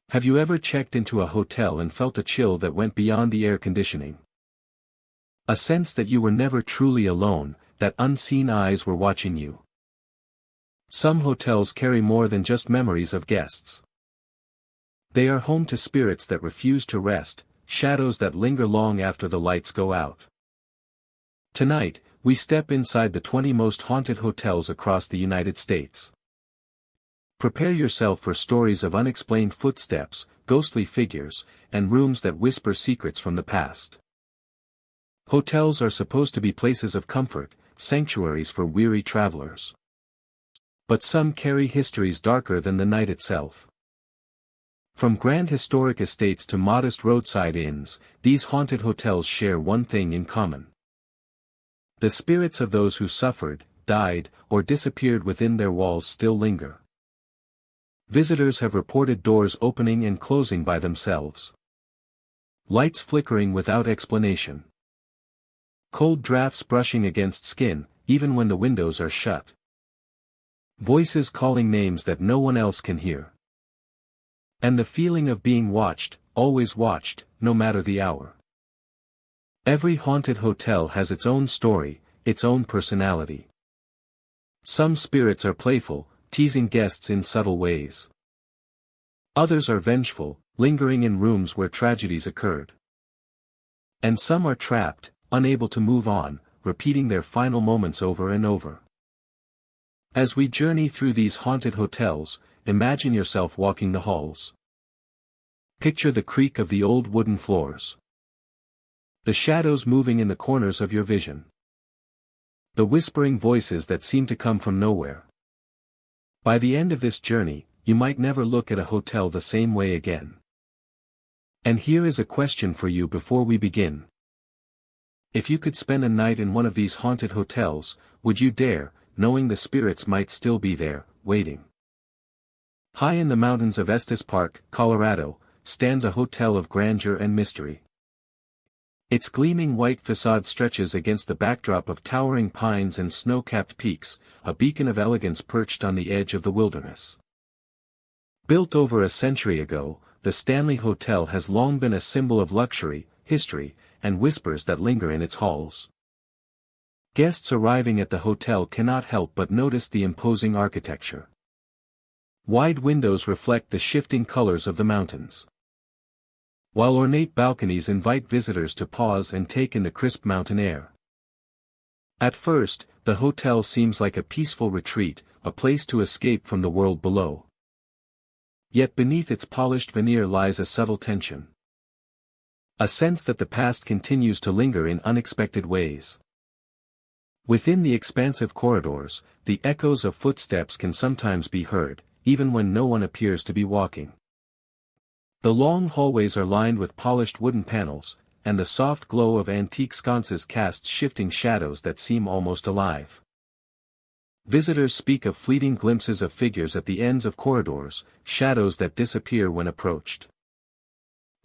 Have you ever checked into a hotel and felt a chill that went beyond the air conditioning? A sense that you were never truly alone, that unseen eyes were watching you. Some hotels carry more than just memories of guests. They are home to spirits that refuse to rest, shadows that linger long after the lights go out. Tonight, we step inside the 20 most haunted hotels across the United States. Prepare yourself for stories of unexplained footsteps, ghostly figures, and rooms that whisper secrets from the past. Hotels are supposed to be places of comfort, sanctuaries for weary travelers. But some carry histories darker than the night itself. From grand historic estates to modest roadside inns, these haunted hotels share one thing in common. The spirits of those who suffered, died, or disappeared within their walls still linger. Visitors have reported doors opening and closing by themselves. Lights flickering without explanation. Cold drafts brushing against skin, even when the windows are shut. Voices calling names that no one else can hear. And the feeling of being watched, always watched, no matter the hour. Every haunted hotel has its own story, its own personality. Some spirits are playful, teasing guests in subtle ways. Others are vengeful, lingering in rooms where tragedies occurred. And some are trapped, unable to move on, repeating their final moments over and over. As we journey through these haunted hotels, imagine yourself walking the halls. Picture the creak of the old wooden floors. The shadows moving in the corners of your vision. The whispering voices that seem to come from nowhere. By the end of this journey, you might never look at a hotel the same way again. And here is a question for you before we begin. If you could spend a night in one of these haunted hotels, would you dare, knowing the spirits might still be there, waiting? High in the mountains of Estes Park, Colorado, stands a hotel of grandeur and mystery. Its gleaming white facade stretches against the backdrop of towering pines and snow-capped peaks, a beacon of elegance perched on the edge of the wilderness. Built over a century ago, the Stanley Hotel has long been a symbol of luxury, history, and whispers that linger in its halls. Guests arriving at the hotel cannot help but notice the imposing architecture. Wide windows reflect the shifting colors of the mountains, while ornate balconies invite visitors to pause and take in the crisp mountain air. At first, the hotel seems like a peaceful retreat, a place to escape from the world below. Yet beneath its polished veneer lies a subtle tension. A sense that the past continues to linger in unexpected ways. Within the expansive corridors, the echoes of footsteps can sometimes be heard, even when no one appears to be walking. The long hallways are lined with polished wooden panels, and the soft glow of antique sconces casts shifting shadows that seem almost alive. Visitors speak of fleeting glimpses of figures at the ends of corridors, shadows that disappear when approached.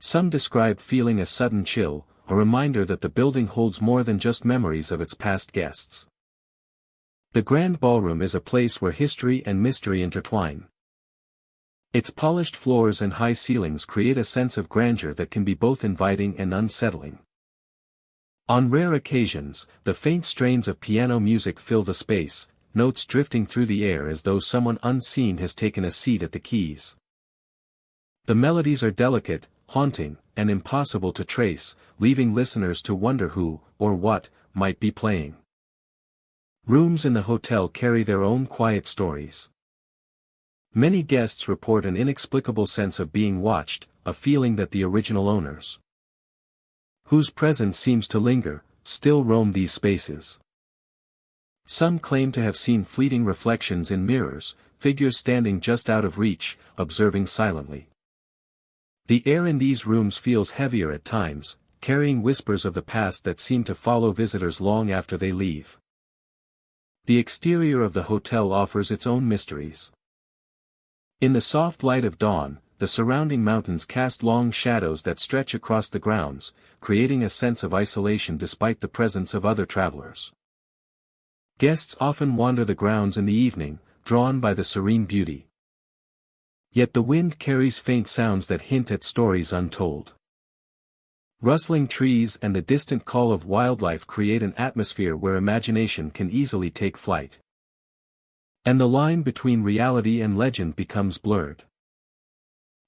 Some describe feeling a sudden chill, a reminder that the building holds more than just memories of its past guests. The Grand Ballroom is a place where history and mystery intertwine. Its polished floors and high ceilings create a sense of grandeur that can be both inviting and unsettling. On rare occasions, the faint strains of piano music fill the space, notes drifting through the air as though someone unseen has taken a seat at the keys. The melodies are delicate, haunting, and impossible to trace, leaving listeners to wonder who, or what, might be playing. Rooms in the hotel carry their own quiet stories. Many guests report an inexplicable sense of being watched, a feeling that the original owners, whose presence seems to linger, still roam these spaces. Some claim to have seen fleeting reflections in mirrors, figures standing just out of reach, observing silently. The air in these rooms feels heavier at times, carrying whispers of the past that seem to follow visitors long after they leave. The exterior of the hotel offers its own mysteries. In the soft light of dawn, the surrounding mountains cast long shadows that stretch across the grounds, creating a sense of isolation despite the presence of other travelers. Guests often wander the grounds in the evening, drawn by the serene beauty. Yet the wind carries faint sounds that hint at stories untold. Rustling trees and the distant call of wildlife create an atmosphere where imagination can easily take flight. And the line between reality and legend becomes blurred.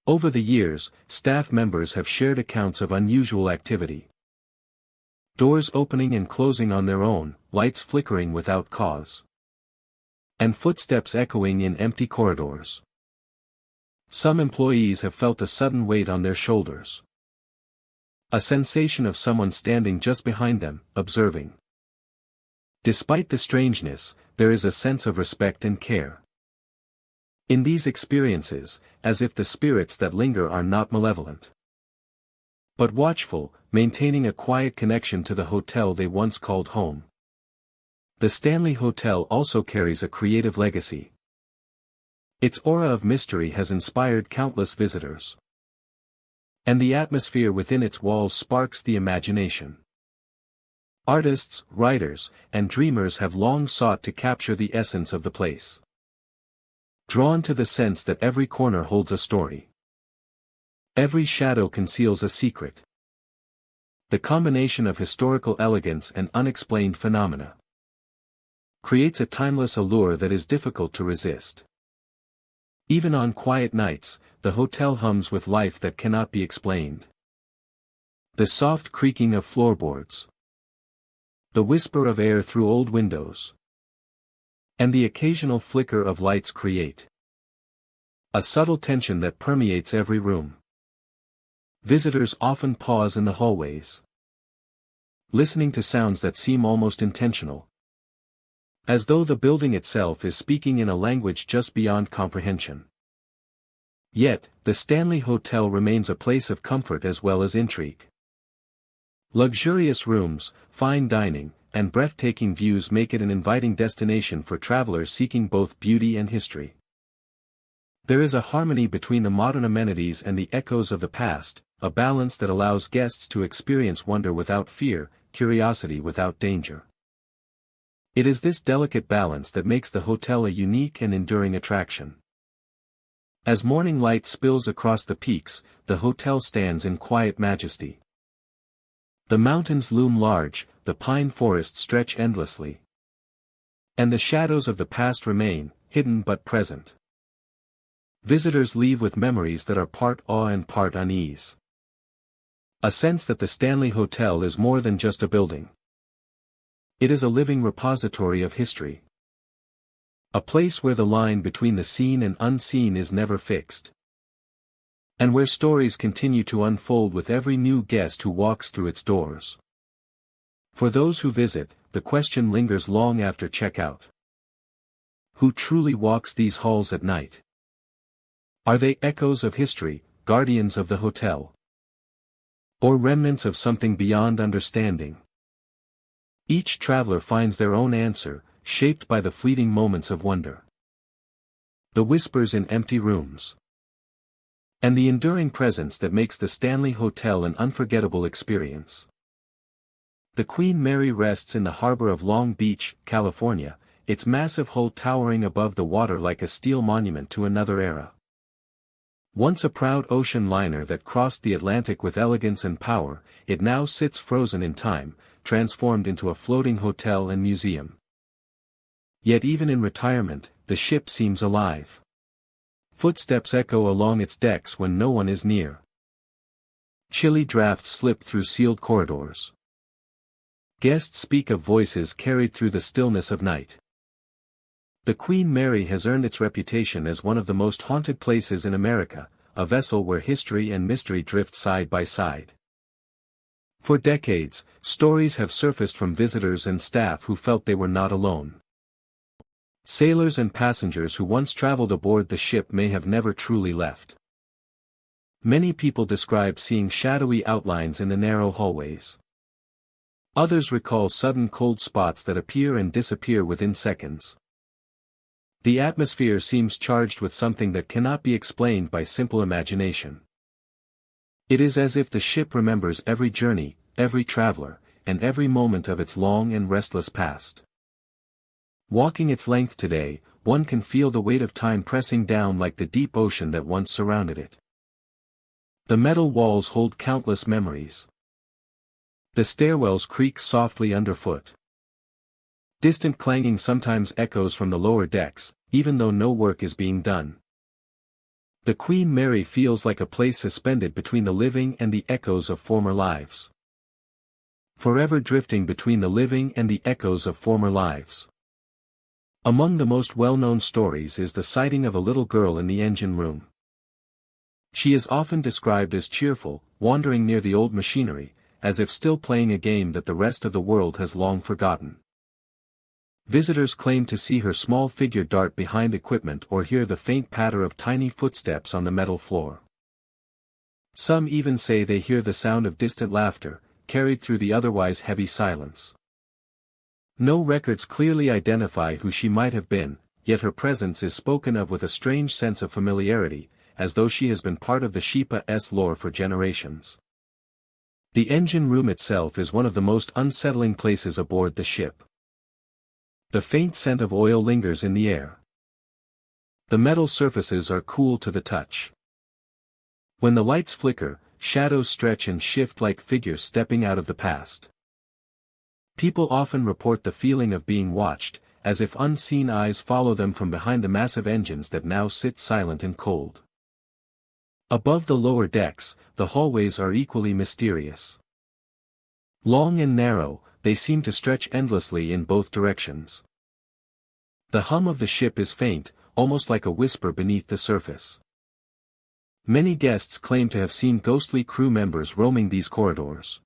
Over the years, staff members have shared accounts of unusual activity. Doors opening and closing on their own, lights flickering without cause. And footsteps echoing in empty corridors. Some employees have felt a sudden weight on their shoulders. A sensation of someone standing just behind them, observing. Despite the strangeness, there is a sense of respect and care. In these experiences, as if the spirits that linger are not malevolent, but watchful, maintaining a quiet connection to the hotel they once called home. The Stanley Hotel also carries a creative legacy. Its aura of mystery has inspired countless visitors. And the atmosphere within its walls sparks the imagination. Artists, writers, and dreamers have long sought to capture the essence of the place. Drawn to the sense that every corner holds a story. Every shadow conceals a secret. The combination of historical elegance and unexplained phenomena creates a timeless allure that is difficult to resist. Even on quiet nights, the hotel hums with life that cannot be explained. The soft creaking of floorboards. The whisper of air through old windows. And the occasional flicker of lights create a subtle tension that permeates every room. Visitors often pause in the hallways, listening to sounds that seem almost intentional. As though the building itself is speaking in a language just beyond comprehension. Yet, the Stanley Hotel remains a place of comfort as well as intrigue. Luxurious rooms, fine dining, and breathtaking views make it an inviting destination for travelers seeking both beauty and history. There is a harmony between the modern amenities and the echoes of the past, a balance that allows guests to experience wonder without fear, curiosity without danger. It is this delicate balance that makes the hotel a unique and enduring attraction. As morning light spills across the peaks, the hotel stands in quiet majesty. The mountains loom large, the pine forests stretch endlessly. And the shadows of the past remain, hidden but present. Visitors leave with memories that are part awe and part unease. A sense that the Stanley Hotel is more than just a building. It is a living repository of history. A place where the line between the seen and unseen is never fixed. And where stories continue to unfold with every new guest who walks through its doors. For those who visit, the question lingers long after checkout. Who truly walks these halls at night? Are they echoes of history, guardians of the hotel? Or remnants of something beyond understanding? Each traveler finds their own answer, shaped by the fleeting moments of wonder. The whispers in empty rooms. And the enduring presence that makes the Stanley Hotel an unforgettable experience. The Queen Mary rests in the harbor of Long Beach, California, its massive hull towering above the water like a steel monument to another era. Once a proud ocean liner that crossed the Atlantic with elegance and power, it now sits frozen in time, transformed into a floating hotel and museum. Yet even in retirement, the ship seems alive. Footsteps echo along its decks when no one is near. Chilly drafts slip through sealed corridors. Guests speak of voices carried through the stillness of night. The Queen Mary has earned its reputation as one of the most haunted places in America, a vessel where history and mystery drift side by side. For decades, stories have surfaced from visitors and staff who felt they were not alone. Sailors and passengers who once traveled aboard the ship may have never truly left. Many people describe seeing shadowy outlines in the narrow hallways. Others recall sudden cold spots that appear and disappear within seconds. The atmosphere seems charged with something that cannot be explained by simple imagination. It is as if the ship remembers every journey, every traveler, and every moment of its long and restless past. Walking its length today, one can feel the weight of time pressing down like the deep ocean that once surrounded it. The metal walls hold countless memories. The stairwells creak softly underfoot. Distant clanging sometimes echoes from the lower decks, even though no work is being done. The Queen Mary feels like a place suspended between the living and the echoes of former lives. Forever drifting between the living and the echoes of former lives. Among the most well-known stories is the sighting of a little girl in the engine room. She is often described as cheerful, wandering near the old machinery, as if still playing a game that the rest of the world has long forgotten. Visitors claim to see her small figure dart behind equipment or hear the faint patter of tiny footsteps on the metal floor. Some even say they hear the sound of distant laughter, carried through the otherwise heavy silence. No records clearly identify who she might have been, yet her presence is spoken of with a strange sense of familiarity, as though she has been part of the ship's lore for generations. The engine room itself is one of the most unsettling places aboard the ship. The faint scent of oil lingers in the air. The metal surfaces are cool to the touch. When the lights flicker, shadows stretch and shift like figures stepping out of the past. People often report the feeling of being watched, as if unseen eyes follow them from behind the massive engines that now sit silent and cold. Above the lower decks, the hallways are equally mysterious. Long and narrow, they seem to stretch endlessly in both directions. The hum of the ship is faint, almost like a whisper beneath the surface. Many guests claim to have seen ghostly crew members roaming these corridors.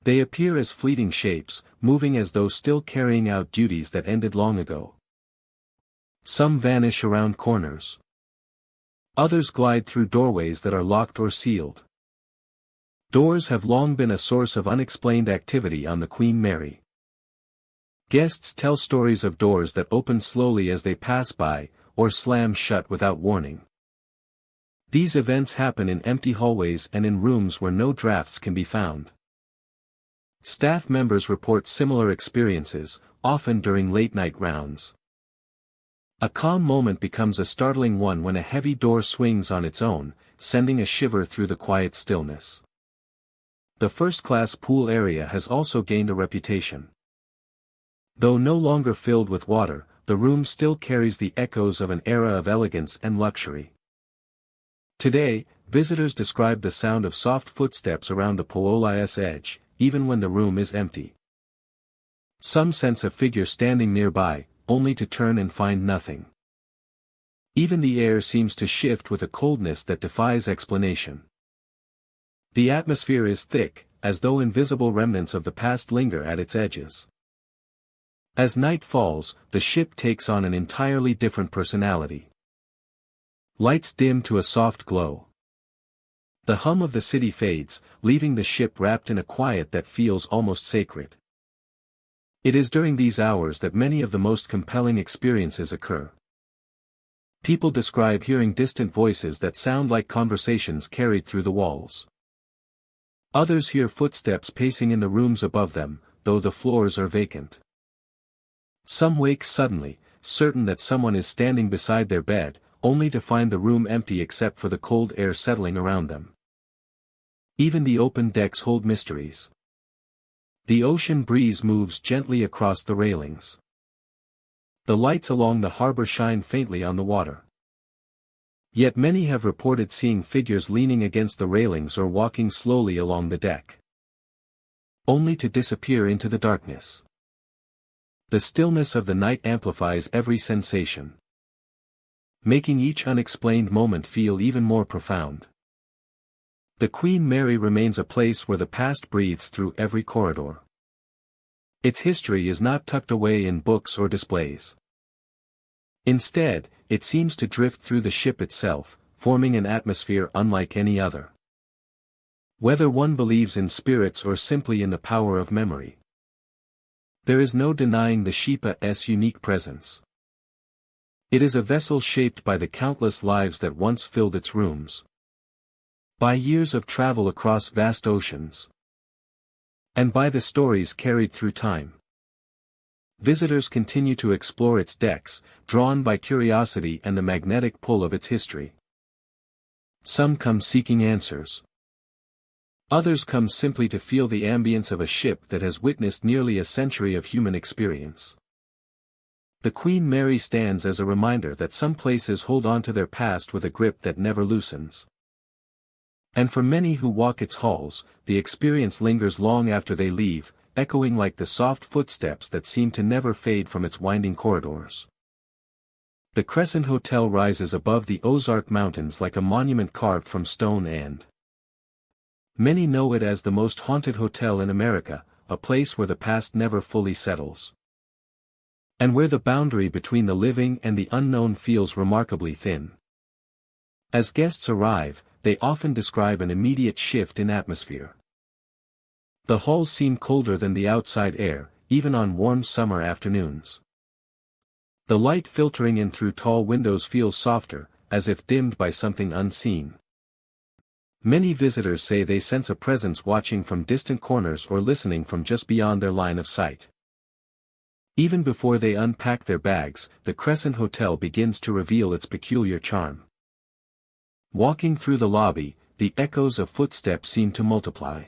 They appear as fleeting shapes, moving as though still carrying out duties that ended long ago. Some vanish around corners. Others glide through doorways that are locked or sealed. Doors have long been a source of unexplained activity on the Queen Mary. Guests tell stories of doors that open slowly as they pass by, or slam shut without warning. These events happen in empty hallways and in rooms where no drafts can be found. Staff members report similar experiences, often during late-night rounds. A calm moment becomes a startling one when a heavy door swings on its own, sending a shiver through the quiet stillness. The first-class pool area has also gained a reputation. Though no longer filled with water, the room still carries the echoes of an era of elegance and luxury. Today, visitors describe the sound of soft footsteps around the pool's edge, even when the room is empty. Some sense a figure standing nearby, only to turn and find nothing. Even the air seems to shift with a coldness that defies explanation. The atmosphere is thick, as though invisible remnants of the past linger at its edges. As night falls, the ship takes on an entirely different personality. Lights dim to a soft glow. The hum of the city fades, leaving the ship wrapped in a quiet that feels almost sacred. It is during these hours that many of the most compelling experiences occur. People describe hearing distant voices that sound like conversations carried through the walls. Others hear footsteps pacing in the rooms above them, though the floors are vacant. Some wake suddenly, certain that someone is standing beside their bed, only to find the room empty except for the cold air settling around them. Even the open decks hold mysteries. The ocean breeze moves gently across the railings. The lights along the harbor shine faintly on the water. Yet many have reported seeing figures leaning against the railings or walking slowly along the deck, only to disappear into the darkness. The stillness of the night amplifies every sensation, making each unexplained moment feel even more profound. The Queen Mary remains a place where the past breathes through every corridor. Its history is not tucked away in books or displays. Instead, it seems to drift through the ship itself, forming an atmosphere unlike any other. Whether one believes in spirits or simply in the power of memory, there is no denying the ship's unique presence. It is a vessel shaped by the countless lives that once filled its rooms, by years of travel across vast oceans, and by the stories carried through time. Visitors continue to explore its decks, drawn by curiosity and the magnetic pull of its history. Some come seeking answers. Others come simply to feel the ambience of a ship that has witnessed nearly a century of human experience. The Queen Mary stands as a reminder that some places hold on to their past with a grip that never loosens. And for many who walk its halls, the experience lingers long after they leave, echoing like the soft footsteps that seem to never fade from its winding corridors. The Crescent Hotel rises above the Ozark Mountains like a monument carved from stone, and many know it as the most haunted hotel in America, a place where the past never fully settles, and where the boundary between the living and the unknown feels remarkably thin. As guests arrive, they often describe an immediate shift in atmosphere. The halls seem colder than the outside air, even on warm summer afternoons. The light filtering in through tall windows feels softer, as if dimmed by something unseen. Many visitors say they sense a presence watching from distant corners or listening from just beyond their line of sight. Even before they unpack their bags, the Crescent Hotel begins to reveal its peculiar charm. Walking through the lobby, the echoes of footsteps seem to multiply.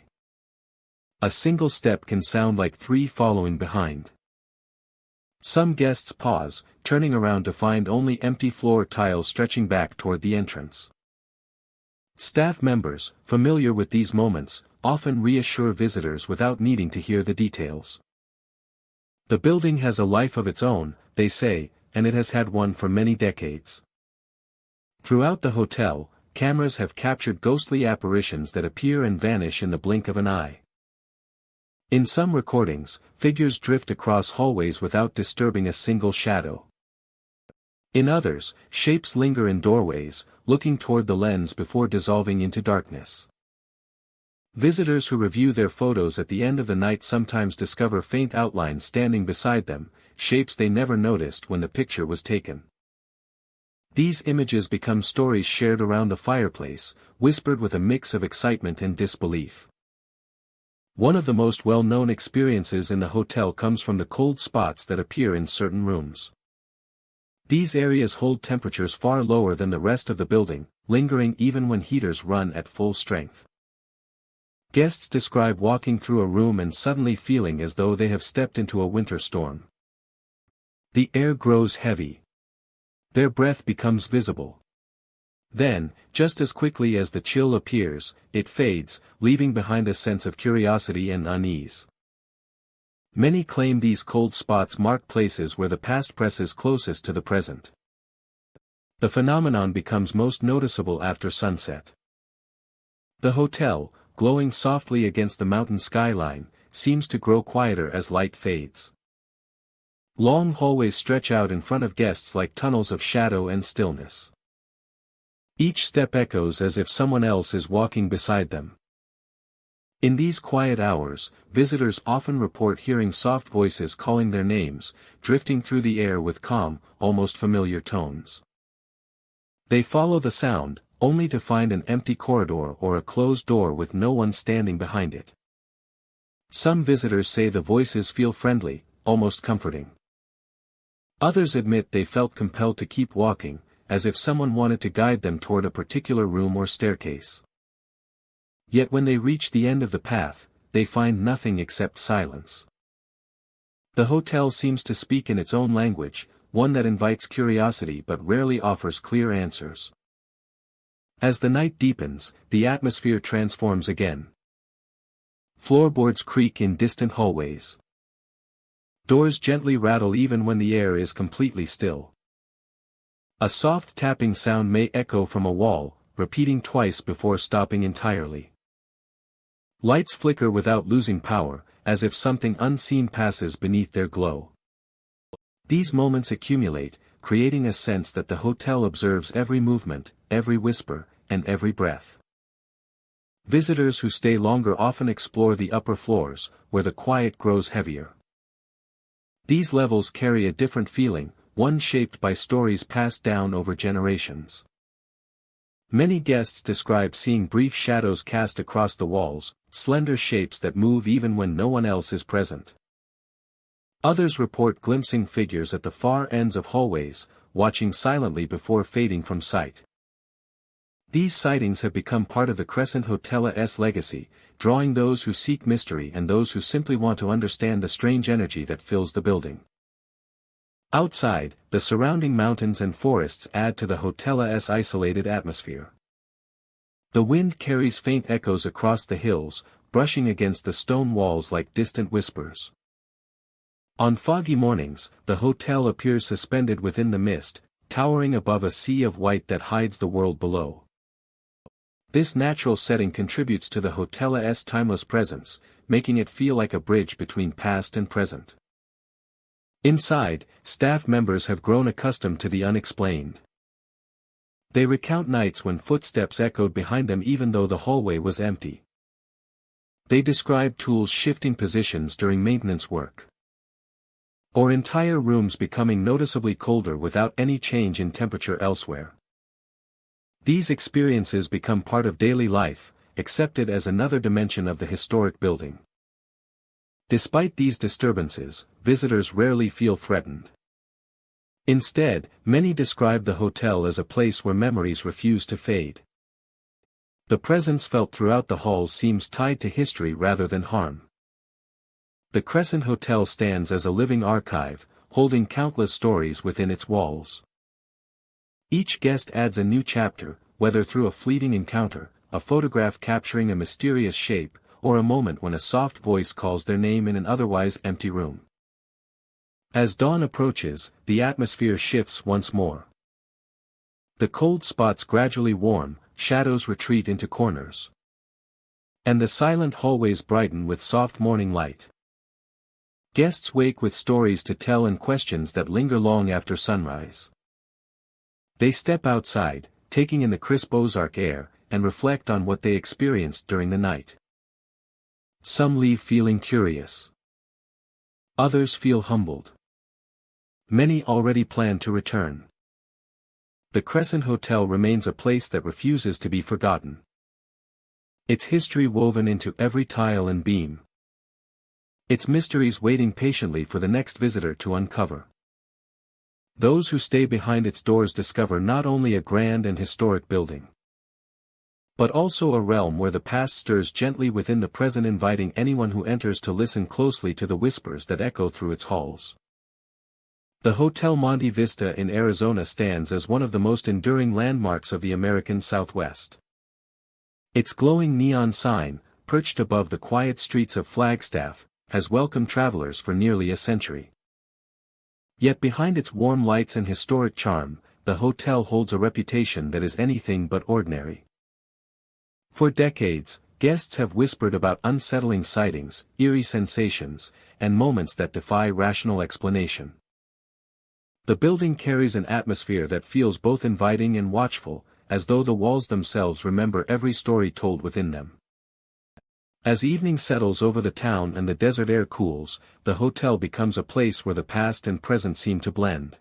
A single step can sound like three following behind. Some guests pause, turning around to find only empty floor tiles stretching back toward the entrance. Staff members, familiar with these moments, often reassure visitors without needing to hear the details. The building has a life of its own, they say, and it has had one for many decades. Throughout the hotel, cameras have captured ghostly apparitions that appear and vanish in the blink of an eye. In some recordings, figures drift across hallways without disturbing a single shadow. In others, shapes linger in doorways, looking toward the lens before dissolving into darkness. Visitors who review their photos at the end of the night sometimes discover faint outlines standing beside them, shapes they never noticed when the picture was taken. These images become stories shared around the fireplace, whispered with a mix of excitement and disbelief. One of the most well-known experiences in the hotel comes from the cold spots that appear in certain rooms. These areas hold temperatures far lower than the rest of the building, lingering even when heaters run at full strength. Guests describe walking through a room and suddenly feeling as though they have stepped into a winter storm. The air grows heavy. Their breath becomes visible. Then, just as quickly as the chill appears, it fades, leaving behind a sense of curiosity and unease. Many claim these cold spots mark places where the past presses closest to the present. The phenomenon becomes most noticeable after sunset. The hotel, glowing softly against the mountain skyline, seems to grow quieter as light fades. Long hallways stretch out in front of guests like tunnels of shadow and stillness. Each step echoes as if someone else is walking beside them. In these quiet hours, visitors often report hearing soft voices calling their names, drifting through the air with calm, almost familiar tones. They follow the sound, only to find an empty corridor or a closed door with no one standing behind it. Some visitors say the voices feel friendly, almost comforting. Others admit they felt compelled to keep walking, as if someone wanted to guide them toward a particular room or staircase. Yet when they reach the end of the path, they find nothing except silence. The hotel seems to speak in its own language, one that invites curiosity but rarely offers clear answers. As the night deepens, the atmosphere transforms again. Floorboards creak in distant hallways. Doors gently rattle even when the air is completely still. A soft tapping sound may echo from a wall, repeating twice before stopping entirely. Lights flicker without losing power, as if something unseen passes beneath their glow. These moments accumulate, creating a sense that the hotel observes every movement, every whisper, and every breath. Visitors who stay longer often explore the upper floors, where the quiet grows heavier. These levels carry a different feeling, one shaped by stories passed down over generations. Many guests describe seeing brief shadows cast across the walls, slender shapes that move even when no one else is present. Others report glimpsing figures at the far ends of hallways, watching silently before fading from sight. These sightings have become part of the Crescent Hotel's legacy, drawing those who seek mystery and those who simply want to understand the strange energy that fills the building. Outside, the surrounding mountains and forests add to the hotel's isolated atmosphere. The wind carries faint echoes across the hills, brushing against the stone walls like distant whispers. On foggy mornings, the hotel appears suspended within the mist, towering above a sea of white that hides the world below. This natural setting contributes to the hotel's timeless presence, making it feel like a bridge between past and present. Inside, staff members have grown accustomed to the unexplained. They recount nights when footsteps echoed behind them even though the hallway was empty. They describe tools shifting positions during maintenance work, or entire rooms becoming noticeably colder without any change in temperature elsewhere. These experiences become part of daily life, accepted as another dimension of the historic building. Despite these disturbances, visitors rarely feel threatened. Instead, many describe the hotel as a place where memories refuse to fade. The presence felt throughout the halls seems tied to history rather than harm. The Crescent Hotel stands as a living archive, holding countless stories within its walls. Each guest adds a new chapter, whether through a fleeting encounter, a photograph capturing a mysterious shape, or a moment when a soft voice calls their name in an otherwise empty room. As dawn approaches, the atmosphere shifts once more. The cold spots gradually warm, shadows retreat into corners, and the silent hallways brighten with soft morning light. Guests wake with stories to tell and questions that linger long after sunrise. They step outside, taking in the crisp Ozark air, and reflect on what they experienced during the night. Some leave feeling curious. Others feel humbled. Many already plan to return. The Crescent Hotel remains a place that refuses to be forgotten. Its history woven into every tile and beam. Its mysteries waiting patiently for the next visitor to uncover. Those who stay behind its doors discover not only a grand and historic building, but also a realm where the past stirs gently within the present, inviting anyone who enters to listen closely to the whispers that echo through its halls. The Hotel Monte Vista in Arizona stands as one of the most enduring landmarks of the American Southwest. Its glowing neon sign, perched above the quiet streets of Flagstaff, has welcomed travelers for nearly a century. Yet behind its warm lights and historic charm, the hotel holds a reputation that is anything but ordinary. For decades, guests have whispered about unsettling sightings, eerie sensations, and moments that defy rational explanation. The building carries an atmosphere that feels both inviting and watchful, as though the walls themselves remember every story told within them. As evening settles over the town and the desert air cools, the hotel becomes a place where the past and present seem to blend.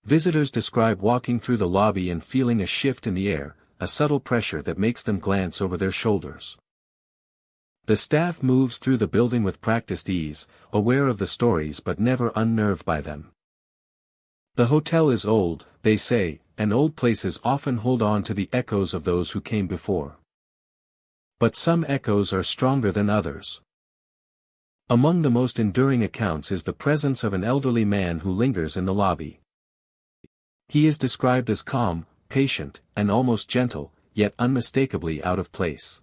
Visitors describe walking through the lobby and feeling a shift in the air, a subtle pressure that makes them glance over their shoulders. The staff moves through the building with practiced ease, aware of the stories but never unnerved by them. The hotel is old, they say, and old places often hold on to the echoes of those who came before. But some echoes are stronger than others. Among the most enduring accounts is the presence of an elderly man who lingers in the lobby. He is described as calm, patient, and almost gentle, yet unmistakably out of place.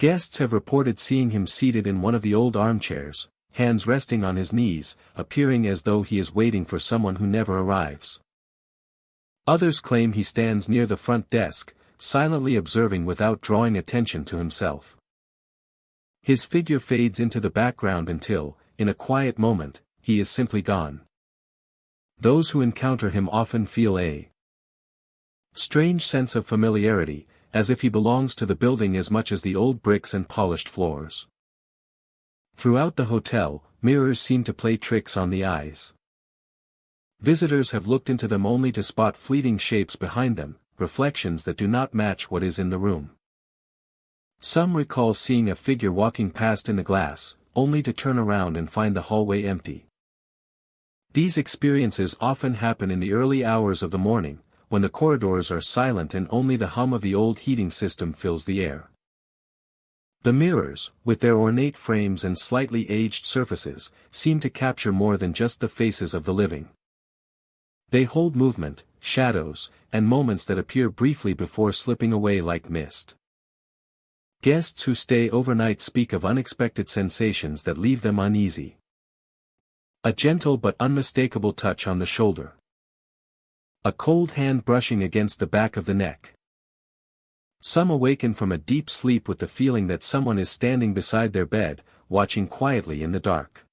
Guests have reported seeing him seated in one of the old armchairs, hands resting on his knees, appearing as though he is waiting for someone who never arrives. Others claim he stands near the front desk, silently observing without drawing attention to himself. His figure fades into the background until, in a quiet moment, he is simply gone. Those who encounter him often feel a strange sense of familiarity, as if he belongs to the building as much as the old bricks and polished floors. Throughout the hotel, mirrors seem to play tricks on the eyes. Visitors have looked into them only to spot fleeting shapes behind them, reflections that do not match what is in the room. Some recall seeing a figure walking past in the glass, only to turn around and find the hallway empty. These experiences often happen in the early hours of the morning, when the corridors are silent and only the hum of the old heating system fills the air. The mirrors, with their ornate frames and slightly aged surfaces, seem to capture more than just the faces of the living. They hold movement, shadows, and moments that appear briefly before slipping away like mist. Guests who stay overnight speak of unexpected sensations that leave them uneasy. A gentle but unmistakable touch on the shoulder. A cold hand brushing against the back of the neck. Some awaken from a deep sleep with the feeling that someone is standing beside their bed, watching quietly in the dark.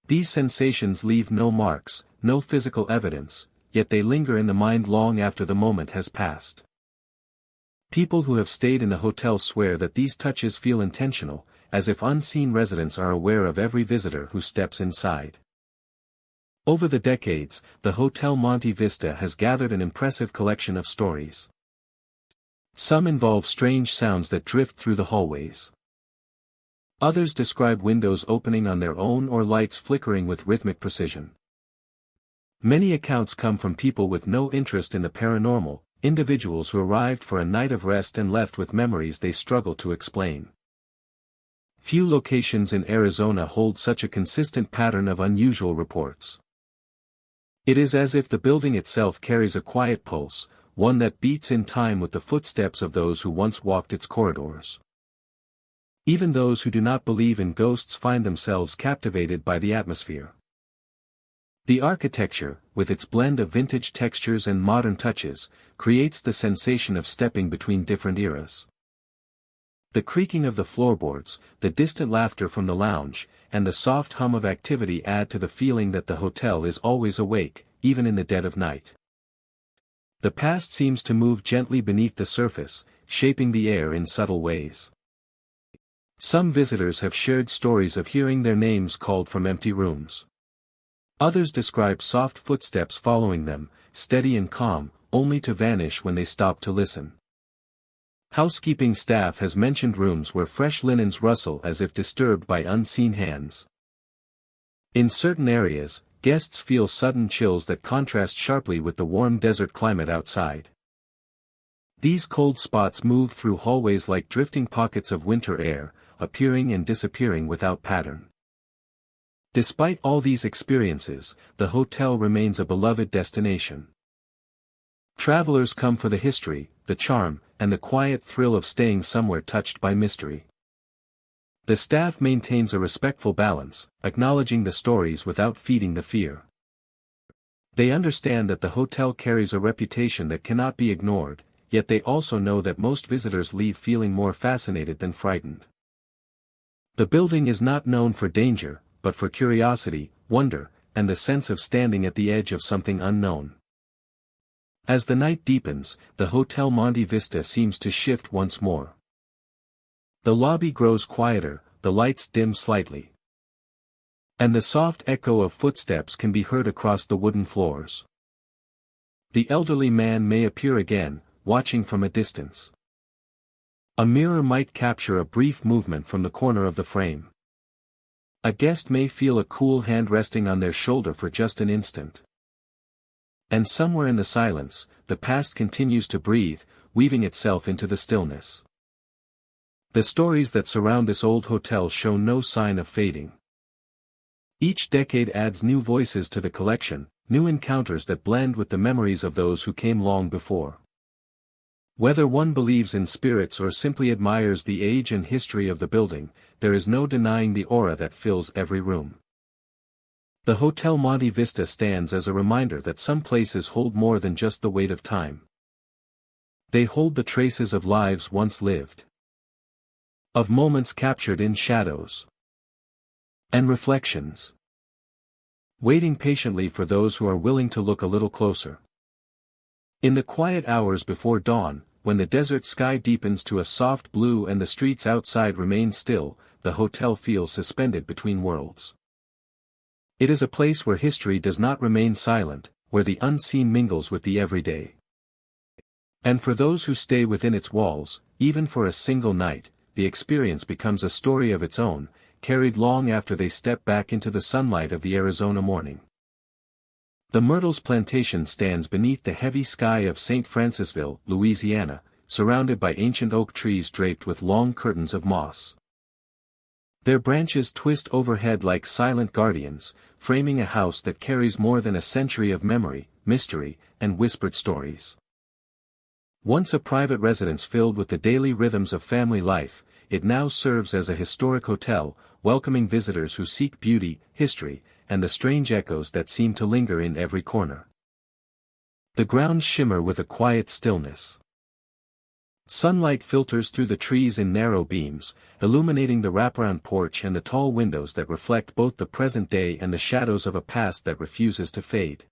These sensations leave no marks, no physical evidence, yet they linger in the mind long after the moment has passed. People who have stayed in the hotel swear that these touches feel intentional, as if unseen residents are aware of every visitor who steps inside. Over the decades, the Hotel Monte Vista has gathered an impressive collection of stories. Some involve strange sounds that drift through the hallways. Others describe windows opening on their own or lights flickering with rhythmic precision. Many accounts come from people with no interest in the paranormal, individuals who arrived for a night of rest and left with memories they struggle to explain. Few locations in Arizona hold such a consistent pattern of unusual reports. It is as if the building itself carries a quiet pulse, one that beats in time with the footsteps of those who once walked its corridors. Even those who do not believe in ghosts find themselves captivated by the atmosphere. The architecture, with its blend of vintage textures and modern touches, creates the sensation of stepping between different eras. The creaking of the floorboards, the distant laughter from the lounge, and the soft hum of activity add to the feeling that the hotel is always awake, even in the dead of night. The past seems to move gently beneath the surface, shaping the air in subtle ways. Some visitors have shared stories of hearing their names called from empty rooms. Others describe soft footsteps following them, steady and calm, only to vanish when they stop to listen. Housekeeping staff has mentioned rooms where fresh linens rustle as if disturbed by unseen hands. In certain areas, guests feel sudden chills that contrast sharply with the warm desert climate outside. These cold spots move through hallways like drifting pockets of winter air, appearing and disappearing without pattern. Despite all these experiences, the hotel remains a beloved destination. Travelers come for the history, the charm, and the quiet thrill of staying somewhere touched by mystery. The staff maintains a respectful balance, acknowledging the stories without feeding the fear. They understand that the hotel carries a reputation that cannot be ignored, yet they also know that most visitors leave feeling more fascinated than frightened. The building is not known for danger, but for curiosity, wonder, and the sense of standing at the edge of something unknown. As the night deepens, the Hotel Monte Vista seems to shift once more. The lobby grows quieter, the lights dim slightly. And the soft echo of footsteps can be heard across the wooden floors. The elderly man may appear again, watching from a distance. A mirror might capture a brief movement from the corner of the frame. A guest may feel a cool hand resting on their shoulder for just an instant. And somewhere in the silence, the past continues to breathe, weaving itself into the stillness. The stories that surround this old hotel show no sign of fading. Each decade adds new voices to the collection, new encounters that blend with the memories of those who came long before. Whether one believes in spirits or simply admires the age and history of the building, there is no denying the aura that fills every room. The Hotel Monte Vista stands as a reminder that some places hold more than just the weight of time. They hold the traces of lives once lived. Of moments captured in shadows. And reflections. Waiting patiently for those who are willing to look a little closer. In the quiet hours before dawn, when the desert sky deepens to a soft blue and the streets outside remain still, the hotel feels suspended between worlds. It is a place where history does not remain silent, where the unseen mingles with the everyday. And for those who stay within its walls, even for a single night, the experience becomes a story of its own, carried long after they step back into the sunlight of the Arizona morning. The Myrtles plantation stands beneath the heavy sky of St. Francisville, Louisiana, surrounded by ancient oak trees draped with long curtains of moss. Their branches twist overhead like silent guardians, framing a house that carries more than a century of memory, mystery, and whispered stories. Once a private residence filled with the daily rhythms of family life, it now serves as a historic hotel, welcoming visitors who seek beauty, history, and the strange echoes that seem to linger in every corner. The grounds shimmer with a quiet stillness. Sunlight filters through the trees in narrow beams, illuminating the wraparound porch and the tall windows that reflect both the present day and the shadows of a past that refuses to fade.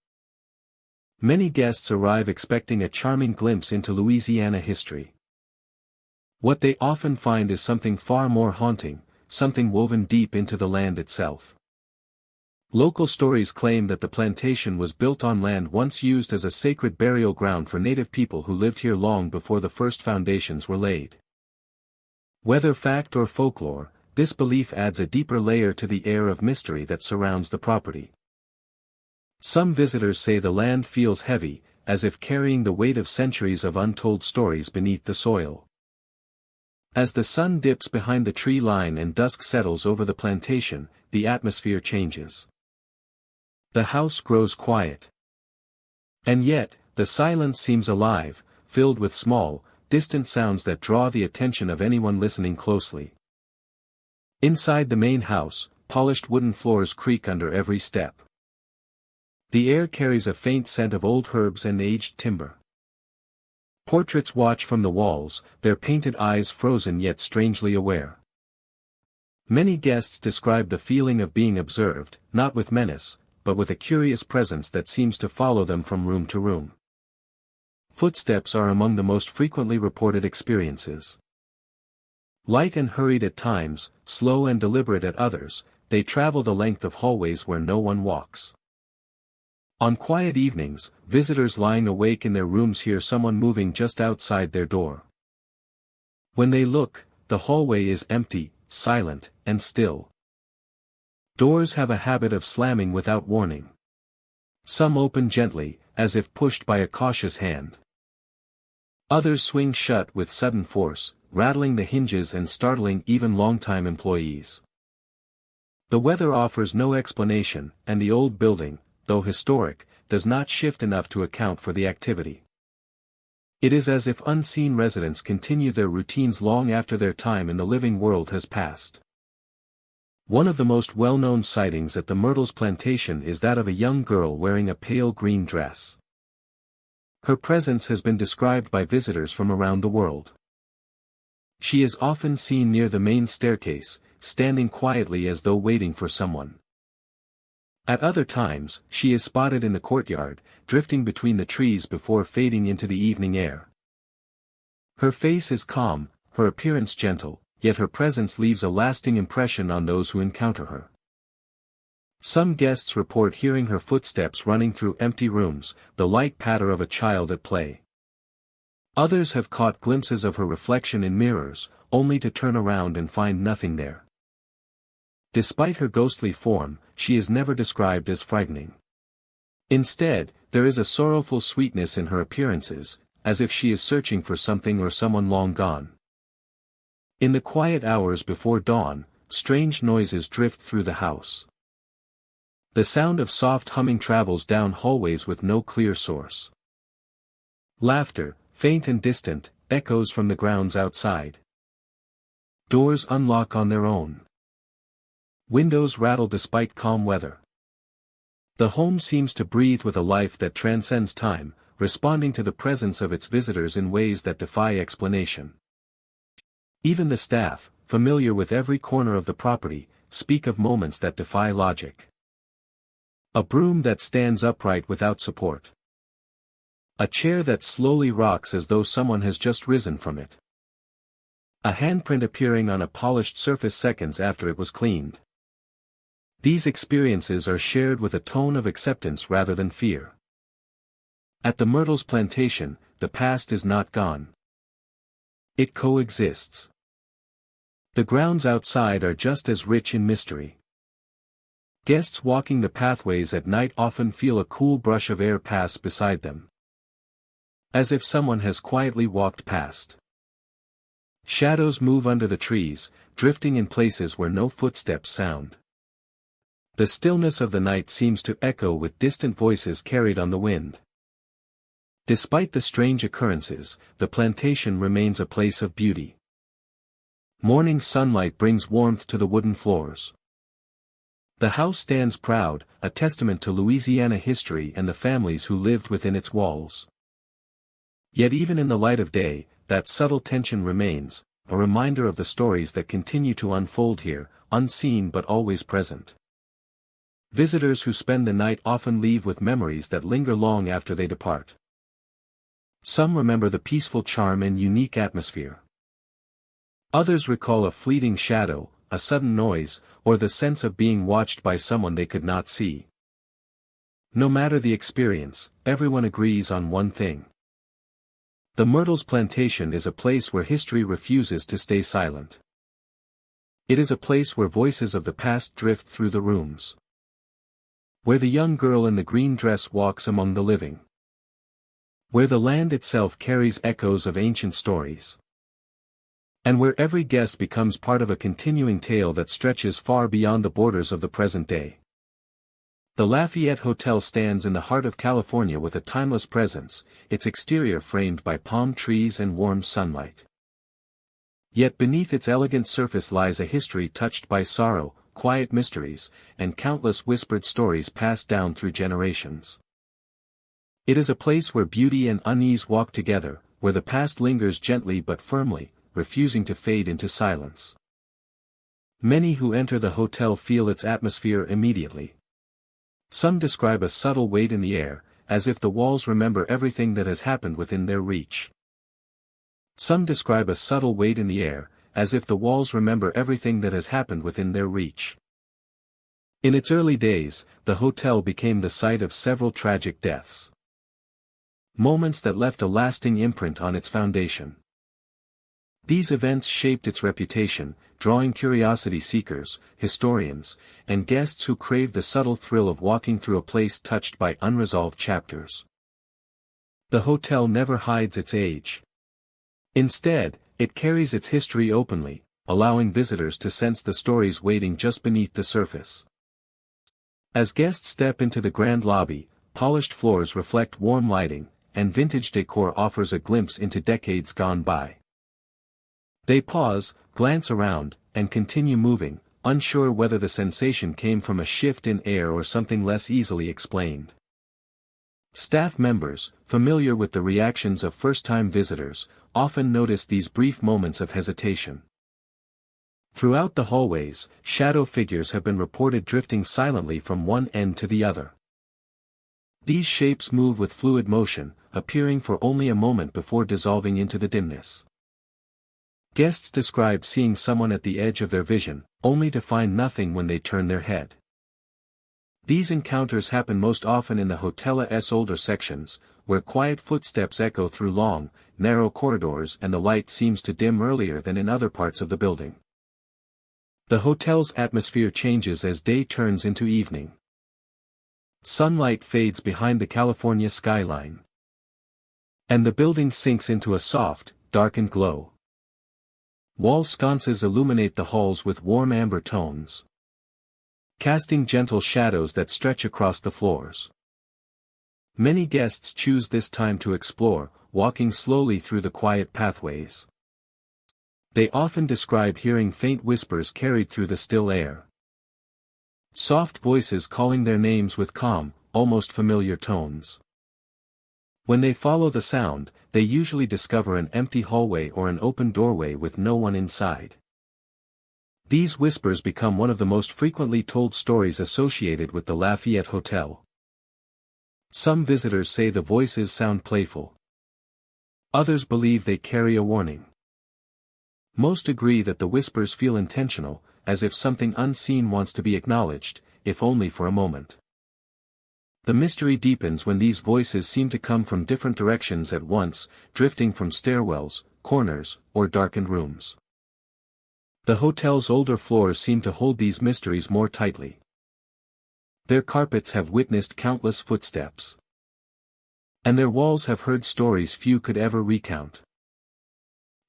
Many guests arrive expecting a charming glimpse into Louisiana history. What they often find is something far more haunting, something woven deep into the land itself. Local stories claim that the plantation was built on land once used as a sacred burial ground for native people who lived here long before the first foundations were laid. Whether fact or folklore, this belief adds a deeper layer to the air of mystery that surrounds the property. Some visitors say the land feels heavy, as if carrying the weight of centuries of untold stories beneath the soil. As the sun dips behind the tree line and dusk settles over the plantation, the atmosphere changes. The house grows quiet. And yet, the silence seems alive, filled with small, distant sounds that draw the attention of anyone listening closely. Inside the main house, polished wooden floors creak under every step. The air carries a faint scent of old herbs and aged timber. Portraits watch from the walls, their painted eyes frozen yet strangely aware. Many guests describe the feeling of being observed, not with menace, but with a curious presence that seems to follow them from room to room. Footsteps are among the most frequently reported experiences. Light and hurried at times, slow and deliberate at others, they travel the length of hallways where no one walks. On quiet evenings, visitors lying awake in their rooms hear someone moving just outside their door. When they look, the hallway is empty, silent, and still. Doors have a habit of slamming without warning. Some open gently, as if pushed by a cautious hand. Others swing shut with sudden force, rattling the hinges and startling even longtime employees. The weather offers no explanation, and the old building, though historic, does not shift enough to account for the activity. It is as if unseen residents continue their routines long after their time in the living world has passed. One of the most well-known sightings at the Myrtles plantation is that of a young girl wearing a pale green dress. Her presence has been described by visitors from around the world. She is often seen near the main staircase, standing quietly as though waiting for someone. At other times, she is spotted in the courtyard, drifting between the trees before fading into the evening air. Her face is calm, her appearance gentle, yet her presence leaves a lasting impression on those who encounter her. Some guests report hearing her footsteps running through empty rooms, the light patter of a child at play. Others have caught glimpses of her reflection in mirrors, only to turn around and find nothing there. Despite her ghostly form, she is never described as frightening. Instead, there is a sorrowful sweetness in her appearances, as if she is searching for something or someone long gone. In the quiet hours before dawn, strange noises drift through the house. The sound of soft humming travels down hallways with no clear source. Laughter, faint and distant, echoes from the grounds outside. Doors unlock on their own. Windows rattle despite calm weather. The home seems to breathe with a life that transcends time, responding to the presence of its visitors in ways that defy explanation. Even the staff, familiar with every corner of the property, speak of moments that defy logic. A broom that stands upright without support. A chair that slowly rocks as though someone has just risen from it. A handprint appearing on a polished surface seconds after it was cleaned. These experiences are shared with a tone of acceptance rather than fear. At the Myrtles plantation, the past is not gone. It coexists. The grounds outside are just as rich in mystery. Guests walking the pathways at night often feel a cool brush of air pass beside them, as if someone has quietly walked past. Shadows move under the trees, drifting in places where no footsteps sound. The stillness of the night seems to echo with distant voices carried on the wind. Despite the strange occurrences, the plantation remains a place of beauty. Morning sunlight brings warmth to the wooden floors. The house stands proud, a testament to Louisiana history and the families who lived within its walls. Yet even in the light of day, that subtle tension remains, a reminder of the stories that continue to unfold here, unseen but always present. Visitors who spend the night often leave with memories that linger long after they depart. Some remember the peaceful charm and unique atmosphere. Others recall a fleeting shadow, a sudden noise, or the sense of being watched by someone they could not see. No matter the experience, everyone agrees on one thing. The Myrtles Plantation is a place where history refuses to stay silent. It is a place where voices of the past drift through the rooms, where the young girl in the green dress walks among the living, where the land itself carries echoes of ancient stories, and where every guest becomes part of a continuing tale that stretches far beyond the borders of the present day. The Lafayette Hotel stands in the heart of California with a timeless presence, its exterior framed by palm trees and warm sunlight. Yet beneath its elegant surface lies a history touched by sorrow, quiet mysteries, and countless whispered stories passed down through generations. It is a place where beauty and unease walk together, where the past lingers gently but firmly, refusing to fade into silence. Many who enter the hotel feel its atmosphere immediately. Some describe a subtle weight in the air, as if the walls remember everything that has happened within their reach. Some describe a subtle weight in the air, as if the walls remember everything that has happened within their reach. In its early days, the hotel became the site of several tragic deaths. Moments that left a lasting imprint on its foundation. These events shaped its reputation, drawing curiosity seekers, historians, and guests who craved the subtle thrill of walking through a place touched by unresolved chapters. The hotel never hides its age. Instead, it carries its history openly, allowing visitors to sense the stories waiting just beneath the surface. As guests step into the grand lobby, polished floors reflect warm lighting, and vintage decor offers a glimpse into decades gone by. They pause, glance around, and continue moving, unsure whether the sensation came from a shift in air or something less easily explained. Staff members, familiar with the reactions of first-time visitors, often notice these brief moments of hesitation. Throughout the hallways, shadow figures have been reported drifting silently from one end to the other. These shapes move with fluid motion, appearing for only a moment before dissolving into the dimness. Guests describe seeing someone at the edge of their vision, only to find nothing when they turn their head. These encounters happen most often in the hotel's older sections, where quiet footsteps echo through long, narrow corridors and the light seems to dim earlier than in other parts of the building. The hotel's atmosphere changes as day turns into evening. Sunlight fades behind the California skyline, and the building sinks into a soft, darkened glow. Wall sconces illuminate the halls with warm amber tones, casting gentle shadows that stretch across the floors. Many guests choose this time to explore, walking slowly through the quiet pathways. They often describe hearing faint whispers carried through the still air. Soft voices calling their names with calm, almost familiar tones. When they follow the sound, they usually discover an empty hallway or an open doorway with no one inside. These whispers become one of the most frequently told stories associated with the Lafayette Hotel. Some visitors say the voices sound playful. Others believe they carry a warning. Most agree that the whispers feel intentional, as if something unseen wants to be acknowledged, if only for a moment. The mystery deepens when these voices seem to come from different directions at once, drifting from stairwells, corners, or darkened rooms. The hotel's older floors seem to hold these mysteries more tightly. Their carpets have witnessed countless footsteps. And their walls have heard stories few could ever recount.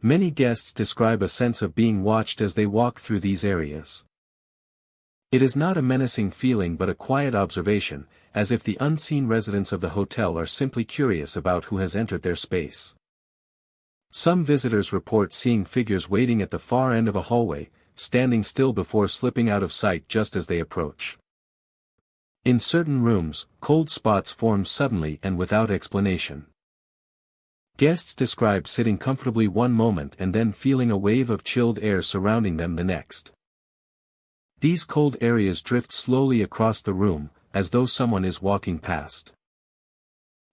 Many guests describe a sense of being watched as they walk through these areas. It is not a menacing feeling but a quiet observation, as if the unseen residents of the hotel are simply curious about who has entered their space. Some visitors report seeing figures waiting at the far end of a hallway, standing still before slipping out of sight just as they approach. In certain rooms, cold spots form suddenly and without explanation. Guests describe sitting comfortably one moment and then feeling a wave of chilled air surrounding them the next. These cold areas drift slowly across the room, as though someone is walking past.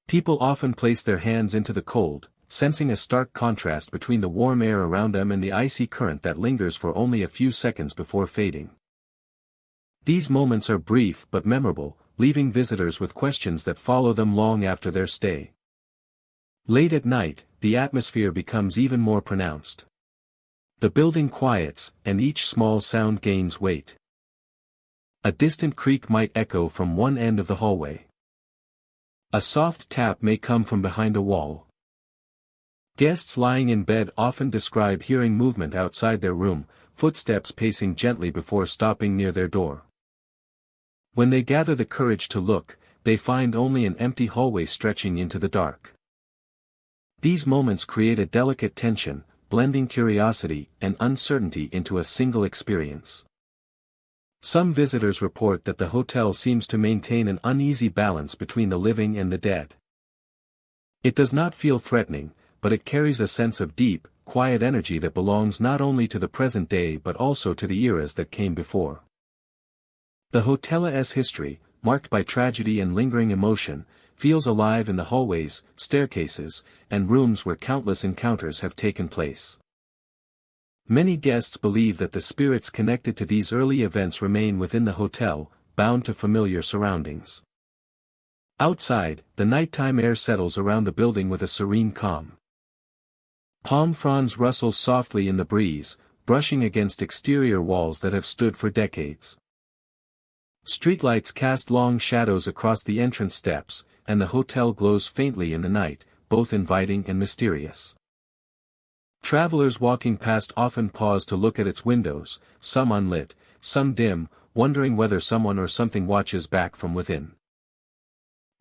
People often place their hands into the cold, sensing a stark contrast between the warm air around them and the icy current that lingers for only a few seconds before fading. These moments are brief but memorable, leaving visitors with questions that follow them long after their stay. Late at night, the atmosphere becomes even more pronounced. The building quiets, and each small sound gains weight. A distant creak might echo from one end of the hallway. A soft tap may come from behind a wall. Guests lying in bed often describe hearing movement outside their room, footsteps pacing gently before stopping near their door. When they gather the courage to look, they find only an empty hallway stretching into the dark. These moments create a delicate tension, blending curiosity and uncertainty into a single experience. Some visitors report that the hotel seems to maintain an uneasy balance between the living and the dead. It does not feel threatening, but it carries a sense of deep, quiet energy that belongs not only to the present day but also to the eras that came before. The hotel's history, marked by tragedy and lingering emotion, feels alive in the hallways, staircases, and rooms where countless encounters have taken place. Many guests believe that the spirits connected to these early events remain within the hotel, bound to familiar surroundings. Outside, the nighttime air settles around the building with a serene calm. Palm fronds rustle softly in the breeze, brushing against exterior walls that have stood for decades. Streetlights cast long shadows across the entrance steps, and the hotel glows faintly in the night, both inviting and mysterious. Travelers walking past often pause to look at its windows, some unlit, some dim, wondering whether someone or something watches back from within.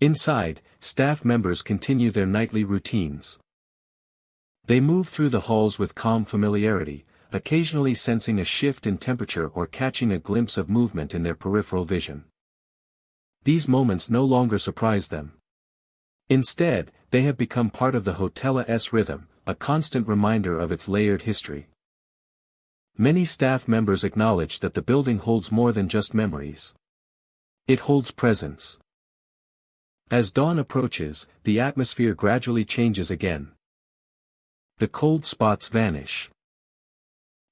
Inside, staff members continue their nightly routines. They move through the halls with calm familiarity, occasionally sensing a shift in temperature or catching a glimpse of movement in their peripheral vision. These moments no longer surprise them. Instead, they have become part of the hotel's rhythm, a constant reminder of its layered history. Many staff members acknowledge that the building holds more than just memories. It holds presence. As dawn approaches, the atmosphere gradually changes again. The cold spots vanish.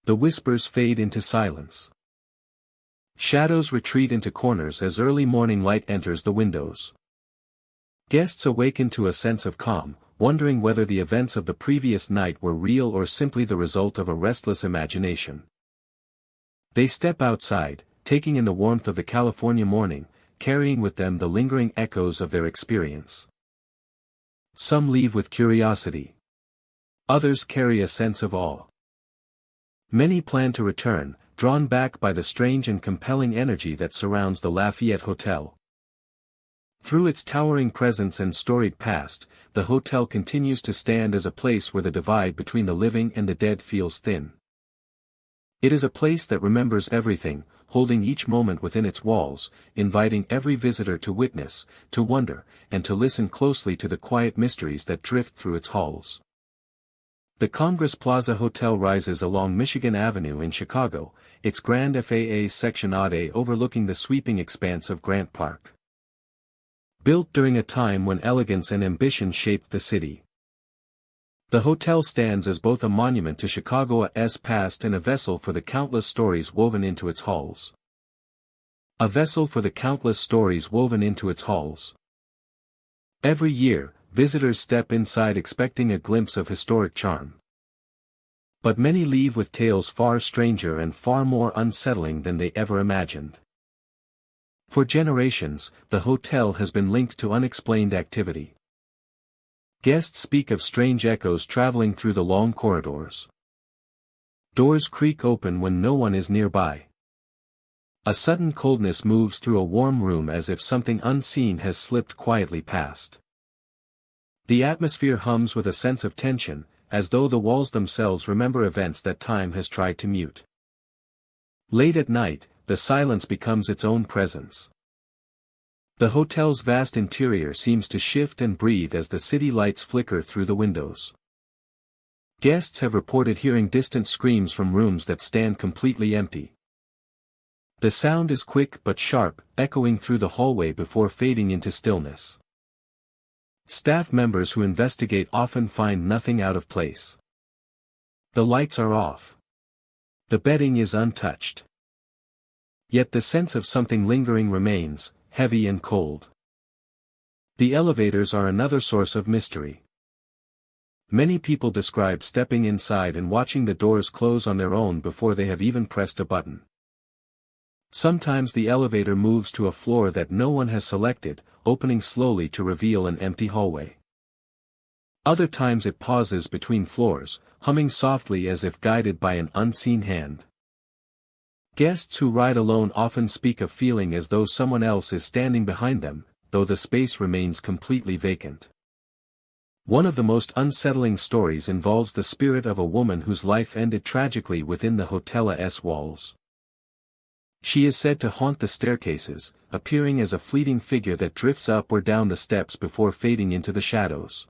The whispers fade into silence. Shadows retreat into corners as early morning light enters the windows. Guests awaken to a sense of calm, wondering whether the events of the previous night were real or simply the result of a restless imagination. They step outside, taking in the warmth of the California morning, carrying with them the lingering echoes of their experience. Some leave with curiosity. Others carry a sense of awe. Many plan to return, drawn back by the strange and compelling energy that surrounds the Lafayette Hotel. Through its towering presence and storied past, the hotel continues to stand as a place where the divide between the living and the dead feels thin. It is a place that remembers everything, holding each moment within its walls, inviting every visitor to witness, to wonder, and to listen closely to the quiet mysteries that drift through its halls. The Congress Plaza Hotel rises along Michigan Avenue in Chicago, its grand FAA Section A overlooking the sweeping expanse of Grant Park. Built during a time when elegance and ambition shaped the city. The hotel stands as both a monument to Chicago's past and a vessel for the countless stories woven into its halls. A vessel for the countless stories woven into its halls. Every year, visitors step inside expecting a glimpse of historic charm. But many leave with tales far stranger and far more unsettling than they ever imagined. For generations, the hotel has been linked to unexplained activity. Guests speak of strange echoes traveling through the long corridors. Doors creak open when no one is nearby. A sudden coldness moves through a warm room as if something unseen has slipped quietly past. The atmosphere hums with a sense of tension, as though the walls themselves remember events that time has tried to mute. Late at night, the silence becomes its own presence. The hotel's vast interior seems to shift and breathe as the city lights flicker through the windows. Guests have reported hearing distant screams from rooms that stand completely empty. The sound is quick but sharp, echoing through the hallway before fading into stillness. Staff members who investigate often find nothing out of place. The lights are off. The bedding is untouched. Yet the sense of something lingering remains, heavy and cold. The elevators are another source of mystery. Many people describe stepping inside and watching the doors close on their own before they have even pressed a button. Sometimes the elevator moves to a floor that no one has selected, opening slowly to reveal an empty hallway. Other times it pauses between floors, humming softly as if guided by an unseen hand. Guests who ride alone often speak of feeling as though someone else is standing behind them, though the space remains completely vacant. One of the most unsettling stories involves the spirit of a woman whose life ended tragically within the hotel's walls. She is said to haunt the staircases, appearing as a fleeting figure that drifts up or down the steps before fading into the shadows.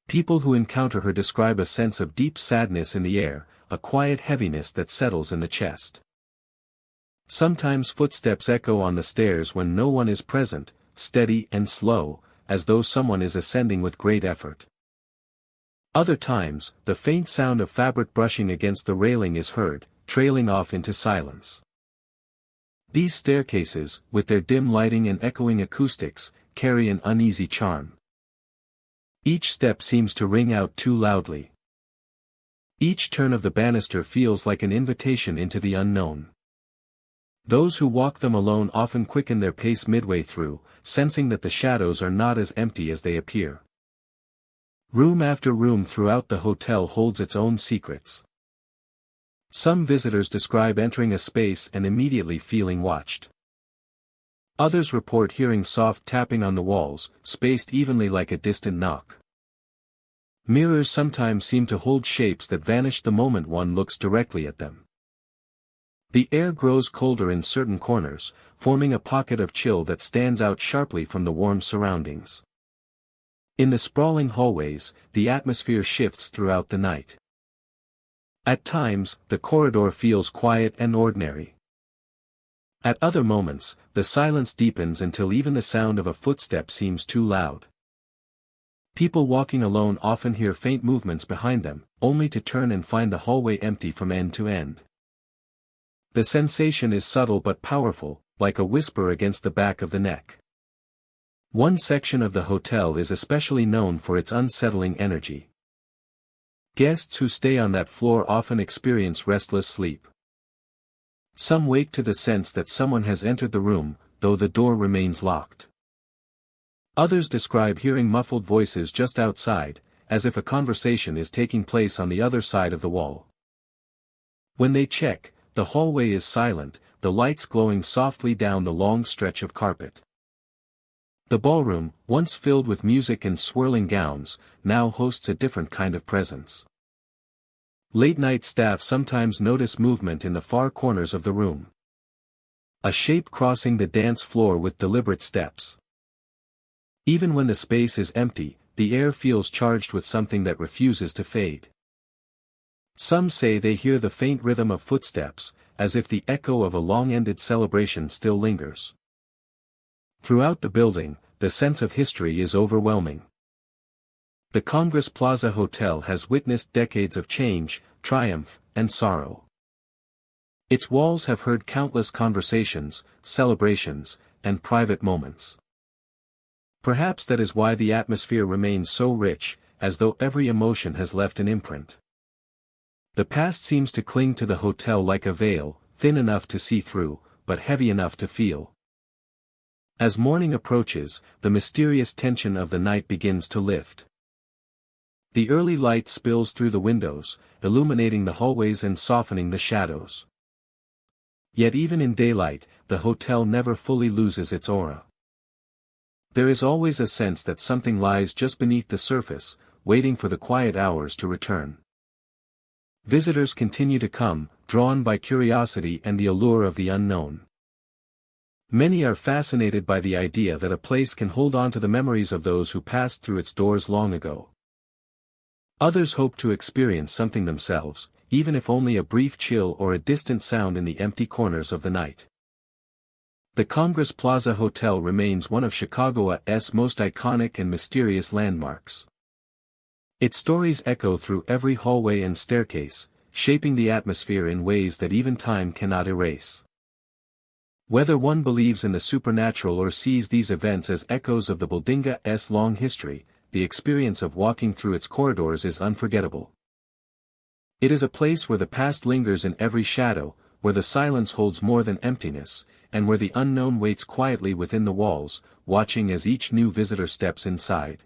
People who encounter her describe a sense of deep sadness in the air, a quiet heaviness that settles in the chest. Sometimes footsteps echo on the stairs when no one is present, steady and slow, as though someone is ascending with great effort. Other times, the faint sound of fabric brushing against the railing is heard, trailing off into silence. These staircases, with their dim lighting and echoing acoustics, carry an uneasy charm. Each step seems to ring out too loudly. Each turn of the banister feels like an invitation into the unknown. Those who walk them alone often quicken their pace midway through, sensing that the shadows are not as empty as they appear. Room after room throughout the hotel holds its own secrets. Some visitors describe entering a space and immediately feeling watched. Others report hearing soft tapping on the walls, spaced evenly like a distant knock. Mirrors sometimes seem to hold shapes that vanish the moment one looks directly at them. The air grows colder in certain corners, forming a pocket of chill that stands out sharply from the warm surroundings. In the sprawling hallways, the atmosphere shifts throughout the night. At times, the corridor feels quiet and ordinary. At other moments, the silence deepens until even the sound of a footstep seems too loud. People walking alone often hear faint movements behind them, only to turn and find the hallway empty from end to end. The sensation is subtle but powerful, like a whisper against the back of the neck. One section of the hotel is especially known for its unsettling energy. Guests who stay on that floor often experience restless sleep. Some wake to the sense that someone has entered the room, though the door remains locked. Others describe hearing muffled voices just outside, as if a conversation is taking place on the other side of the wall. When they check, the hallway is silent, the lights glowing softly down the long stretch of carpet. The ballroom, once filled with music and swirling gowns, now hosts a different kind of presence. Late-night staff sometimes notice movement in the far corners of the room. A shape crossing the dance floor with deliberate steps. Even when the space is empty, the air feels charged with something that refuses to fade. Some say they hear the faint rhythm of footsteps, as if the echo of a long-ended celebration still lingers. Throughout the building, the sense of history is overwhelming. The Congress Plaza Hotel has witnessed decades of change, triumph, and sorrow. Its walls have heard countless conversations, celebrations, and private moments. Perhaps that is why the atmosphere remains so rich, as though every emotion has left an imprint. The past seems to cling to the hotel like a veil, thin enough to see through, but heavy enough to feel. As morning approaches, the mysterious tension of the night begins to lift. The early light spills through the windows, illuminating the hallways and softening the shadows. Yet even in daylight, the hotel never fully loses its aura. There is always a sense that something lies just beneath the surface, waiting for the quiet hours to return. Visitors continue to come, drawn by curiosity and the allure of the unknown. Many are fascinated by the idea that a place can hold on to the memories of those who passed through its doors long ago. Others hope to experience something themselves, even if only a brief chill or a distant sound in the empty corners of the night. The Congress Plaza Hotel remains one of Chicago's most iconic and mysterious landmarks. Its stories echo through every hallway and staircase, shaping the atmosphere in ways that even time cannot erase. Whether one believes in the supernatural or sees these events as echoes of the building's long history, the experience of walking through its corridors is unforgettable. It is a place where the past lingers in every shadow, where the silence holds more than emptiness, and where the unknown waits quietly within the walls, watching as each new visitor steps inside.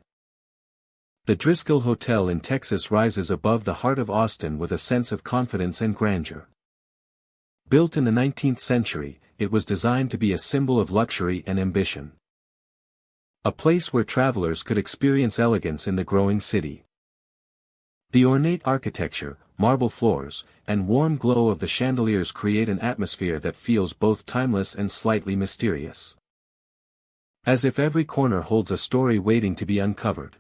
The Driscoll Hotel in Texas rises above the heart of Austin with a sense of confidence and grandeur. Built in the 19th century, it was designed to be a symbol of luxury and ambition. A place where travelers could experience elegance in the growing city. The ornate architecture, marble floors, and warm glow of the chandeliers create an atmosphere that feels both timeless and slightly mysterious. As if every corner holds a story waiting to be uncovered.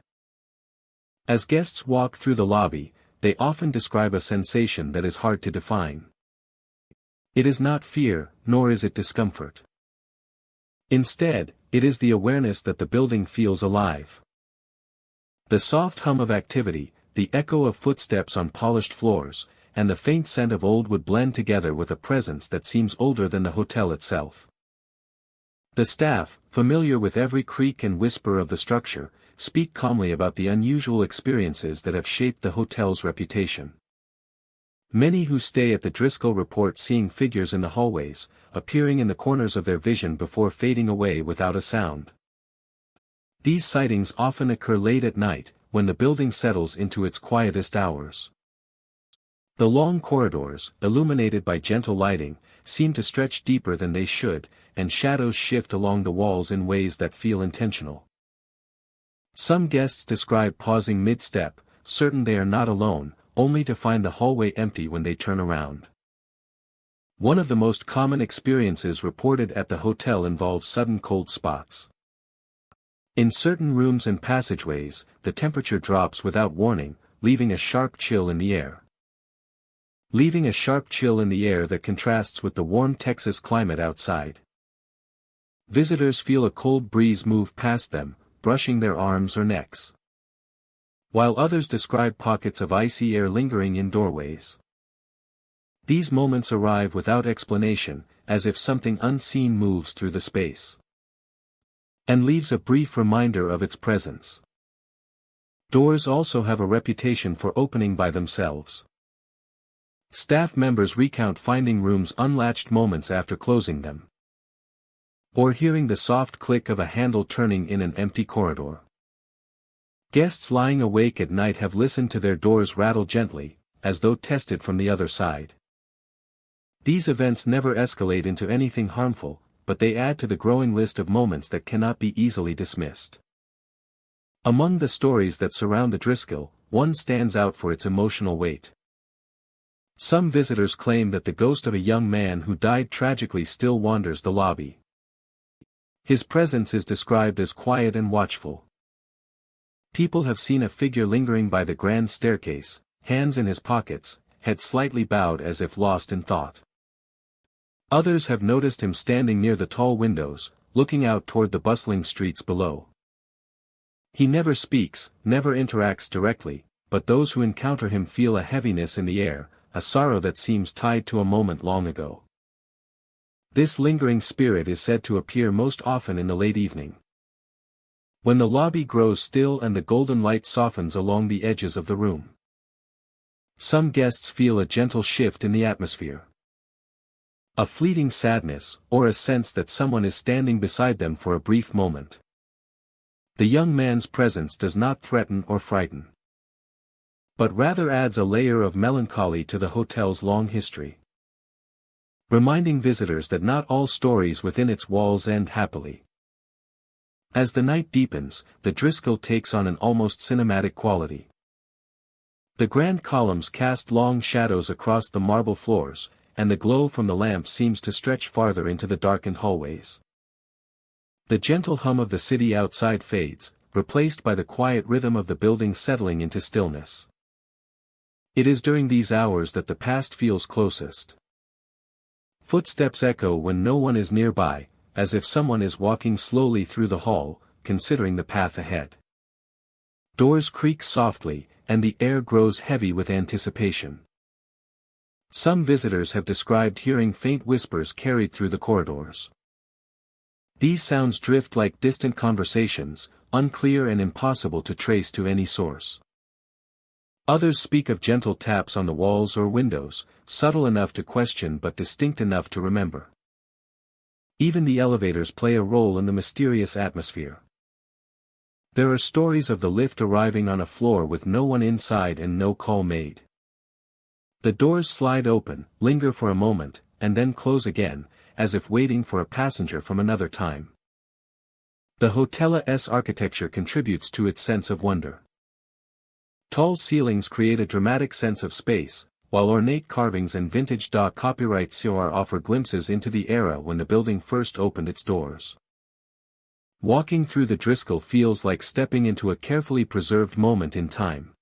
As guests walk through the lobby, they often describe a sensation that is hard to define. It is not fear, nor is it discomfort. Instead, it is the awareness that the building feels alive. The soft hum of activity, the echo of footsteps on polished floors, and the faint scent of old wood blend together with a presence that seems older than the hotel itself. The staff, familiar with every creak and whisper of the structure, speak calmly about the unusual experiences that have shaped the hotel's reputation. Many who stay at the Driscoll report seeing figures in the hallways, appearing in the corners of their vision before fading away without a sound. These sightings often occur late at night, when the building settles into its quietest hours. The long corridors, illuminated by gentle lighting, seem to stretch deeper than they should, and shadows shift along the walls in ways that feel intentional. Some guests describe pausing mid-step, certain they are not alone, only to find the hallway empty when they turn around. One of the most common experiences reported at the hotel involves sudden cold spots. In certain rooms and passageways, the temperature drops without warning, leaving a sharp chill in the air. That contrasts with the warm Texas climate outside. Visitors feel a cold breeze move past them, brushing their arms or necks. While others describe pockets of icy air lingering in doorways. These moments arrive without explanation, as if something unseen moves through the space. And leaves a brief reminder of its presence. Doors also have a reputation for opening by themselves. Staff members recount finding rooms unlatched moments after closing them. Or hearing the soft click of a handle turning in an empty corridor. Guests lying awake at night have listened to their doors rattle gently, as though tested from the other side. These events never escalate into anything harmful, but they add to the growing list of moments that cannot be easily dismissed. Among the stories that surround the Driscoll, one stands out for its emotional weight. Some visitors claim that the ghost of a young man who died tragically still wanders the lobby. His presence is described as quiet and watchful. People have seen a figure lingering by the grand staircase, hands in his pockets, head slightly bowed as if lost in thought. Others have noticed him standing near the tall windows, looking out toward the bustling streets below. He never speaks, never interacts directly, but those who encounter him feel a heaviness in the air, a sorrow that seems tied to a moment long ago. This lingering spirit is said to appear most often in the late evening. When the lobby grows still and the golden light softens along the edges of the room. Some guests feel a gentle shift in the atmosphere. A fleeting sadness, or a sense that someone is standing beside them for a brief moment. The young man's presence does not threaten or frighten, but rather adds a layer of melancholy to the hotel's long history, reminding visitors that not all stories within its walls end happily. As the night deepens, the Driscoll takes on an almost cinematic quality. The grand columns cast long shadows across the marble floors, and the glow from the lamps seems to stretch farther into the darkened hallways. The gentle hum of the city outside fades, replaced by the quiet rhythm of the building settling into stillness. It is during these hours that the past feels closest. Footsteps echo when no one is nearby, as if someone is walking slowly through the hall, considering the path ahead. Doors creak softly, and the air grows heavy with anticipation. Some visitors have described hearing faint whispers carried through the corridors. These sounds drift like distant conversations, unclear and impossible to trace to any source. Others speak of gentle taps on the walls or windows, subtle enough to question but distinct enough to remember. Even the elevators play a role in the mysterious atmosphere. There are stories of the lift arriving on a floor with no one inside and no call made. The doors slide open, linger for a moment, and then close again, as if waiting for a passenger from another time. The hotel's architecture contributes to its sense of wonder. Tall ceilings create a dramatic sense of space, while ornate carvings and vintage copyrights offer glimpses into the era when the building first opened its doors. Walking through the Driscoll feels like stepping into a carefully preserved moment in time.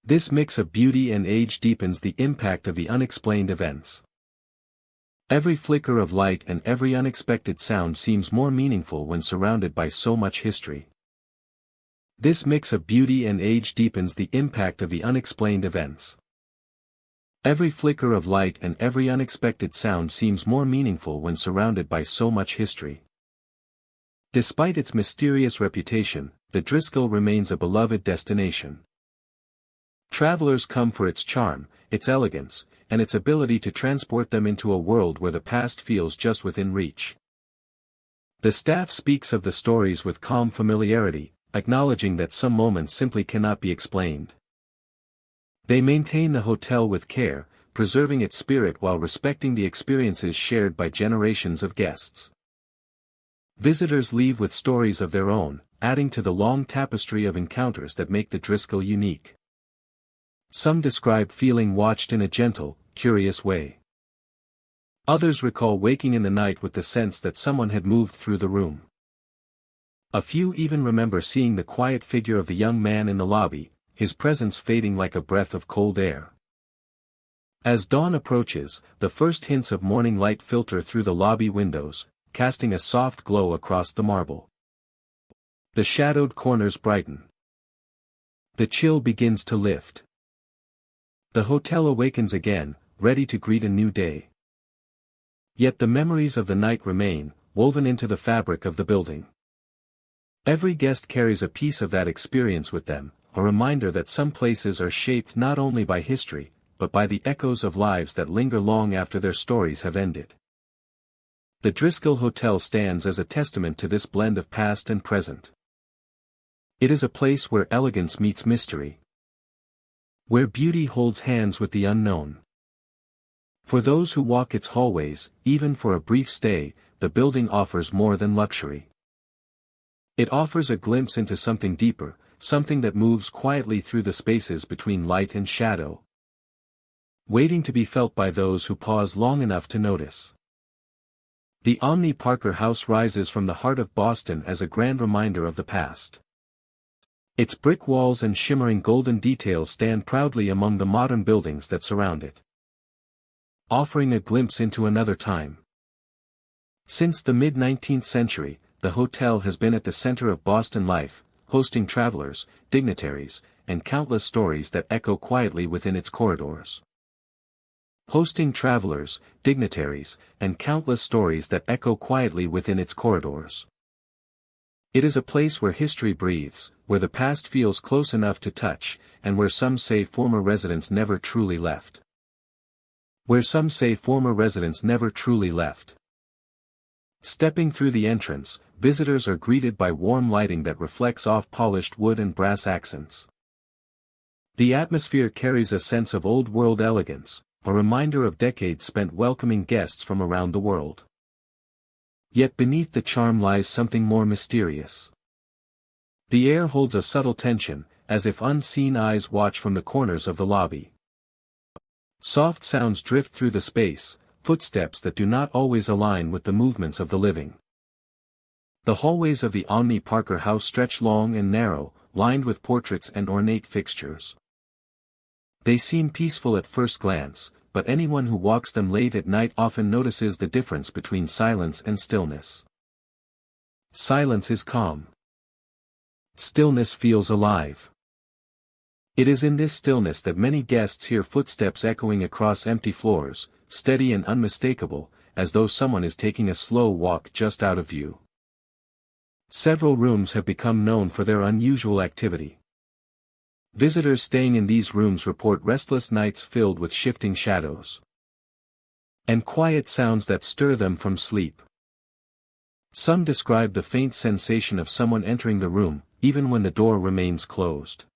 This mix of beauty and age deepens the impact of the unexplained events. Every flicker of light and every unexpected sound seems more meaningful when surrounded by so much history. This mix of beauty and age deepens the impact of the unexplained events. Every flicker of light and every unexpected sound seems more meaningful when surrounded by so much history. Despite its mysterious reputation, the Driscoll remains a beloved destination. Travelers come for its charm, its elegance, and its ability to transport them into a world where the past feels just within reach. The staff speaks of the stories with calm familiarity, acknowledging that some moments simply cannot be explained. They maintain the hotel with care, preserving its spirit while respecting the experiences shared by generations of guests. Visitors leave with stories of their own, adding to the long tapestry of encounters that make the Driscoll unique. Some describe feeling watched in a gentle, curious way. Others recall waking in the night with the sense that someone had moved through the room. A few even remember seeing the quiet figure of the young man in the lobby, his presence fading like a breath of cold air. As dawn approaches, the first hints of morning light filter through the lobby windows, casting a soft glow across the marble. The shadowed corners brighten. The chill begins to lift. The hotel awakens again, ready to greet a new day. Yet the memories of the night remain, woven into the fabric of the building. Every guest carries a piece of that experience with them, a reminder that some places are shaped not only by history, but by the echoes of lives that linger long after their stories have ended. The Driscoll Hotel stands as a testament to this blend of past and present. It is a place where elegance meets mystery, where beauty holds hands with the unknown. For those who walk its hallways, even for a brief stay, the building offers more than luxury. It offers a glimpse into something deeper, something that moves quietly through the spaces between light and shadow, waiting to be felt by those who pause long enough to notice. The Omni Parker House rises from the heart of Boston as a grand reminder of the past. Its brick walls and shimmering golden details stand proudly among the modern buildings that surround it, offering a glimpse into another time. Since the mid-19th century, the hotel has been at the center of Boston life, hosting travelers, dignitaries, and countless stories that echo quietly within its corridors. Hosting travelers, dignitaries, and countless stories that echo quietly within its corridors. It is a place where history breathes, where the past feels close enough to touch, and where some say former residents never truly left. Stepping through the entrance, visitors are greeted by warm lighting that reflects off polished wood and brass accents. The atmosphere carries a sense of old-world elegance, a reminder of decades spent welcoming guests from around the world. Yet beneath the charm lies something more mysterious. The air holds a subtle tension, as if unseen eyes watch from the corners of the lobby. Soft sounds drift through the space, footsteps that do not always align with the movements of the living. The hallways of the Omni Parker house stretch long and narrow, lined with portraits and ornate fixtures. They seem peaceful at first glance, but anyone who walks them late at night often notices the difference between silence and stillness. Silence is calm. Stillness feels alive. It is in this stillness that many guests hear footsteps echoing across empty floors, steady and unmistakable, as though someone is taking a slow walk just out of view. Several rooms have become known for their unusual activity. Visitors staying in these rooms report restless nights filled with shifting shadows and quiet sounds that stir them from sleep. Some describe the faint sensation of someone entering the room, even when the door remains closed.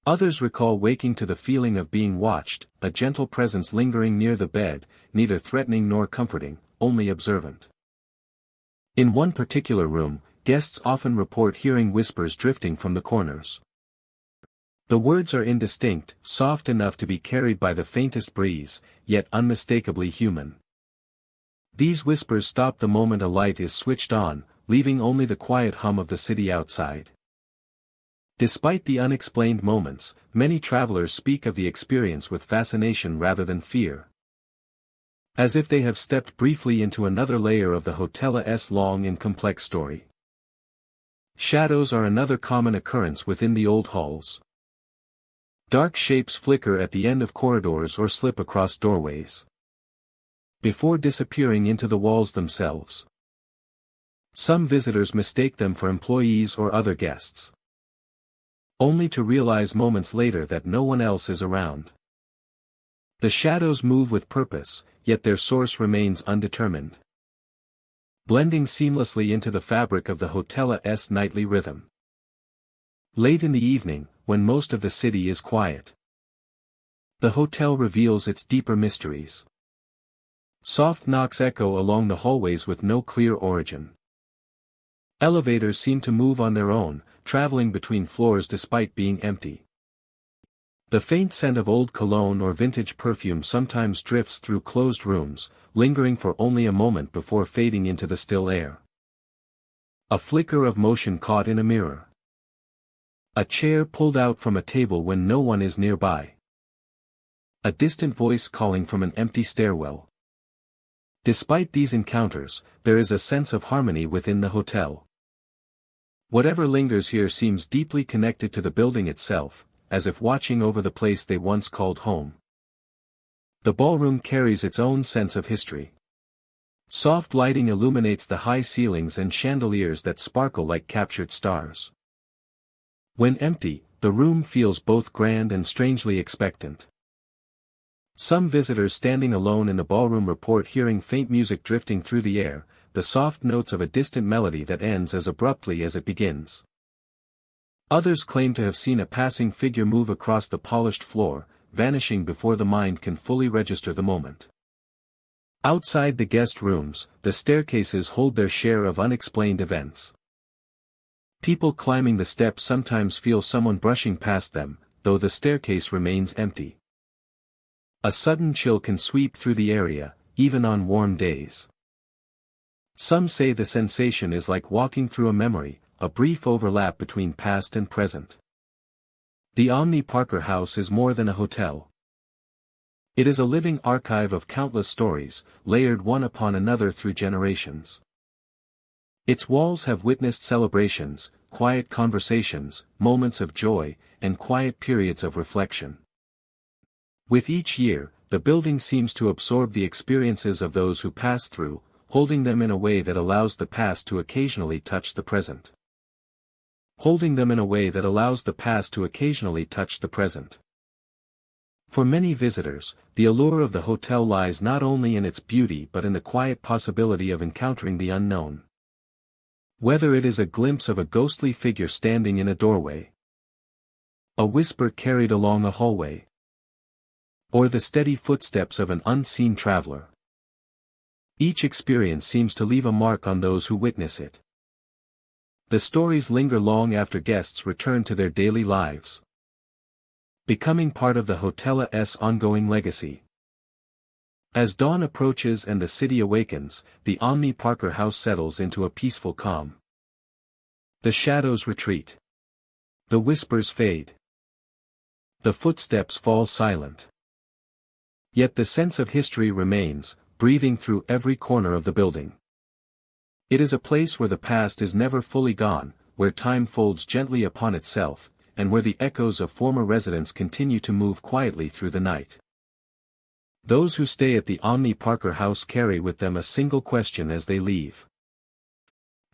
Others recall waking to the feeling of being watched, a gentle presence lingering near the bed, neither threatening nor comforting, only observant. In one particular room, guests often report hearing whispers drifting from the corners. The words are indistinct, soft enough to be carried by the faintest breeze, yet unmistakably human. These whispers stop the moment a light is switched on, leaving only the quiet hum of the city outside. Despite the unexplained moments, many travelers speak of the experience with fascination rather than fear. As if they have stepped briefly into another layer of the hotel's long and complex story. Shadows are another common occurrence within the old halls. Dark shapes flicker at the end of corridors or slip across doorways, before disappearing into the walls themselves. Some visitors mistake them for employees or other guests, only to realize moments later that no one else is around. The shadows move with purpose, yet their source remains undetermined, blending seamlessly into the fabric of the hotel's nightly rhythm. Late in the evening, when most of the city is quiet, the hotel reveals its deeper mysteries. Soft knocks echo along the hallways with no clear origin. Elevators seem to move on their own, traveling between floors despite being empty. The faint scent of old cologne or vintage perfume sometimes drifts through closed rooms, lingering for only a moment before fading into the still air. A flicker of motion caught in a mirror. A chair pulled out from a table when no one is nearby. A distant voice calling from an empty stairwell. Despite these encounters, there is a sense of harmony within the hotel. Whatever lingers here seems deeply connected to the building itself, as if watching over the place they once called home. The ballroom carries its own sense of history. Soft lighting illuminates the high ceilings and chandeliers that sparkle like captured stars. When empty, the room feels both grand and strangely expectant. Some visitors standing alone in the ballroom report hearing faint music drifting through the air, the soft notes of a distant melody that ends as abruptly as it begins. Others claim to have seen a passing figure move across the polished floor, vanishing before the mind can fully register the moment. Outside the guest rooms, the staircases hold their share of unexplained events. People climbing the steps sometimes feel someone brushing past them, though the staircase remains empty. A sudden chill can sweep through the area, even on warm days. Some say the sensation is like walking through a memory, a brief overlap between past and present. The Omni Parker house is more than a hotel. It is a living archive of countless stories, layered one upon another through generations. Its walls have witnessed celebrations, quiet conversations, moments of joy, and quiet periods of reflection. With each year, the building seems to absorb the experiences of those who pass through, holding them in a way that allows the past to occasionally touch the present. Holding them in a way that allows the past to occasionally touch the present. For many visitors, the allure of the hotel lies not only in its beauty but in the quiet possibility of encountering the unknown. Whether it is a glimpse of a ghostly figure standing in a doorway, a whisper carried along a hallway, or the steady footsteps of an unseen traveler. Each experience seems to leave a mark on those who witness it. The stories linger long after guests return to their daily lives, becoming part of the hotel's ongoing legacy. As dawn approaches and the city awakens, the Omni Parker house settles into a peaceful calm. The shadows retreat. The whispers fade. The footsteps fall silent. Yet the sense of history remains, breathing through every corner of the building. It is a place where the past is never fully gone, where time folds gently upon itself, and where the echoes of former residents continue to move quietly through the night. Those who stay at the Omni Parker house carry with them a single question as they leave.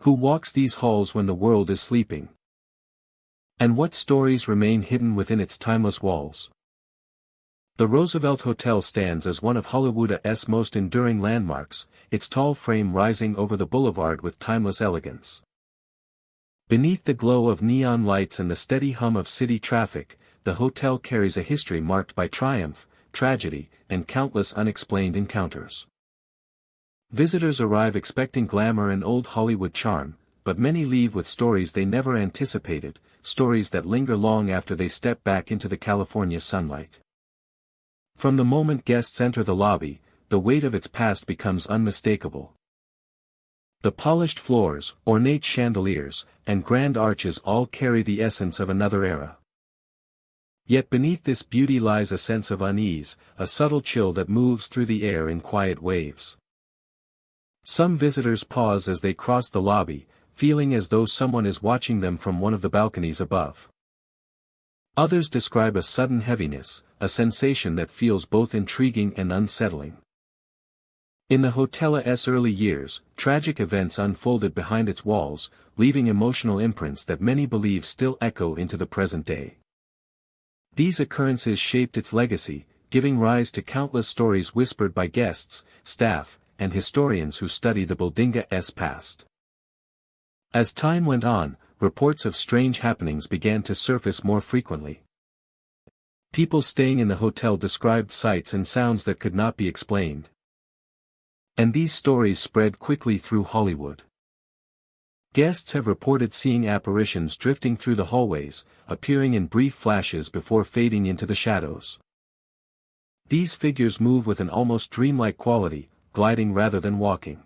Who walks these halls when the world is sleeping? And what stories remain hidden within its timeless walls? The Roosevelt Hotel stands as one of Hollywood's most enduring landmarks, its tall frame rising over the boulevard with timeless elegance. Beneath the glow of neon lights and the steady hum of city traffic, the hotel carries a history marked by triumph, tragedy, and countless unexplained encounters. Visitors arrive expecting glamour and old Hollywood charm, but many leave with stories they never anticipated, stories that linger long after they step back into the California sunlight. From the moment guests enter the lobby, the weight of its past becomes unmistakable. The polished floors, ornate chandeliers, and grand arches all carry the essence of another era. Yet beneath this beauty lies a sense of unease, a subtle chill that moves through the air in quiet waves. Some visitors pause as they cross the lobby, feeling as though someone is watching them from one of the balconies above. Others describe a sudden heaviness, a sensation that feels both intriguing and unsettling. In the hotel's early years, tragic events unfolded behind its walls, leaving emotional imprints that many believe still echo into the present day. These occurrences shaped its legacy, giving rise to countless stories whispered by guests, staff, and historians who study the building's past. As time went on, reports of strange happenings began to surface more frequently. People staying in the hotel described sights and sounds that could not be explained. And these stories spread quickly through Hollywood. Guests have reported seeing apparitions drifting through the hallways, appearing in brief flashes before fading into the shadows. These figures move with an almost dreamlike quality, gliding rather than walking.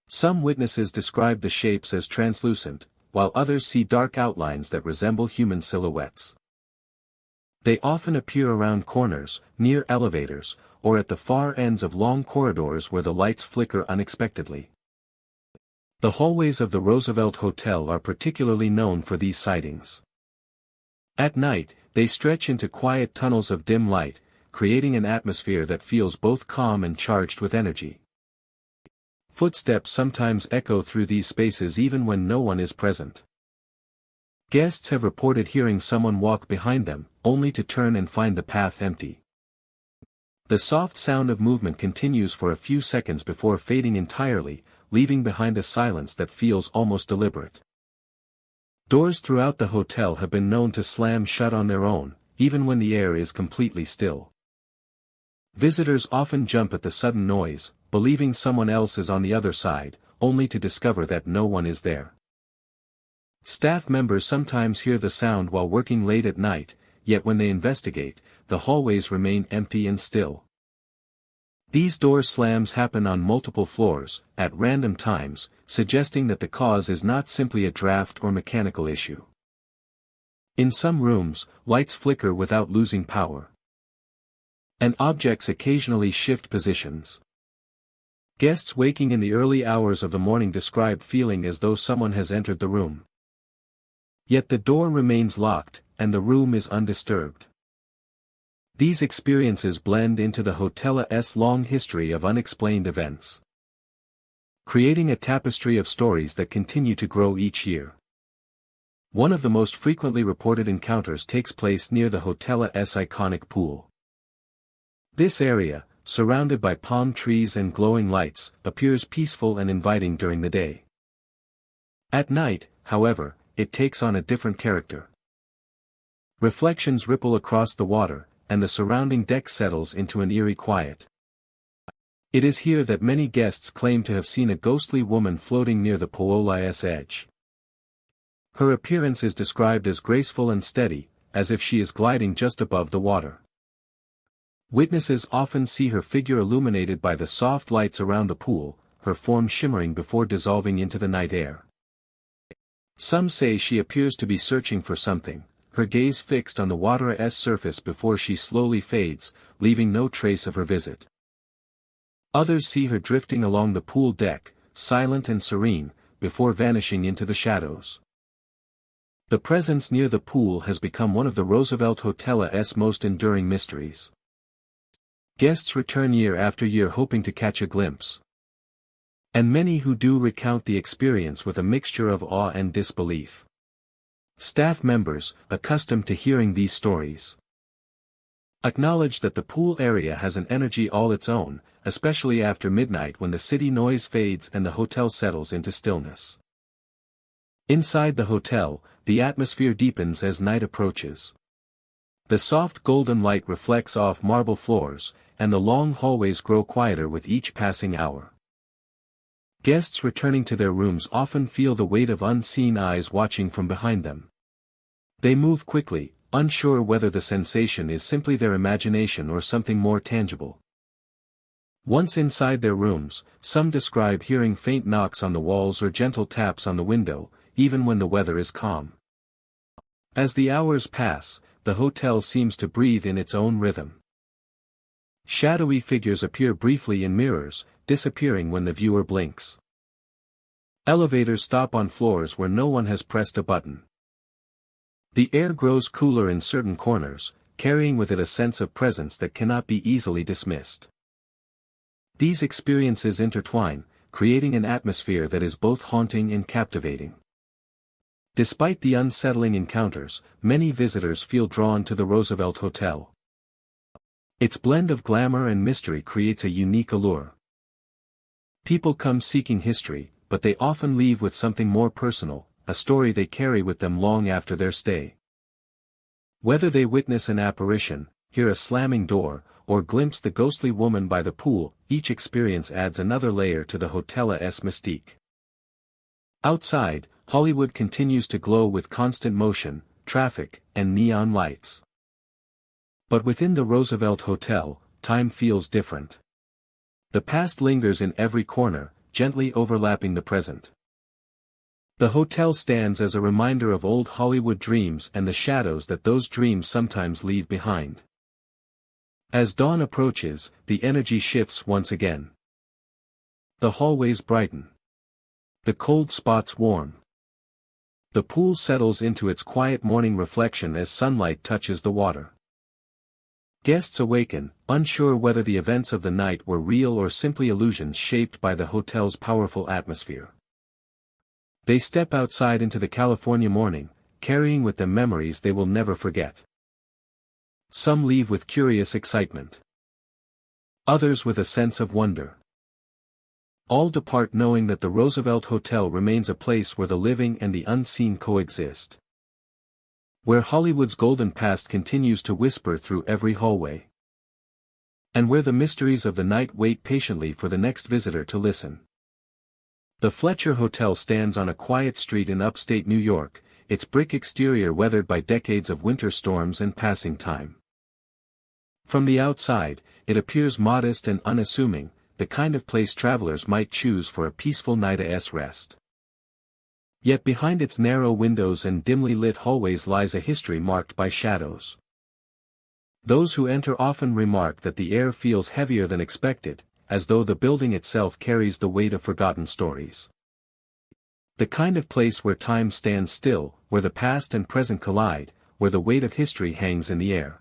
Some witnesses describe the shapes as translucent, while others see dark outlines that resemble human silhouettes. They often appear around corners, near elevators, or at the far ends of long corridors where the lights flicker unexpectedly. The hallways of the Roosevelt Hotel are particularly known for these sightings. At night, they stretch into quiet tunnels of dim light, creating an atmosphere that feels both calm and charged with energy. Footsteps sometimes echo through these spaces even when no one is present. Guests have reported hearing someone walk behind them, only to turn and find the path empty. The soft sound of movement continues for a few seconds before fading entirely, leaving behind a silence that feels almost deliberate. Doors throughout the hotel have been known to slam shut on their own, even when the air is completely still. Visitors often jump at the sudden noise, believing someone else is on the other side, only to discover that no one is there. Staff members sometimes hear the sound while working late at night, yet when they investigate, the hallways remain empty and still. These door slams happen on multiple floors, at random times, suggesting that the cause is not simply a draft or mechanical issue. In some rooms, lights flicker without losing power. And objects occasionally shift positions. Guests waking in the early hours of the morning describe feeling as though someone has entered the room. Yet the door remains locked, and the room is undisturbed. These experiences blend into the hotel's long history of unexplained events. creating a tapestry of stories that continue to grow each year. One of the most frequently reported encounters takes place near the hotel's iconic pool. This area, surrounded by palm trees and glowing lights, appears peaceful and inviting during the day. At night, however, it takes on a different character. Reflections ripple across the water, and the surrounding deck settles into an eerie quiet. It is here that many guests claim to have seen a ghostly woman floating near the pool's edge. Her appearance is described as graceful and steady, as if she is gliding just above the water. Witnesses often see her figure illuminated by the soft lights around the pool, her form shimmering before dissolving into the night air. Some say she appears to be searching for something, her gaze fixed on the water's surface before she slowly fades, leaving no trace of her visit. Others see her drifting along the pool deck, silent and serene, before vanishing into the shadows. The presence near the pool has become one of the Roosevelt Hotel's most enduring mysteries. Guests return year after year hoping to catch a glimpse. And many who do recount the experience with a mixture of awe and disbelief. Staff members, accustomed to hearing these stories, acknowledge that the pool area has an energy all its own, especially after midnight when the city noise fades and the hotel settles into stillness. Inside the hotel, the atmosphere deepens as night approaches. The soft golden light reflects off marble floors, and the long hallways grow quieter with each passing hour. Guests returning to their rooms often feel the weight of unseen eyes watching from behind them. They move quickly, unsure whether the sensation is simply their imagination or something more tangible. Once inside their rooms, some describe hearing faint knocks on the walls or gentle taps on the window, even when the weather is calm. As the hours pass, the hotel seems to breathe in its own rhythm. Shadowy figures appear briefly in mirrors, disappearing when the viewer blinks. Elevators stop on floors where no one has pressed a button. The air grows cooler in certain corners, carrying with it a sense of presence that cannot be easily dismissed. These experiences intertwine, creating an atmosphere that is both haunting and captivating. Despite the unsettling encounters, many visitors feel drawn to the Roosevelt Hotel. Its blend of glamour and mystery creates a unique allure. People come seeking history, but they often leave with something more personal, a story they carry with them long after their stay. Whether they witness an apparition, hear a slamming door, or glimpse the ghostly woman by the pool, each experience adds another layer to the hotel's mystique. Outside, Hollywood continues to glow with constant motion, traffic, and neon lights. But within the Roosevelt Hotel, time feels different. The past lingers in every corner, gently overlapping the present. The hotel stands as a reminder of old Hollywood dreams and the shadows that those dreams sometimes leave behind. As dawn approaches, the energy shifts once again. The hallways brighten. The cold spots warm. The pool settles into its quiet morning reflection as sunlight touches the water. Guests awaken, unsure whether the events of the night were real or simply illusions shaped by the hotel's powerful atmosphere. They step outside into the California morning, carrying with them memories they will never forget. Some leave with curious excitement. Others with a sense of wonder. All depart knowing that the Roosevelt Hotel remains a place where the living and the unseen coexist. Where Hollywood's golden past continues to whisper through every hallway. And where the mysteries of the night wait patiently for the next visitor to listen. The Fletcher Hotel stands on a quiet street in upstate New York, its brick exterior weathered by decades of winter storms and passing time. From the outside, it appears modest and unassuming, the kind of place travelers might choose for a peaceful night's rest. Yet behind its narrow windows and dimly lit hallways lies a history marked by shadows. Those who enter often remark that the air feels heavier than expected, as though the building itself carries the weight of forgotten stories. The kind of place where time stands still, where the past and present collide, where the weight of history hangs in the air.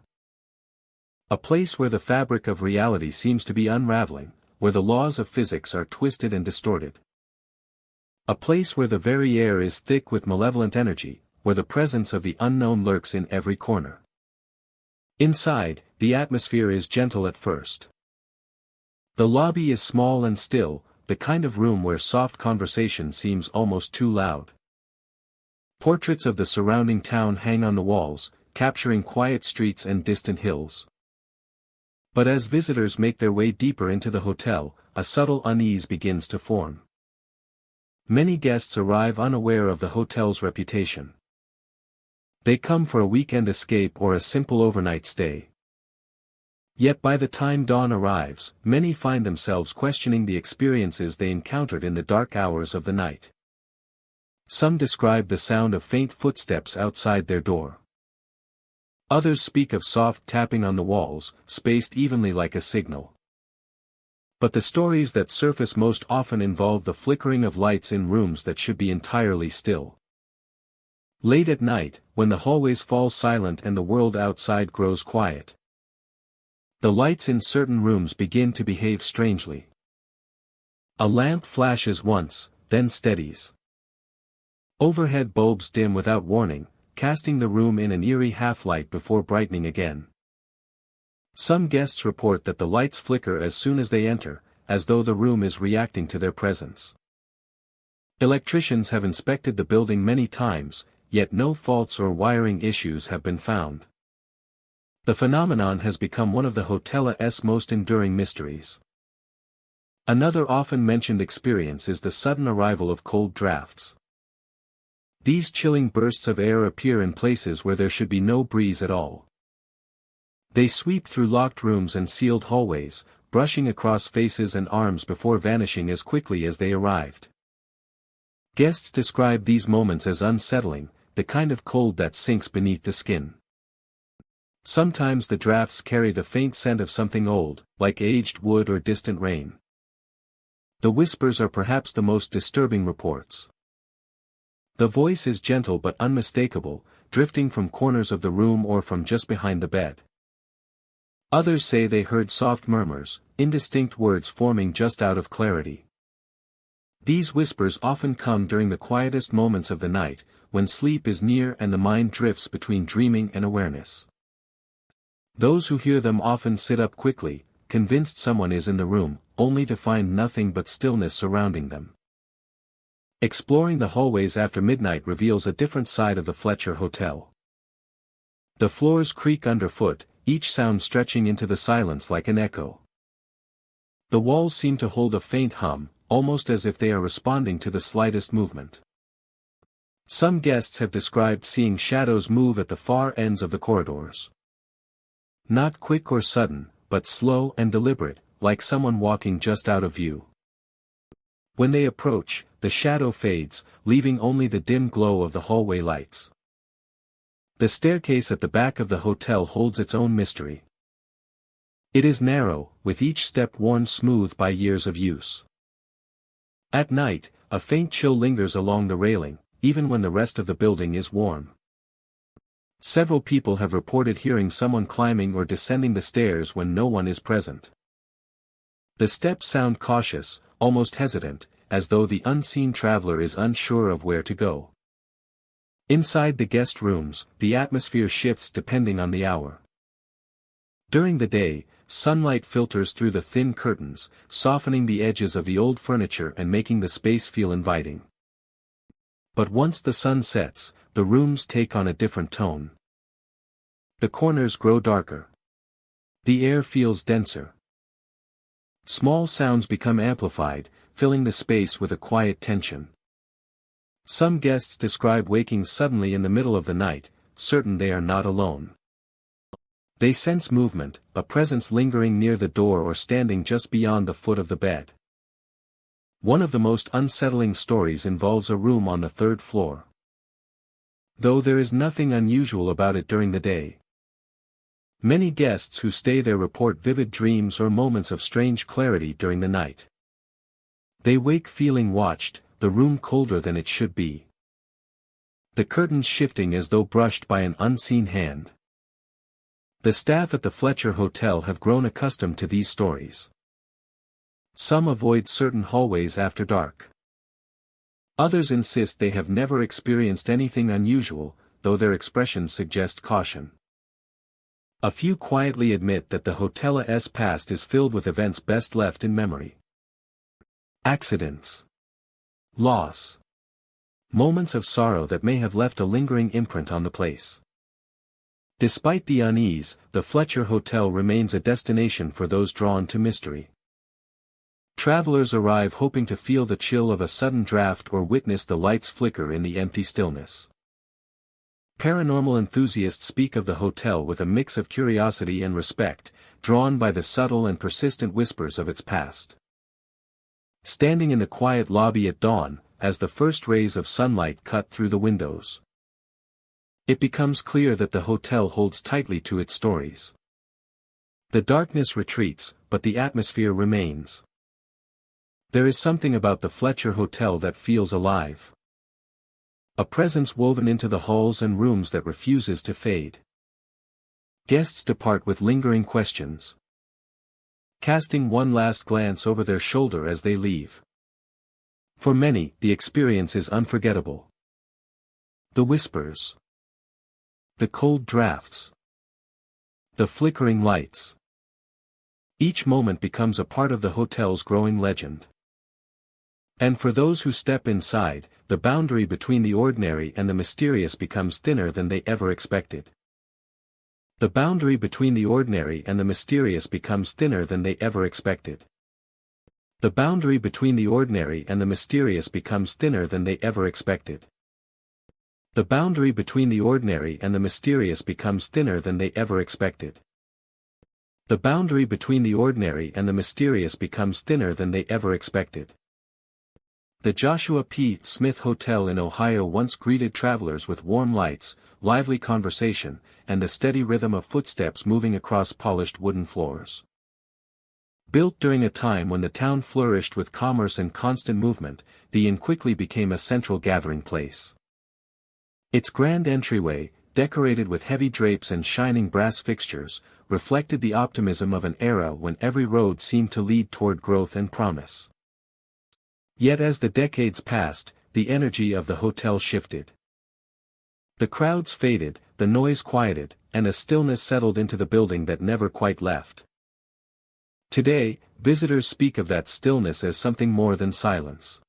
A place where the fabric of reality seems to be unraveling, where the laws of physics are twisted and distorted. A place where the very air is thick with malevolent energy, where the presence of the unknown lurks in every corner. Inside, the atmosphere is gentle at first. The lobby is small and still, the kind of room where soft conversation seems almost too loud. Portraits of the surrounding town hang on the walls, capturing quiet streets and distant hills. But as visitors make their way deeper into the hotel, a subtle unease begins to form. Many guests arrive unaware of the hotel's reputation. They come for a weekend escape or a simple overnight stay. Yet by the time dawn arrives, many find themselves questioning the experiences they encountered in the dark hours of the night. Some describe the sound of faint footsteps outside their door. Others speak of soft tapping on the walls, spaced evenly like a signal. But the stories that surface most often involve the flickering of lights in rooms that should be entirely still. Late at night, when the hallways fall silent and the world outside grows quiet, the lights in certain rooms begin to behave strangely. A lamp flashes once, then steadies. Overhead bulbs dim without warning, casting the room in an eerie half-light before brightening again. Some guests report that the lights flicker as soon as they enter, as though the room is reacting to their presence. Electricians have inspected the building many times, yet no faults or wiring issues have been found. The phenomenon has become one of the hotel's most enduring mysteries. Another often mentioned experience is the sudden arrival of cold drafts. These chilling bursts of air appear in places where there should be no breeze at all. They sweep through locked rooms and sealed hallways, brushing across faces and arms before vanishing as quickly as they arrived. Guests describe these moments as unsettling, the kind of cold that sinks beneath the skin. Sometimes the drafts carry the faint scent of something old, like aged wood or distant rain. The whispers are perhaps the most disturbing reports. The voice is gentle but unmistakable, drifting from corners of the room or from just behind the bed. Others say they heard soft murmurs, indistinct words forming just out of clarity. These whispers often come during the quietest moments of the night, when sleep is near and the mind drifts between dreaming and awareness. Those who hear them often sit up quickly, convinced someone is in the room, only to find nothing but stillness surrounding them. Exploring the hallways after midnight reveals a different side of the Fletcher Hotel. The floors creak underfoot, each sound stretching into the silence like an echo. The walls seem to hold a faint hum, almost as if they are responding to the slightest movement. Some guests have described seeing shadows move at the far ends of the corridors. Not quick or sudden, but slow and deliberate, like someone walking just out of view. When they approach, the shadow fades, leaving only the dim glow of the hallway lights. The staircase at the back of the hotel holds its own mystery. It is narrow, with each step worn smooth by years of use. At night, a faint chill lingers along the railing, even when the rest of the building is warm. Several people have reported hearing someone climbing or descending the stairs when no one is present. The steps sound cautious, almost hesitant, as though the unseen traveler is unsure of where to go. Inside the guest rooms, the atmosphere shifts depending on the hour. During the day, sunlight filters through the thin curtains, softening the edges of the old furniture and making the space feel inviting. But once the sun sets, the rooms take on a different tone. The corners grow darker. The air feels denser. Small sounds become amplified, filling the space with a quiet tension. Some guests describe waking suddenly in the middle of the night, certain they are not alone. They sense movement, a presence lingering near the door or standing just beyond the foot of the bed. One of the most unsettling stories involves a room on the third floor. Though there is nothing unusual about it during the day. Many guests who stay there report vivid dreams or moments of strange clarity during the night. They wake feeling watched, the room colder than it should be. The curtains shifting as though brushed by an unseen hand. The staff at the Fletcher Hotel have grown accustomed to these stories. Some avoid certain hallways after dark. Others insist they have never experienced anything unusual, though their expressions suggest caution. A few quietly admit that the hotel's past is filled with events best left in memory. Accidents. Loss. Moments of sorrow that may have left a lingering imprint on the place. Despite the unease, the Fletcher Hotel remains a destination for those drawn to mystery. Travelers arrive hoping to feel the chill of a sudden draft or witness the lights flicker in the empty stillness. Paranormal enthusiasts speak of the hotel with a mix of curiosity and respect, drawn by the subtle and persistent whispers of its past. Standing in the quiet lobby at dawn, as the first rays of sunlight cut through the windows, it becomes clear that the hotel holds tightly to its stories. The darkness retreats, but the atmosphere remains. There is something about the Fletcher Hotel that feels alive. A presence woven into the halls and rooms that refuses to fade. Guests depart with lingering questions, casting one last glance over their shoulder as they leave. For many, the experience is unforgettable. The whispers, the cold drafts, the flickering lights. Each moment becomes a part of the hotel's growing legend. And for those who step inside, the boundary between the ordinary and the mysterious becomes thinner than they ever expected. The boundary between the ordinary and the mysterious becomes thinner than they ever expected. The boundary between the ordinary and the mysterious becomes thinner than they ever expected. The boundary between the ordinary and the mysterious becomes thinner than they ever expected. The boundary between the ordinary and the mysterious becomes thinner than they ever expected. The Joshua P. Smith Hotel in Ohio once greeted travelers with warm lights, lively conversation, and the steady rhythm of footsteps moving across polished wooden floors. Built during a time when the town flourished with commerce and constant movement, the inn quickly became a central gathering place. Its grand entryway, decorated with heavy drapes and shining brass fixtures, reflected the optimism of an era when every road seemed to lead toward growth and promise. Yet as the decades passed, the energy of the hotel shifted. The crowds faded, the noise quieted, and a stillness settled into the building that never quite left. Today, visitors speak of that stillness as something more than silence.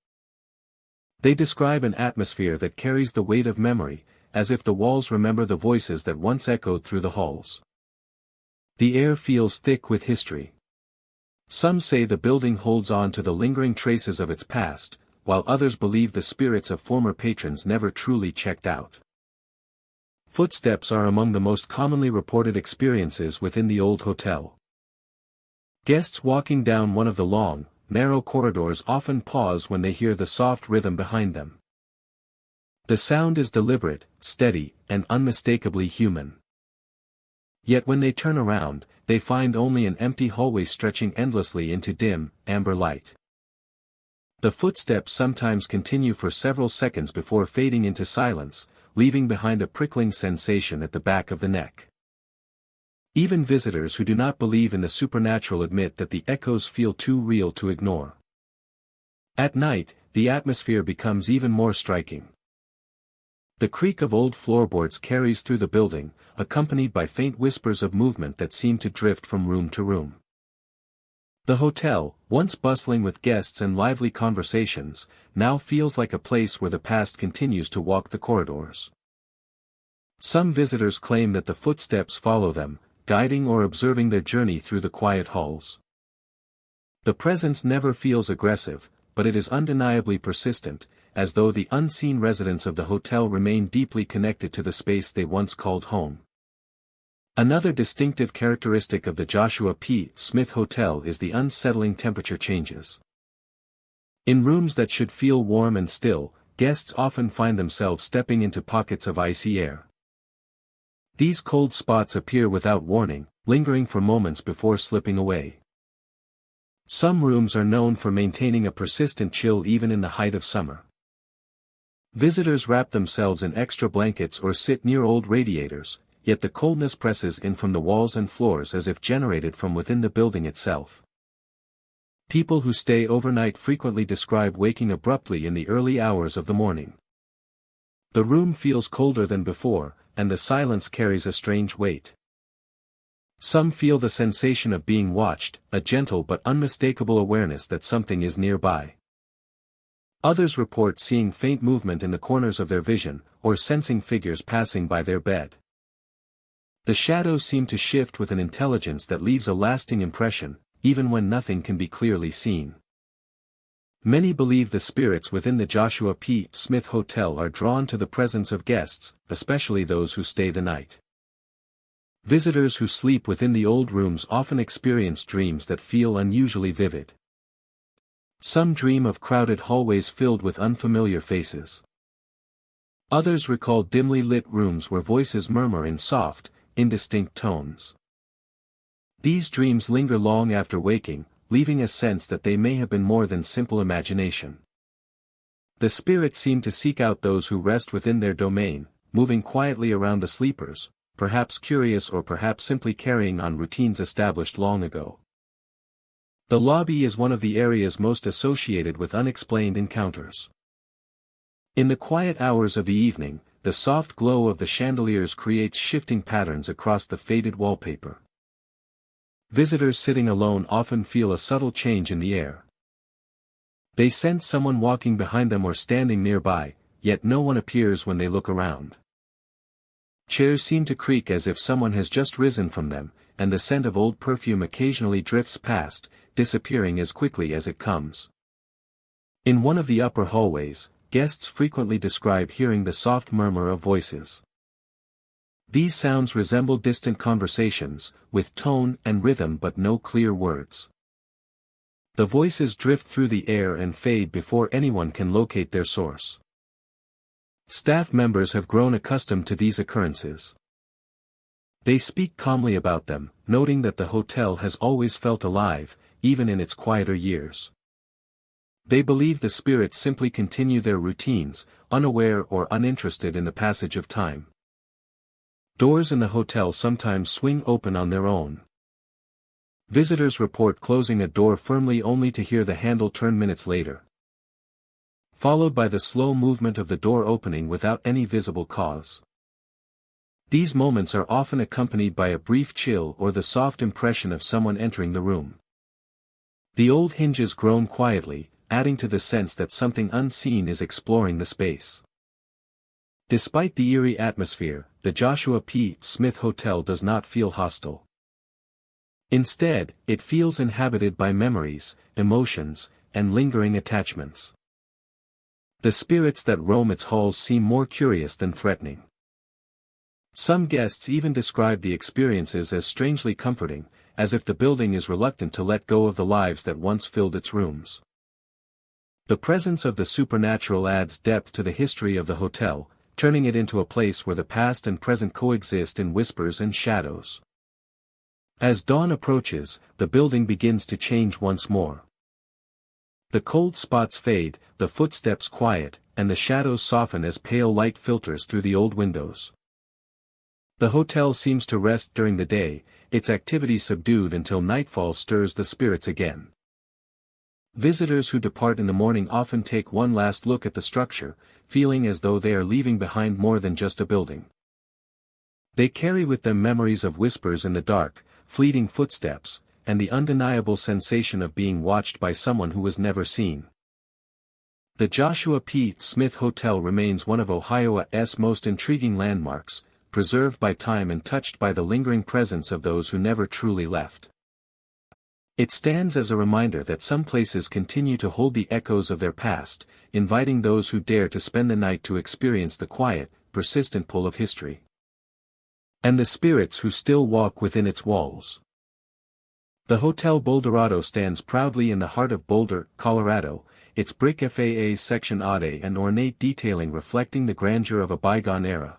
They describe an atmosphere that carries the weight of memory, as if the walls remember the voices that once echoed through the halls. The air feels thick with history. Some say the building holds on to the lingering traces of its past, while others believe the spirits of former patrons never truly checked out. Footsteps are among the most commonly reported experiences within the old hotel. Guests walking down one of the long, narrow corridors often pause when they hear the soft rhythm behind them. The sound is deliberate, steady, and unmistakably human. Yet when they turn around, they find only an empty hallway stretching endlessly into dim, amber light. The footsteps sometimes continue for several seconds before fading into silence, leaving behind a prickling sensation at the back of the neck. Even visitors who do not believe in the supernatural admit that the echoes feel too real to ignore. At night, the atmosphere becomes even more striking. The creak of old floorboards carries through the building, accompanied by faint whispers of movement that seem to drift from room to room. The hotel, once bustling with guests and lively conversations, now feels like a place where the past continues to walk the corridors. Some visitors claim that the footsteps follow them, guiding or observing their journey through the quiet halls. The presence never feels aggressive, but it is undeniably persistent, as though the unseen residents of the hotel remain deeply connected to the space they once called home. Another distinctive characteristic of the Joshua P. Smith Hotel is the unsettling temperature changes. In rooms that should feel warm and still, guests often find themselves stepping into pockets of icy air. These cold spots appear without warning, lingering for moments before slipping away. Some rooms are known for maintaining a persistent chill even in the height of summer. Visitors wrap themselves in extra blankets or sit near old radiators, yet the coldness presses in from the walls and floors as if generated from within the building itself. People who stay overnight frequently describe waking abruptly in the early hours of the morning. The room feels colder than before, and the silence carries a strange weight. Some feel the sensation of being watched, a gentle but unmistakable awareness that something is nearby. Others report seeing faint movement in the corners of their vision, or sensing figures passing by their bed. The shadows seem to shift with an intelligence that leaves a lasting impression, even when nothing can be clearly seen. Many believe the spirits within the Joshua P. Smith Hotel are drawn to the presence of guests, especially those who stay the night. Visitors who sleep within the old rooms often experience dreams that feel unusually vivid. Some dream of crowded hallways filled with unfamiliar faces. Others recall dimly lit rooms where voices murmur in soft, indistinct tones. These dreams linger long after waking, leaving a sense that they may have been more than simple imagination. The spirits seem to seek out those who rest within their domain, moving quietly around the sleepers, perhaps curious or perhaps simply carrying on routines established long ago. The lobby is one of the areas most associated with unexplained encounters. In the quiet hours of the evening, the soft glow of the chandeliers creates shifting patterns across the faded wallpaper. Visitors sitting alone often feel a subtle change in the air. They sense someone walking behind them or standing nearby, yet no one appears when they look around. Chairs seem to creak as if someone has just risen from them, and the scent of old perfume occasionally drifts past, disappearing as quickly as it comes. In one of the upper hallways, guests frequently describe hearing the soft murmur of voices. These sounds resemble distant conversations, with tone and rhythm but no clear words. The voices drift through the air and fade before anyone can locate their source. Staff members have grown accustomed to these occurrences. They speak calmly about them, noting that the hotel has always felt alive, even in its quieter years. They believe the spirits simply continue their routines, unaware or uninterested in the passage of time. Doors in the hotel sometimes swing open on their own. Visitors report closing a door firmly only to hear the handle turn minutes later, followed by the slow movement of the door opening without any visible cause. These moments are often accompanied by a brief chill or the soft impression of someone entering the room. The old hinges groan quietly, adding to the sense that something unseen is exploring the space. Despite the eerie atmosphere, the Joshua P. Smith Hotel does not feel hostile. Instead, it feels inhabited by memories, emotions, and lingering attachments. The spirits that roam its halls seem more curious than threatening. Some guests even describe the experiences as strangely comforting, as if the building is reluctant to let go of the lives that once filled its rooms. The presence of the supernatural adds depth to the history of the hotel, turning it into a place where the past and present coexist in whispers and shadows. As dawn approaches, the building begins to change once more. The cold spots fade, the footsteps quiet, and the shadows soften as pale light filters through the old windows. The hotel seems to rest during the day, its activity subdued until nightfall stirs the spirits again. Visitors who depart in the morning often take one last look at the structure, feeling as though they are leaving behind more than just a building. They carry with them memories of whispers in the dark, fleeting footsteps, and the undeniable sensation of being watched by someone who was never seen. The Joshua P. Smith Hotel remains one of Ohio's most intriguing landmarks, preserved by time and touched by the lingering presence of those who never truly left. It stands as a reminder that some places continue to hold the echoes of their past, inviting those who dare to spend the night to experience the quiet, persistent pull of history. And the spirits who still walk within its walls. The Hotel Boulderado stands proudly in the heart of Boulder, Colorado, its brick FAA Section Aude and ornate detailing reflecting the grandeur of a bygone era.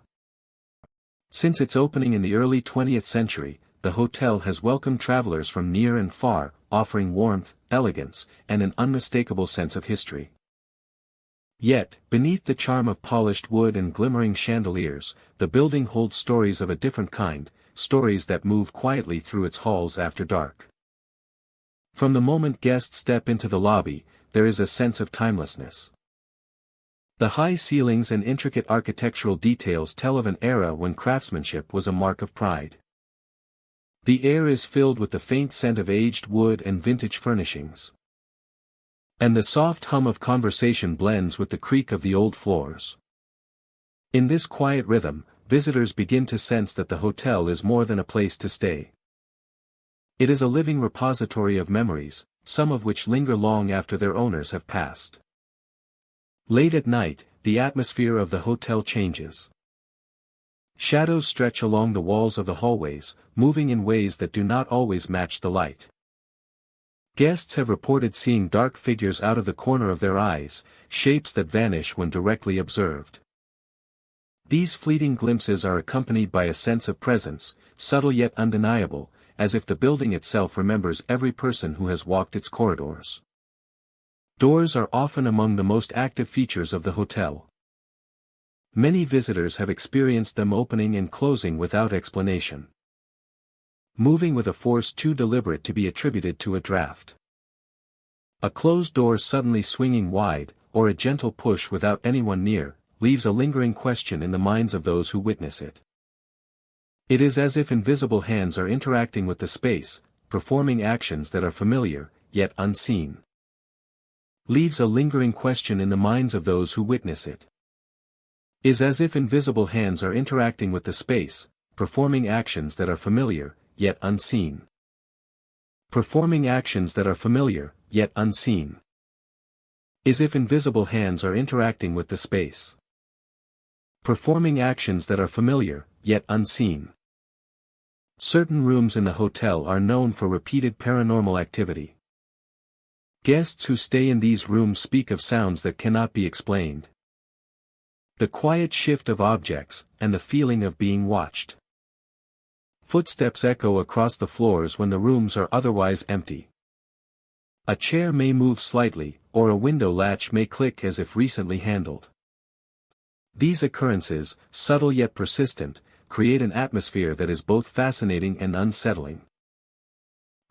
Since its opening in the early 20th century, the hotel has welcomed travelers from near and far, offering warmth, elegance, and an unmistakable sense of history. Yet, beneath the charm of polished wood and glimmering chandeliers, the building holds stories of a different kind, stories that move quietly through its halls after dark. From the moment guests step into the lobby, there is a sense of timelessness. The high ceilings and intricate architectural details tell of an era when craftsmanship was a mark of pride. The air is filled with the faint scent of aged wood and vintage furnishings. And the soft hum of conversation blends with the creak of the old floors. In this quiet rhythm, visitors begin to sense that the hotel is more than a place to stay. It is a living repository of memories, some of which linger long after their owners have passed. Late at night, the atmosphere of the hotel changes. Shadows stretch along the walls of the hallways, moving in ways that do not always match the light. Guests have reported seeing dark figures out of the corner of their eyes, shapes that vanish when directly observed. These fleeting glimpses are accompanied by a sense of presence, subtle yet undeniable, as if the building itself remembers every person who has walked its corridors. Doors are often among the most active features of the hotel. Many visitors have experienced them opening and closing without explanation. Moving with a force too deliberate to be attributed to a draft. A closed door suddenly swinging wide, or a gentle push without anyone near, leaves a lingering question in the minds of those who witness it. It is as if invisible hands are interacting with the space, performing actions that are familiar, yet unseen. Leaves a lingering question in the minds of those who witness it. Is as if invisible hands are interacting with the space, performing actions that are familiar, yet unseen. Performing actions that are familiar, yet unseen. Is if invisible hands are interacting with the space. Performing actions that are familiar, yet unseen. Certain rooms in the hotel are known for repeated paranormal activity. Guests who stay in these rooms speak of sounds that cannot be explained. The quiet shift of objects, and the feeling of being watched. Footsteps echo across the floors when the rooms are otherwise empty. A chair may move slightly, or a window latch may click as if recently handled. These occurrences, subtle yet persistent, create an atmosphere that is both fascinating and unsettling.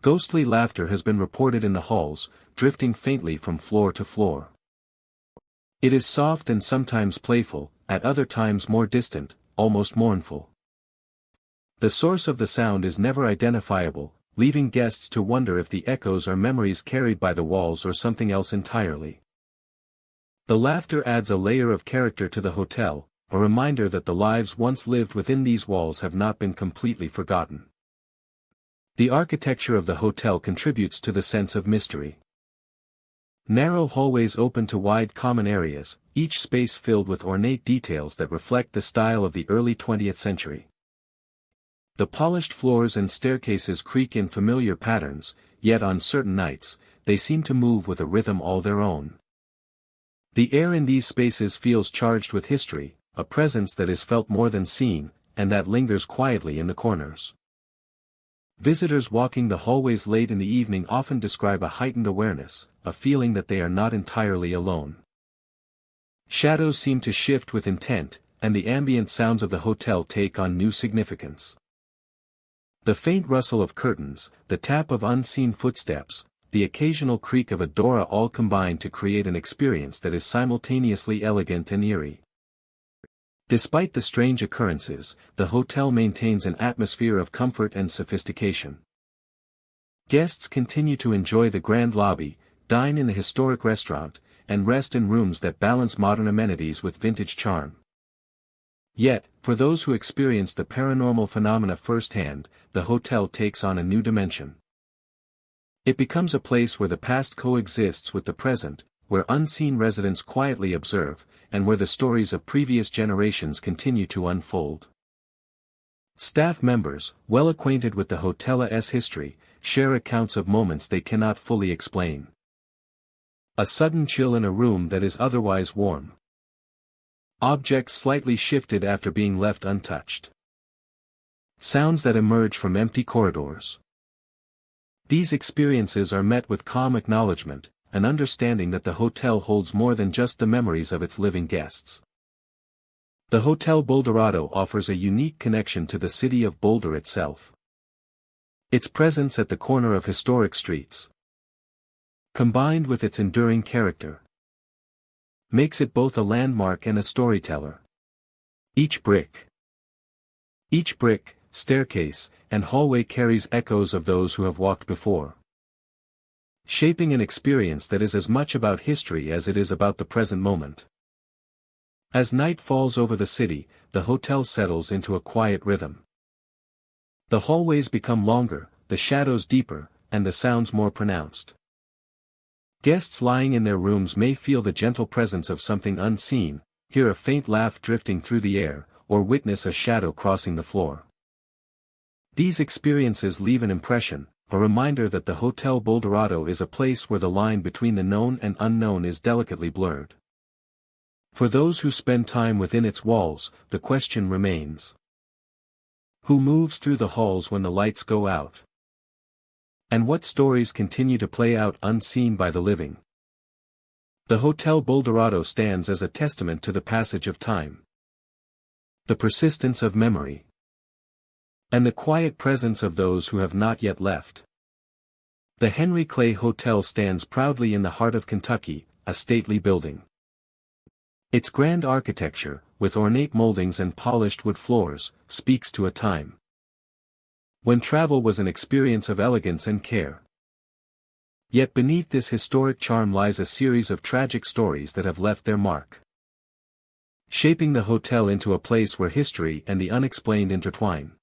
Ghostly laughter has been reported in the halls, drifting faintly from floor to floor. It is soft and sometimes playful, at other times more distant, almost mournful. The source of the sound is never identifiable, leaving guests to wonder if the echoes are memories carried by the walls or something else entirely. The laughter adds a layer of character to the hotel, a reminder that the lives once lived within these walls have not been completely forgotten. The architecture of the hotel contributes to the sense of mystery. Narrow hallways open to wide common areas, each space filled with ornate details that reflect the style of the early 20th century. The polished floors and staircases creak in familiar patterns, yet on certain nights, they seem to move with a rhythm all their own. The air in these spaces feels charged with history, a presence that is felt more than seen, and that lingers quietly in the corners. Visitors walking the hallways late in the evening often describe a heightened awareness, a feeling that they are not entirely alone. Shadows seem to shift with intent, and the ambient sounds of the hotel take on new significance. The faint rustle of curtains, the tap of unseen footsteps, the occasional creak of a door all combine to create an experience that is simultaneously elegant and eerie. Despite the strange occurrences, the hotel maintains an atmosphere of comfort and sophistication. Guests continue to enjoy the grand lobby, dine in the historic restaurant, and rest in rooms that balance modern amenities with vintage charm. Yet, for those who experience the paranormal phenomena firsthand, the hotel takes on a new dimension. It becomes a place where the past coexists with the present, where unseen residents quietly observe, and where the stories of previous generations continue to unfold. Staff members, well acquainted with the hotel's history, share accounts of moments they cannot fully explain. A sudden chill in a room that is otherwise warm. Objects slightly shifted after being left untouched. Sounds that emerge from empty corridors. These experiences are met with calm acknowledgement, an understanding that the hotel holds more than just the memories of its living guests. The Hotel Boulderado offers a unique connection to the city of Boulder itself. Its presence at the corner of historic streets, combined with its enduring character, makes it both a landmark and a storyteller. Each brick, staircase, and hallway carries echoes of those who have walked before, shaping an experience that is as much about history as it is about the present moment. As night falls over the city, the hotel settles into a quiet rhythm. The hallways become longer, the shadows deeper, and the sounds more pronounced. Guests lying in their rooms may feel the gentle presence of something unseen, hear a faint laugh drifting through the air, or witness a shadow crossing the floor. These experiences leave an impression, a reminder that the Hotel Boldorado is a place where the line between the known and unknown is delicately blurred. For those who spend time within its walls, the question remains: who moves through the halls when the lights go out? And what stories continue to play out unseen by the living? The Hotel Boldorado stands as a testament to the passage of time, the persistence of memory, and the quiet presence of those who have not yet left. The Henry Clay Hotel stands proudly in the heart of Kentucky, a stately building. Its grand architecture, with ornate moldings and polished wood floors, speaks to a time when travel was an experience of elegance and care. Yet beneath this historic charm lies a series of tragic stories that have left their mark, shaping the hotel into a place where history and the unexplained intertwine.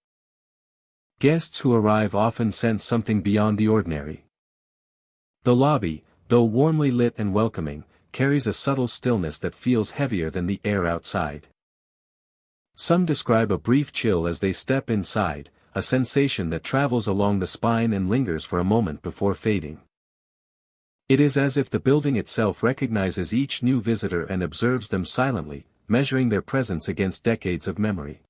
Guests who arrive often sense something beyond the ordinary. The lobby, though warmly lit and welcoming, carries a subtle stillness that feels heavier than the air outside. Some describe a brief chill as they step inside, a sensation that travels along the spine and lingers for a moment before fading. It is as if the building itself recognizes each new visitor and observes them silently, measuring their presence against decades of memory.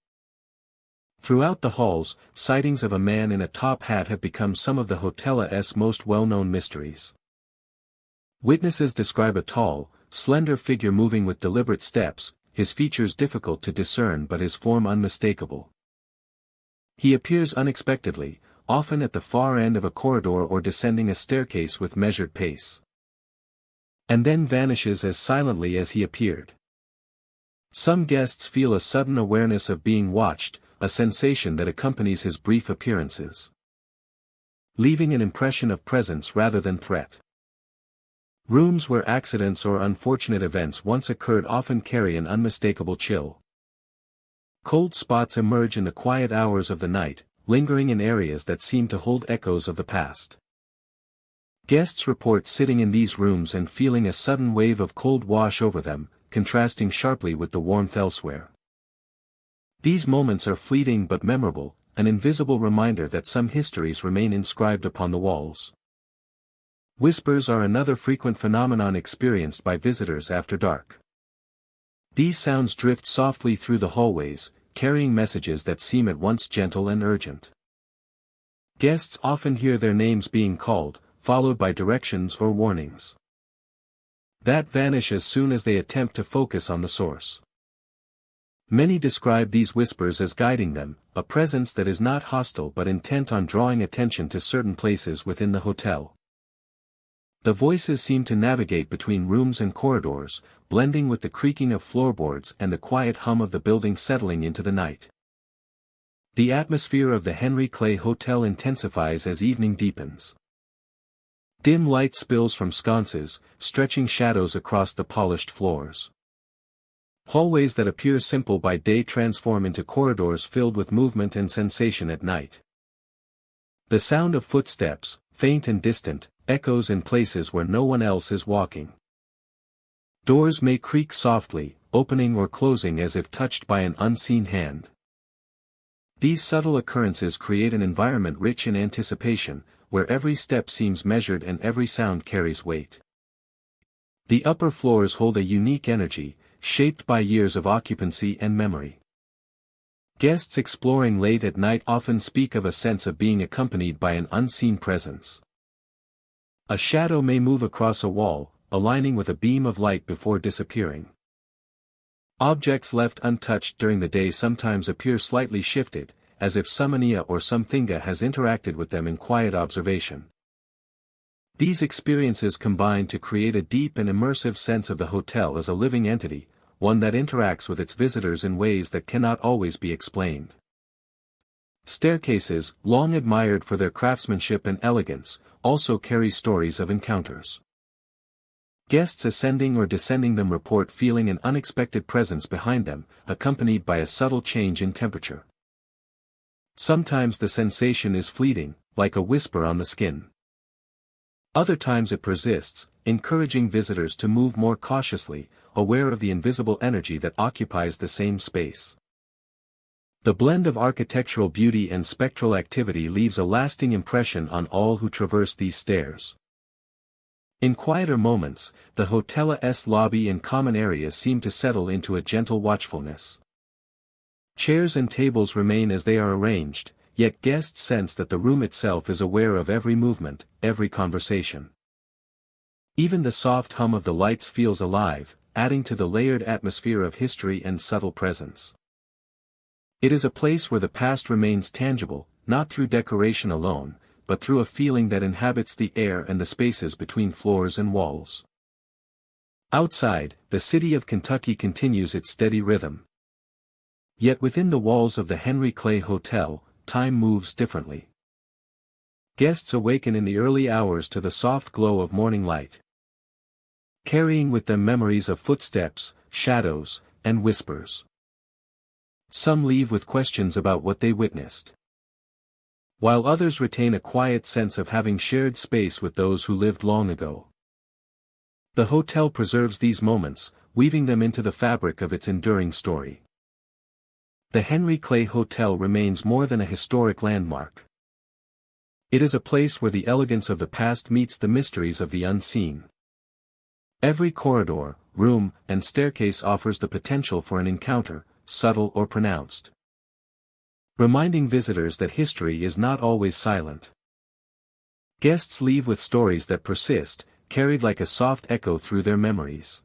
Throughout the halls, sightings of a man in a top hat have become some of the hotel's most well-known mysteries. Witnesses describe a tall, slender figure moving with deliberate steps, his features difficult to discern but his form unmistakable. He appears unexpectedly, often at the far end of a corridor or descending a staircase with measured pace, and then vanishes as silently as he appeared. Some guests feel a sudden awareness of being watched, a sensation that accompanies his brief appearances, leaving an impression of presence rather than threat. Rooms where accidents or unfortunate events once occurred often carry an unmistakable chill. Cold spots emerge in the quiet hours of the night, lingering in areas that seem to hold echoes of the past. Guests report sitting in these rooms and feeling a sudden wave of cold wash over them, contrasting sharply with the warmth elsewhere. These moments are fleeting but memorable, an invisible reminder that some histories remain inscribed upon the walls. Whispers are another frequent phenomenon experienced by visitors after dark. These sounds drift softly through the hallways, carrying messages that seem at once gentle and urgent. Guests often hear their names being called, followed by directions or warnings that vanish as soon as they attempt to focus on the source. Many describe these whispers as guiding them, a presence that is not hostile but intent on drawing attention to certain places within the hotel. The voices seem to navigate between rooms and corridors, blending with the creaking of floorboards and the quiet hum of the building settling into the night. The atmosphere of the Henry Clay Hotel intensifies as evening deepens. Dim light spills from sconces, stretching shadows across the polished floors. Hallways that appear simple by day transform into corridors filled with movement and sensation at night. The sound of footsteps, faint and distant, echoes in places where no one else is walking. Doors may creak softly, opening or closing as if touched by an unseen hand. These subtle occurrences create an environment rich in anticipation, where every step seems measured and every sound carries weight. The upper floors hold a unique energy, shaped by years of occupancy and memory. Guests exploring late at night often speak of a sense of being accompanied by an unseen presence. A shadow may move across a wall, aligning with a beam of light before disappearing. Objects left untouched during the day sometimes appear slightly shifted, as if something or something has interacted with them in quiet observation. These experiences combine to create a deep and immersive sense of the hotel as a living entity, one that interacts with its visitors in ways that cannot always be explained. Staircases, long admired for their craftsmanship and elegance, also carry stories of encounters. Guests ascending or descending them report feeling an unexpected presence behind them, accompanied by a subtle change in temperature. Sometimes the sensation is fleeting, like a whisper on the skin. Other times it persists, encouraging visitors to move more cautiously, aware of the invisible energy that occupies the same space. The blend of architectural beauty and spectral activity leaves a lasting impression on all who traverse these stairs. In quieter moments, the hotel's lobby and common areas seem to settle into a gentle watchfulness. Chairs and tables remain as they are arranged, yet guests sense that the room itself is aware of every movement, every conversation. Even the soft hum of the lights feels alive, adding to the layered atmosphere of history and subtle presence. It is a place where the past remains tangible, not through decoration alone, but through a feeling that inhabits the air and the spaces between floors and walls. Outside, the city of Kentucky continues its steady rhythm. Yet within the walls of the Henry Clay Hotel, time moves differently. Guests awaken in the early hours to the soft glow of morning light, carrying with them memories of footsteps, shadows, and whispers. Some leave with questions about what they witnessed, while others retain a quiet sense of having shared space with those who lived long ago. The hotel preserves these moments, weaving them into the fabric of its enduring story. The Henry Clay Hotel remains more than a historic landmark. It is a place where the elegance of the past meets the mysteries of the unseen. Every corridor, room, and staircase offers the potential for an encounter, subtle or pronounced, reminding visitors that history is not always silent. Guests leave with stories that persist, carried like a soft echo through their memories.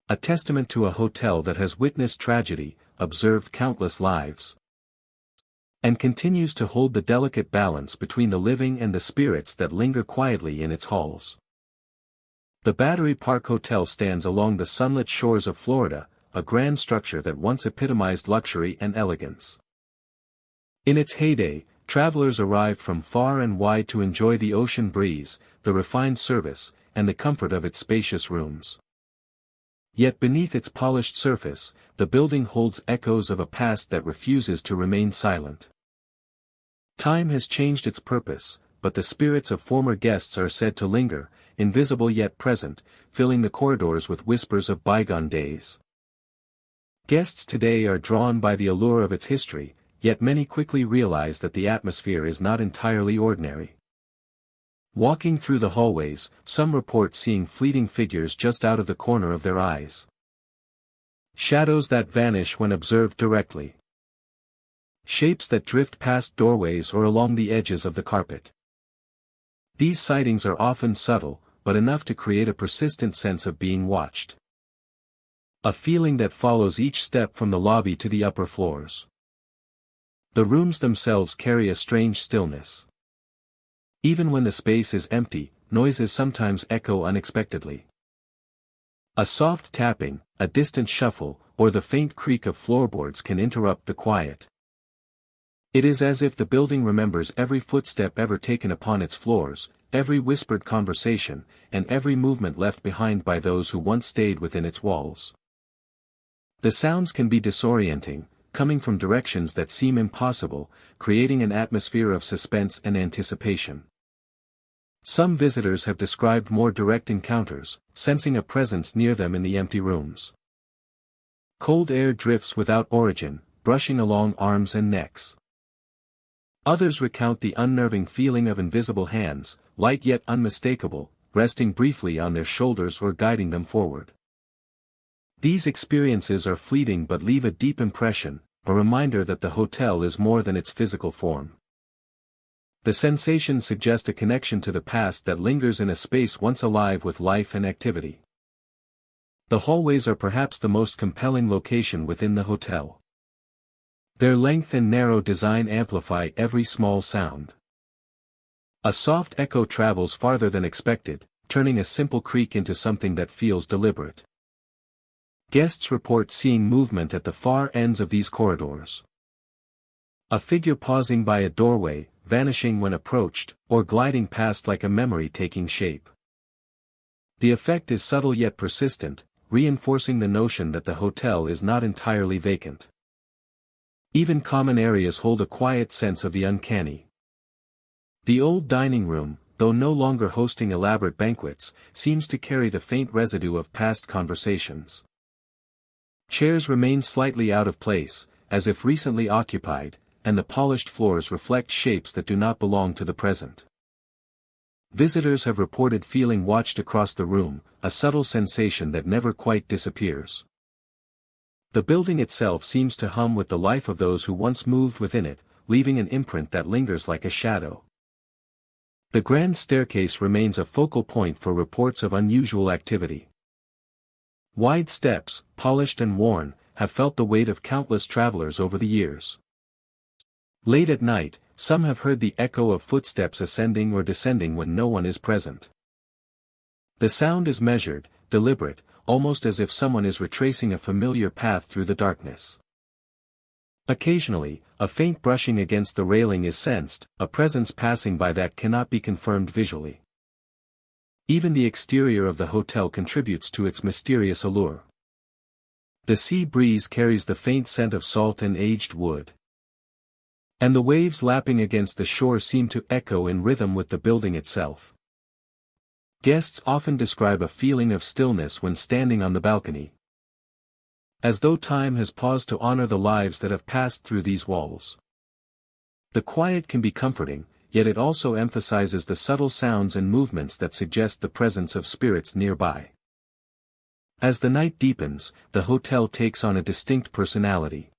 A testament to a hotel that has witnessed tragedy, observed countless lives, and continues to hold the delicate balance between the living and the spirits that linger quietly in its halls. The Battery Park Hotel stands along the sunlit shores of Florida, a grand structure that once epitomized luxury and elegance. In its heyday, travelers arrived from far and wide to enjoy the ocean breeze, the refined service, and the comfort of its spacious rooms. Yet beneath its polished surface, the building holds echoes of a past that refuses to remain silent. Time has changed its purpose, but the spirits of former guests are said to linger, invisible yet present, filling the corridors with whispers of bygone days. Guests today are drawn by the allure of its history, yet many quickly realize that the atmosphere is not entirely ordinary. Walking through the hallways, some report seeing fleeting figures just out of the corner of their eyes. Shadows that vanish when observed directly. Shapes that drift past doorways or along the edges of the carpet. These sightings are often subtle, but enough to create a persistent sense of being watched. A feeling that follows each step from the lobby to the upper floors. The rooms themselves carry a strange stillness. Even when the space is empty, noises sometimes echo unexpectedly. A soft tapping, a distant shuffle, or the faint creak of floorboards can interrupt the quiet. It is as if the building remembers every footstep ever taken upon its floors, every whispered conversation, and every movement left behind by those who once stayed within its walls. The sounds can be disorienting, coming from directions that seem impossible, creating an atmosphere of suspense and anticipation. Some visitors have described more direct encounters, sensing a presence near them in the empty rooms. Cold air drifts without origin, brushing along arms and necks. Others recount the unnerving feeling of invisible hands, light yet unmistakable, resting briefly on their shoulders or guiding them forward. These experiences are fleeting but leave a deep impression, a reminder that the hotel is more than its physical form. The sensations suggest a connection to the past that lingers in a space once alive with life and activity. The hallways are perhaps the most compelling location within the hotel. Their length and narrow design amplify every small sound. A soft echo travels farther than expected, turning a simple creak into something that feels deliberate. Guests report seeing movement at the far ends of these corridors. A figure pausing by a doorway, vanishing when approached, or gliding past like a memory taking shape. The effect is subtle yet persistent, reinforcing the notion that the hotel is not entirely vacant. Even common areas hold a quiet sense of the uncanny. The old dining room, though no longer hosting elaborate banquets, seems to carry the faint residue of past conversations. Chairs remain slightly out of place, as if recently occupied, and the polished floors reflect shapes that do not belong to the present. Visitors have reported feeling watched across the room, a subtle sensation that never quite disappears. The building itself seems to hum with the life of those who once moved within it, leaving an imprint that lingers like a shadow. The grand staircase remains a focal point for reports of unusual activity. Wide steps, polished and worn, have felt the weight of countless travelers over the years. Late at night, some have heard the echo of footsteps ascending or descending when no one is present. The sound is measured, deliberate, almost as if someone is retracing a familiar path through the darkness. Occasionally, a faint brushing against the railing is sensed, a presence passing by that cannot be confirmed visually. Even the exterior of the hotel contributes to its mysterious allure. The sea breeze carries the faint scent of salt and aged wood. And the waves lapping against the shore seem to echo in rhythm with the building itself. Guests often describe a feeling of stillness when standing on the balcony. As though time has paused to honor the lives that have passed through these walls. The quiet can be comforting, yet it also emphasizes the subtle sounds and movements that suggest the presence of spirits nearby. As the night deepens, the hotel takes on a distinct personality.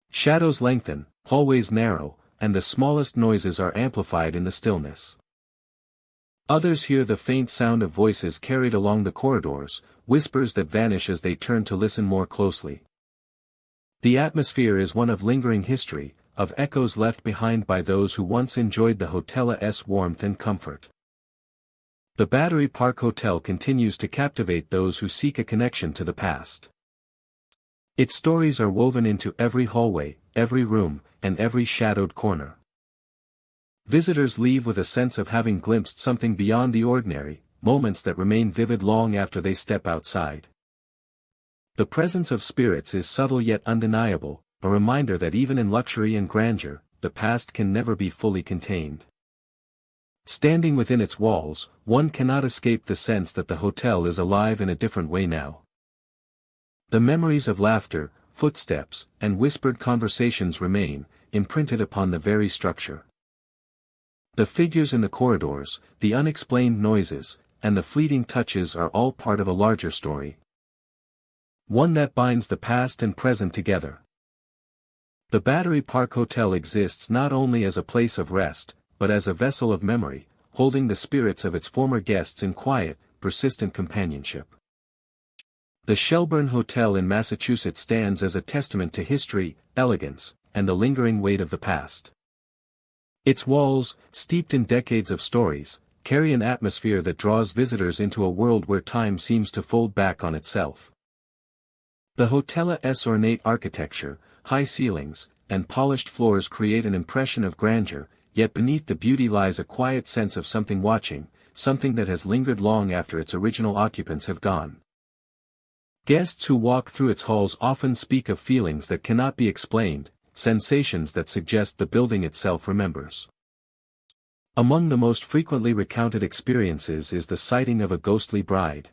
Shadows lengthen, hallways narrow, and the smallest noises are amplified in the stillness. Others hear the faint sound of voices carried along the corridors, whispers that vanish as they turn to listen more closely. The atmosphere is one of lingering history, of echoes left behind by those who once enjoyed the hotel's warmth and comfort. The Battery Park Hotel continues to captivate those who seek a connection to the past. Its stories are woven into every hallway, every room, and every shadowed corner. Visitors leave with a sense of having glimpsed something beyond the ordinary, moments that remain vivid long after they step outside. The presence of spirits is subtle yet undeniable, a reminder that even in luxury and grandeur, the past can never be fully contained. Standing within its walls, one cannot escape the sense that the hotel is alive in a different way now. The memories of laughter, footsteps, and whispered conversations remain, imprinted upon the very structure. The figures in the corridors, the unexplained noises, and the fleeting touches are all part of a larger story. One that binds the past and present together. The Battery Park Hotel exists not only as a place of rest, but as a vessel of memory, holding the spirits of its former guests in quiet, persistent companionship. The Shelburne Hotel in Massachusetts stands as a testament to history, elegance, and the lingering weight of the past. Its walls, steeped in decades of stories, carry an atmosphere that draws visitors into a world where time seems to fold back on itself. The hotel's ornate architecture, high ceilings, and polished floors create an impression of grandeur, yet beneath the beauty lies a quiet sense of something watching, something that has lingered long after its original occupants have gone. Guests who walk through its halls often speak of feelings that cannot be explained, sensations that suggest the building itself remembers. Among the most frequently recounted experiences is the sighting of a ghostly bride.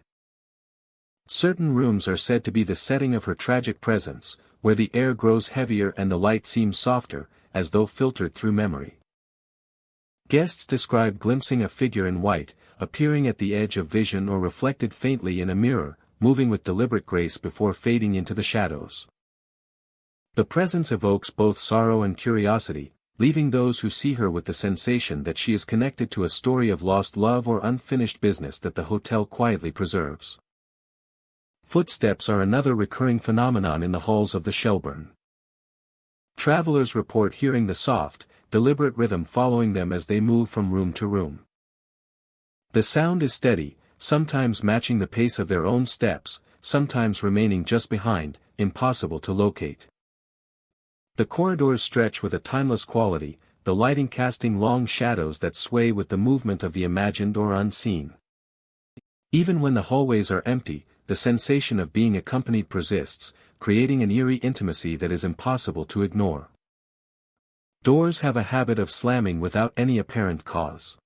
Certain rooms are said to be the setting of her tragic presence, where the air grows heavier and the light seems softer, as though filtered through memory. Guests describe glimpsing a figure in white, appearing at the edge of vision or reflected faintly in a mirror, moving with deliberate grace before fading into the shadows. The presence evokes both sorrow and curiosity, leaving those who see her with the sensation that she is connected to a story of lost love or unfinished business that the hotel quietly preserves. Footsteps are another recurring phenomenon in the halls of the Shelburne. Travelers report hearing the soft, deliberate rhythm following them as they move from room to room. The sound is steady, sometimes matching the pace of their own steps, sometimes remaining just behind, impossible to locate. The corridors stretch with a timeless quality, the lighting casting long shadows that sway with the movement of the imagined or unseen. Even when the hallways are empty, the sensation of being accompanied persists, creating an eerie intimacy that is impossible to ignore. Doors have a habit of slamming without any apparent cause.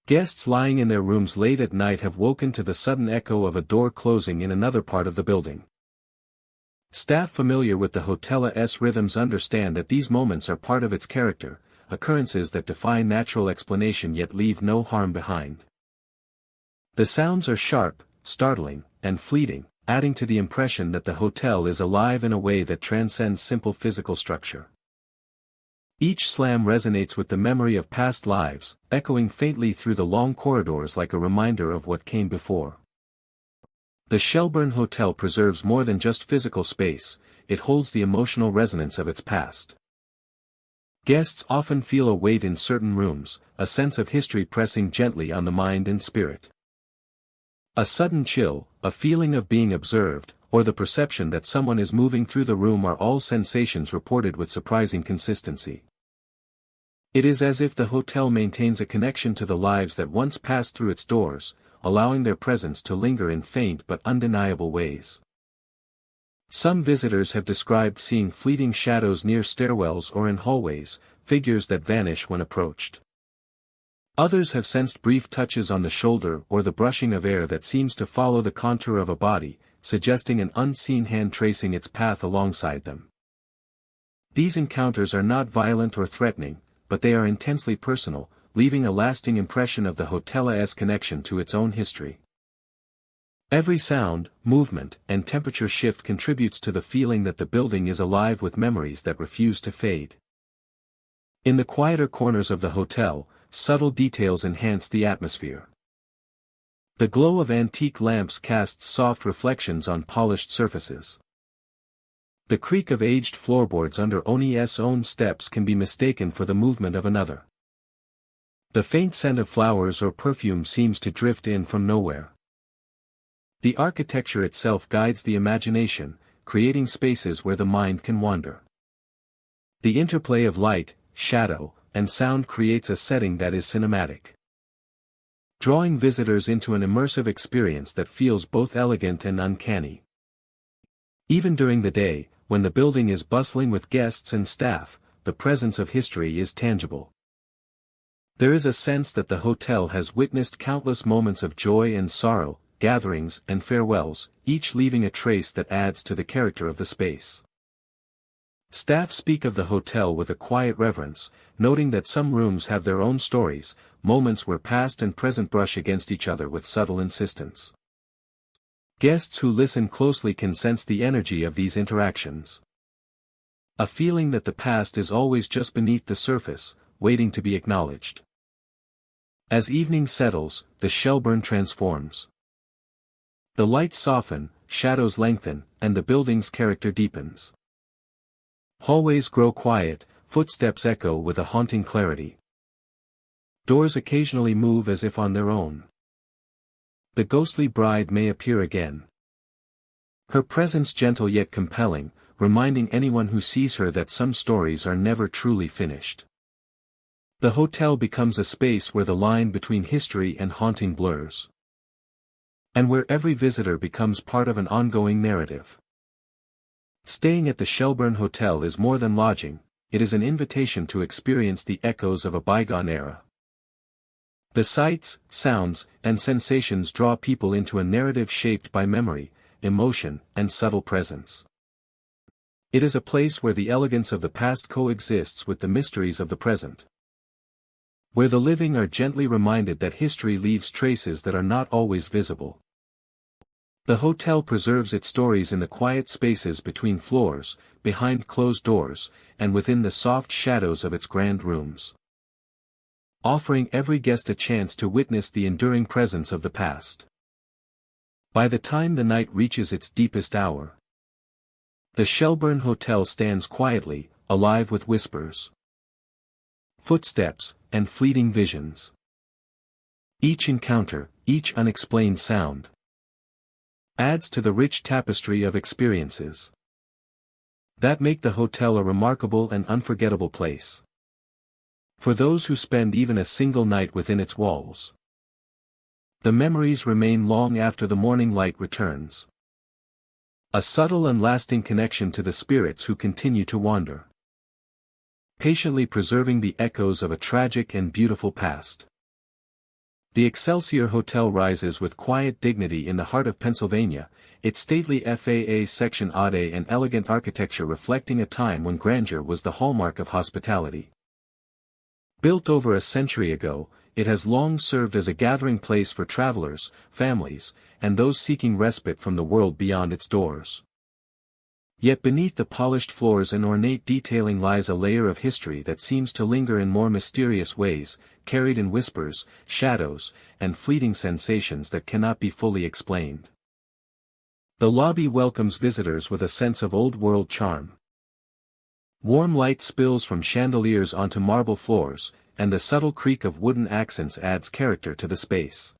Guests lying in their rooms late at night have woken to the sudden echo of a door closing in another part of the building. Staff familiar with the hotel's rhythms understand that these moments are part of its character, occurrences that defy natural explanation yet leave no harm behind. The sounds are sharp, startling, and fleeting, adding to the impression that the hotel is alive in a way that transcends simple physical structure. Each slam resonates with the memory of past lives, echoing faintly through the long corridors like a reminder of what came before. The Shelburne Hotel preserves more than just physical space, it holds the emotional resonance of its past. Guests often feel a weight in certain rooms, a sense of history pressing gently on the mind and spirit. A sudden chill, a feeling of being observed, or the perception that someone is moving through the room are all sensations reported with surprising consistency. It is as if the hotel maintains a connection to the lives that once passed through its doors, allowing their presence to linger in faint but undeniable ways. Some visitors have described seeing fleeting shadows near stairwells or in hallways, figures that vanish when approached. Others have sensed brief touches on the shoulder or the brushing of air that seems to follow the contour of a body, suggesting an unseen hand tracing its path alongside them. These encounters are not violent or threatening, but they are intensely personal, leaving a lasting impression of the hotel's connection to its own history. Every sound, movement, and temperature shift contributes to the feeling that the building is alive with memories that refuse to fade. In the quieter corners of the hotel, subtle details enhance the atmosphere. The glow of antique lamps casts soft reflections on polished surfaces. The creak of aged floorboards under Oni's own steps can be mistaken for the movement of another. The faint scent of flowers or perfume seems to drift in from nowhere. The architecture itself guides the imagination, creating spaces where the mind can wander. The interplay of light, shadow, and sound creates a setting that is cinematic, drawing visitors into an immersive experience that feels both elegant and uncanny. Even during the day, when the building is bustling with guests and staff, the presence of history is tangible. There is a sense that the hotel has witnessed countless moments of joy and sorrow, gatherings and farewells, each leaving a trace that adds to the character of the space. Staff speak of the hotel with a quiet reverence, noting that some rooms have their own stories, moments where past and present brush against each other with subtle insistence. Guests who listen closely can sense the energy of these interactions. A feeling that the past is always just beneath the surface, waiting to be acknowledged. As evening settles, the Shelburne transforms. The lights soften, shadows lengthen, and the building's character deepens. Hallways grow quiet, footsteps echo with a haunting clarity. Doors occasionally move as if on their own. The ghostly bride may appear again. Her presence gentle yet compelling, reminding anyone who sees her that some stories are never truly finished. The hotel becomes a space where the line between history and haunting blurs, and where every visitor becomes part of an ongoing narrative. Staying at the Shelburne Hotel is more than lodging, it is an invitation to experience the echoes of a bygone era. The sights, sounds, and sensations draw people into a narrative shaped by memory, emotion, and subtle presence. It is a place where the elegance of the past coexists with the mysteries of the present, where the living are gently reminded that history leaves traces that are not always visible. The hotel preserves its stories in the quiet spaces between floors, behind closed doors, and within the soft shadows of its grand rooms, offering every guest a chance to witness the enduring presence of the past. By the time the night reaches its deepest hour, the Shelburne Hotel stands quietly, alive with whispers, footsteps, and fleeting visions. Each encounter, each unexplained sound, adds to the rich tapestry of experiences that make the hotel a remarkable and unforgettable place for those who spend even a single night within its walls. The memories remain long after the morning light returns. A subtle and lasting connection to the spirits who continue to wander, patiently preserving the echoes of a tragic and beautiful past. The Excelsior Hotel rises with quiet dignity in the heart of Pennsylvania, its stately FAA Section A and elegant architecture reflecting a time when grandeur was the hallmark of hospitality. Built over a century ago, it has long served as a gathering place for travelers, families, and those seeking respite from the world beyond its doors. Yet beneath the polished floors and ornate detailing lies a layer of history that seems to linger in more mysterious ways, carried in whispers, shadows, and fleeting sensations that cannot be fully explained. The lobby welcomes visitors with a sense of old-world charm. Warm light spills from chandeliers onto marble floors, and the subtle creak of wooden accents adds character to the space.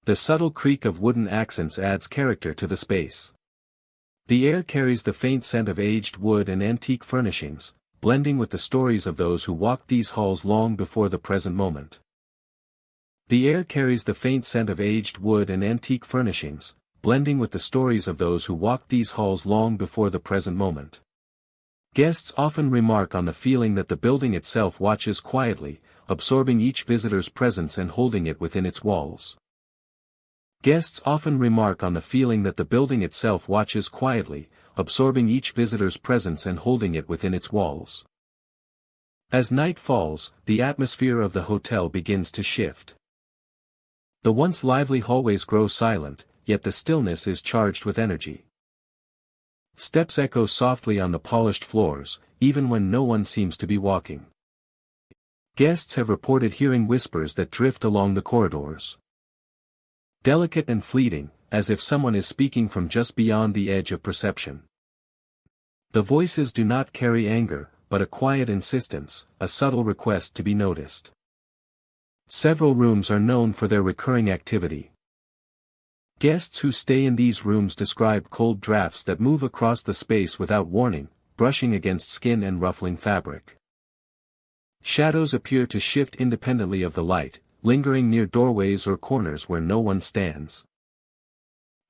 The subtle creak of wooden accents adds character to the space. The air carries the faint scent of aged wood and antique furnishings, blending with the stories of those who walked these halls long before the present moment. The air carries the faint scent of aged wood and antique furnishings, blending with the stories of those who walked these halls long before the present moment. Guests often remark on the feeling that the building itself watches quietly, absorbing each visitor's presence and holding it within its walls. Guests often remark on the feeling that the building itself watches quietly, absorbing each visitor's presence and holding it within its walls. As night falls, the atmosphere of the hotel begins to shift. The once lively hallways grow silent, yet the stillness is charged with energy. Steps echo softly on the polished floors, even when no one seems to be walking. Guests have reported hearing whispers that drift along the corridors. Delicate and fleeting, as if someone is speaking from just beyond the edge of perception. The voices do not carry anger, but a quiet insistence, a subtle request to be noticed. Several rooms are known for their recurring activity. Guests who stay in these rooms describe cold drafts that move across the space without warning, brushing against skin and ruffling fabric. Shadows appear to shift independently of the light, lingering near doorways or corners where no one stands.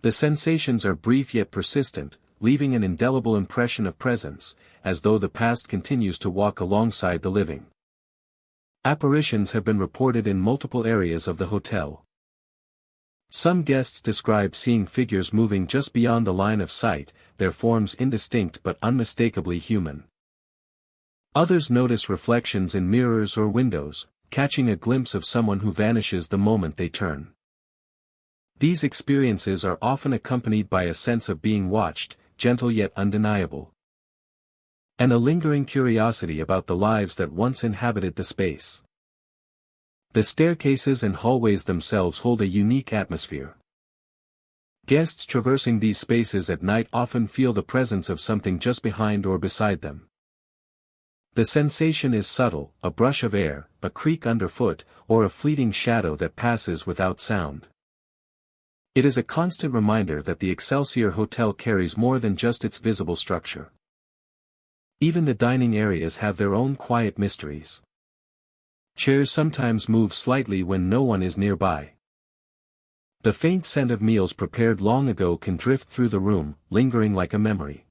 The sensations are brief yet persistent, leaving an indelible impression of presence, as though the past continues to walk alongside the living. Apparitions have been reported in multiple areas of the hotel. Some guests describe seeing figures moving just beyond the line of sight, their forms indistinct but unmistakably human. Others notice reflections in mirrors or windows, catching a glimpse of someone who vanishes the moment they turn. These experiences are often accompanied by a sense of being watched, gentle yet undeniable, and a lingering curiosity about the lives that once inhabited the space. The staircases and hallways themselves hold a unique atmosphere. Guests traversing these spaces at night often feel the presence of something just behind or beside them. The sensation is subtle, a brush of air, a creak underfoot, or a fleeting shadow that passes without sound. It is a constant reminder that the Excelsior Hotel carries more than just its visible structure. Even the dining areas have their own quiet mysteries. Chairs sometimes move slightly when no one is nearby. The faint scent of meals prepared long ago can drift through the room, lingering like a memory.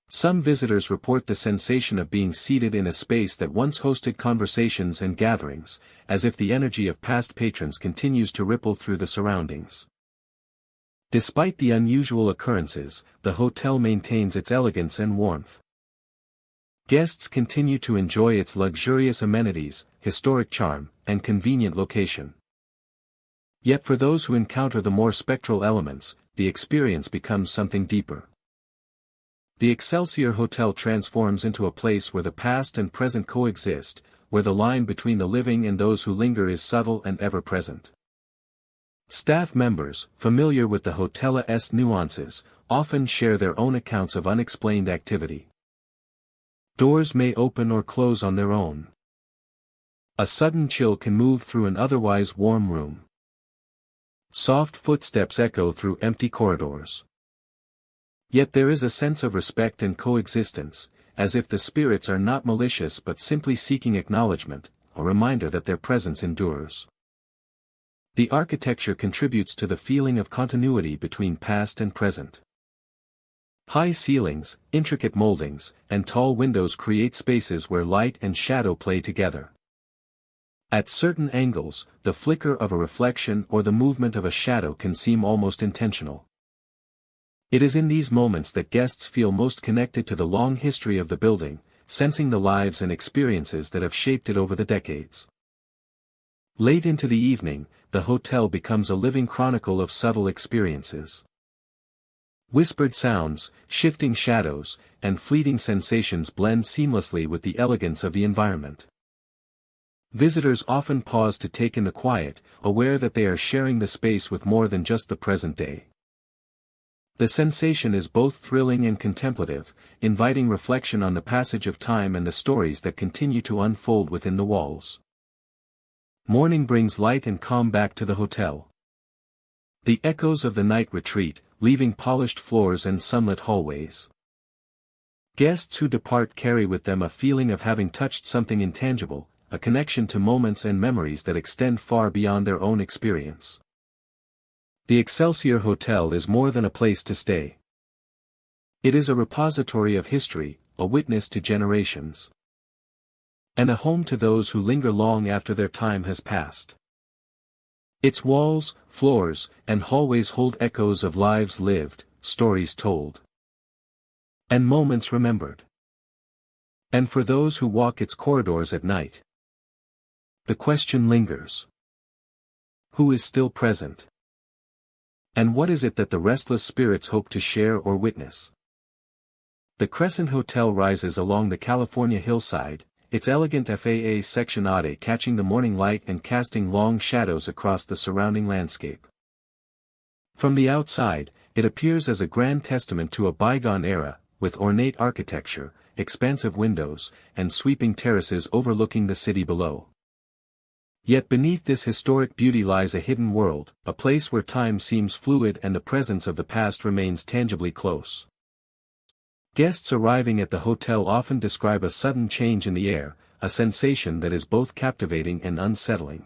Some visitors report the sensation of being seated in a space that once hosted conversations and gatherings, as if the energy of past patrons continues to ripple through the surroundings. Despite the unusual occurrences, the hotel maintains its elegance and warmth. Guests continue to enjoy its luxurious amenities, historic charm, and convenient location. Yet for those who encounter the more spectral elements, the experience becomes something deeper. The Excelsior Hotel transforms into a place where the past and present coexist, where the line between the living and those who linger is subtle and ever-present. Staff members, familiar with the hotel's nuances, often share their own accounts of unexplained activity. Doors may open or close on their own. A sudden chill can move through an otherwise warm room. Soft footsteps echo through empty corridors. Yet there is a sense of respect and coexistence, as if the spirits are not malicious but simply seeking acknowledgement, a reminder that their presence endures. The architecture contributes to the feeling of continuity between past and present. High ceilings, intricate moldings, and tall windows create spaces where light and shadow play together. At certain angles, the flicker of a reflection or the movement of a shadow can seem almost intentional. It is in these moments that guests feel most connected to the long history of the building, sensing the lives and experiences that have shaped it over the decades. Late into the evening, the hotel becomes a living chronicle of subtle experiences. Whispered sounds, shifting shadows, and fleeting sensations blend seamlessly with the elegance of the environment. Visitors often pause to take in the quiet, aware that they are sharing the space with more than just the present day. The sensation is both thrilling and contemplative, inviting reflection on the passage of time and the stories that continue to unfold within the walls. Morning brings light and calm back to the hotel. The echoes of the night retreat, leaving polished floors and sunlit hallways. Guests who depart carry with them a feeling of having touched something intangible, a connection to moments and memories that extend far beyond their own experience. The Excelsior Hotel is more than a place to stay. It is a repository of history, a witness to generations. And a home to those who linger long after their time has passed. Its walls, floors, and hallways hold echoes of lives lived, stories told, and moments remembered. And for those who walk its corridors at night, the question lingers. Who is still present? And what is it that the restless spirits hope to share or witness? The Crescent Hotel rises along the California hillside, its elegant FAA sectionade catching the morning light and casting long shadows across the surrounding landscape. From the outside, it appears as a grand testament to a bygone era, with ornate architecture, expansive windows, and sweeping terraces overlooking the city below. Yet beneath this historic beauty lies a hidden world, a place where time seems fluid and the presence of the past remains tangibly close. Guests arriving at the hotel often describe a sudden change in the air, a sensation that is both captivating and unsettling.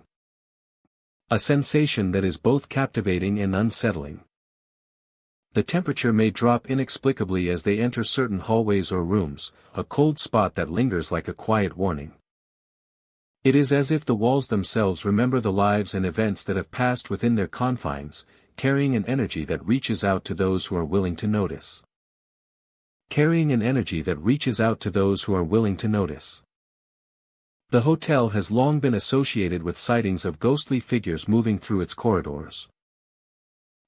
A sensation that is both captivating and unsettling. The temperature may drop inexplicably as they enter certain hallways or rooms, a cold spot that lingers like a quiet warning. It is as if the walls themselves remember the lives and events that have passed within their confines, carrying an energy that reaches out to those who are willing to notice. Carrying an energy that reaches out to those who are willing to notice. The hotel has long been associated with sightings of ghostly figures moving through its corridors.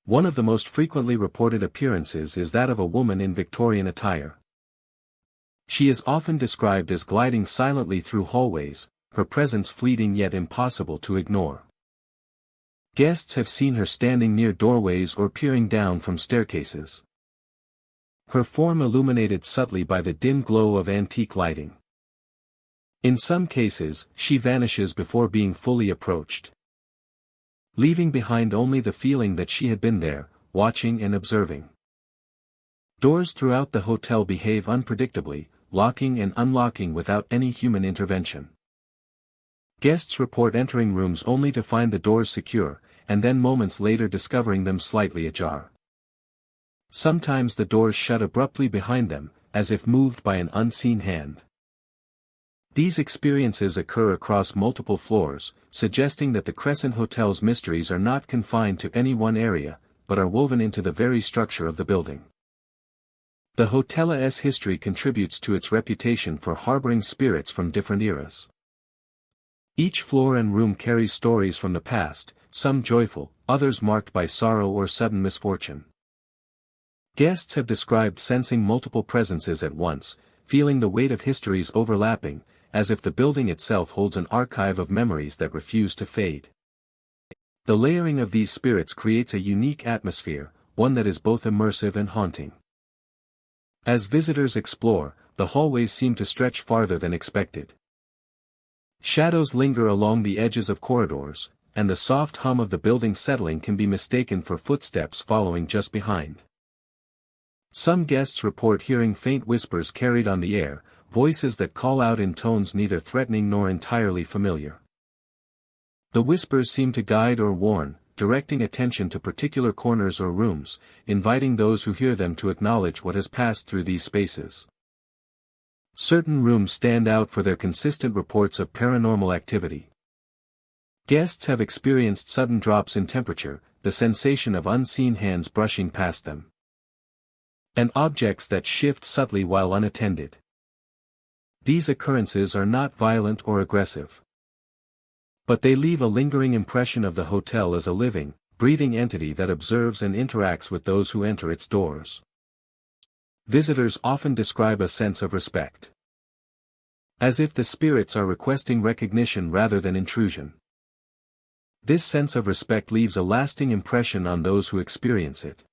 One of the most frequently reported appearances is that of a woman in Victorian attire. She is often described as gliding silently through hallways, her presence fleeting yet impossible to ignore. Guests have seen her standing near doorways or peering down from staircases. Her form illuminated subtly by the dim glow of antique lighting. In some cases, she vanishes before being fully approached, leaving behind only the feeling that she had been there, watching and observing. Doors throughout the hotel behave unpredictably, locking and unlocking without any human intervention. Guests report entering rooms only to find the doors secure, and then moments later discovering them slightly ajar. Sometimes the doors shut abruptly behind them, as if moved by an unseen hand. These experiences occur across multiple floors, suggesting that the Crescent Hotel's mysteries are not confined to any one area, but are woven into the very structure of the building. The hotel's history contributes to its reputation for harboring spirits from different eras. Each floor and room carries stories from the past, some joyful, others marked by sorrow or sudden misfortune. Guests have described sensing multiple presences at once, feeling the weight of histories overlapping, as if the building itself holds an archive of memories that refuse to fade. The layering of these spirits creates a unique atmosphere, one that is both immersive and haunting. As visitors explore, the hallways seem to stretch farther than expected. Shadows linger along the edges of corridors, and the soft hum of the building settling can be mistaken for footsteps following just behind. Some guests report hearing faint whispers carried on the air, voices that call out in tones neither threatening nor entirely familiar. The whispers seem to guide or warn, directing attention to particular corners or rooms, inviting those who hear them to acknowledge what has passed through these spaces. Certain rooms stand out for their consistent reports of paranormal activity. Guests have experienced sudden drops in temperature, the sensation of unseen hands brushing past them, and objects that shift subtly while unattended. These occurrences are not violent or aggressive, but they leave a lingering impression of the hotel as a living, breathing entity that observes and interacts with those who enter its doors. Visitors often describe a sense of respect, as if the spirits are requesting recognition rather than intrusion. This sense of respect leaves a lasting impression on those who experience it.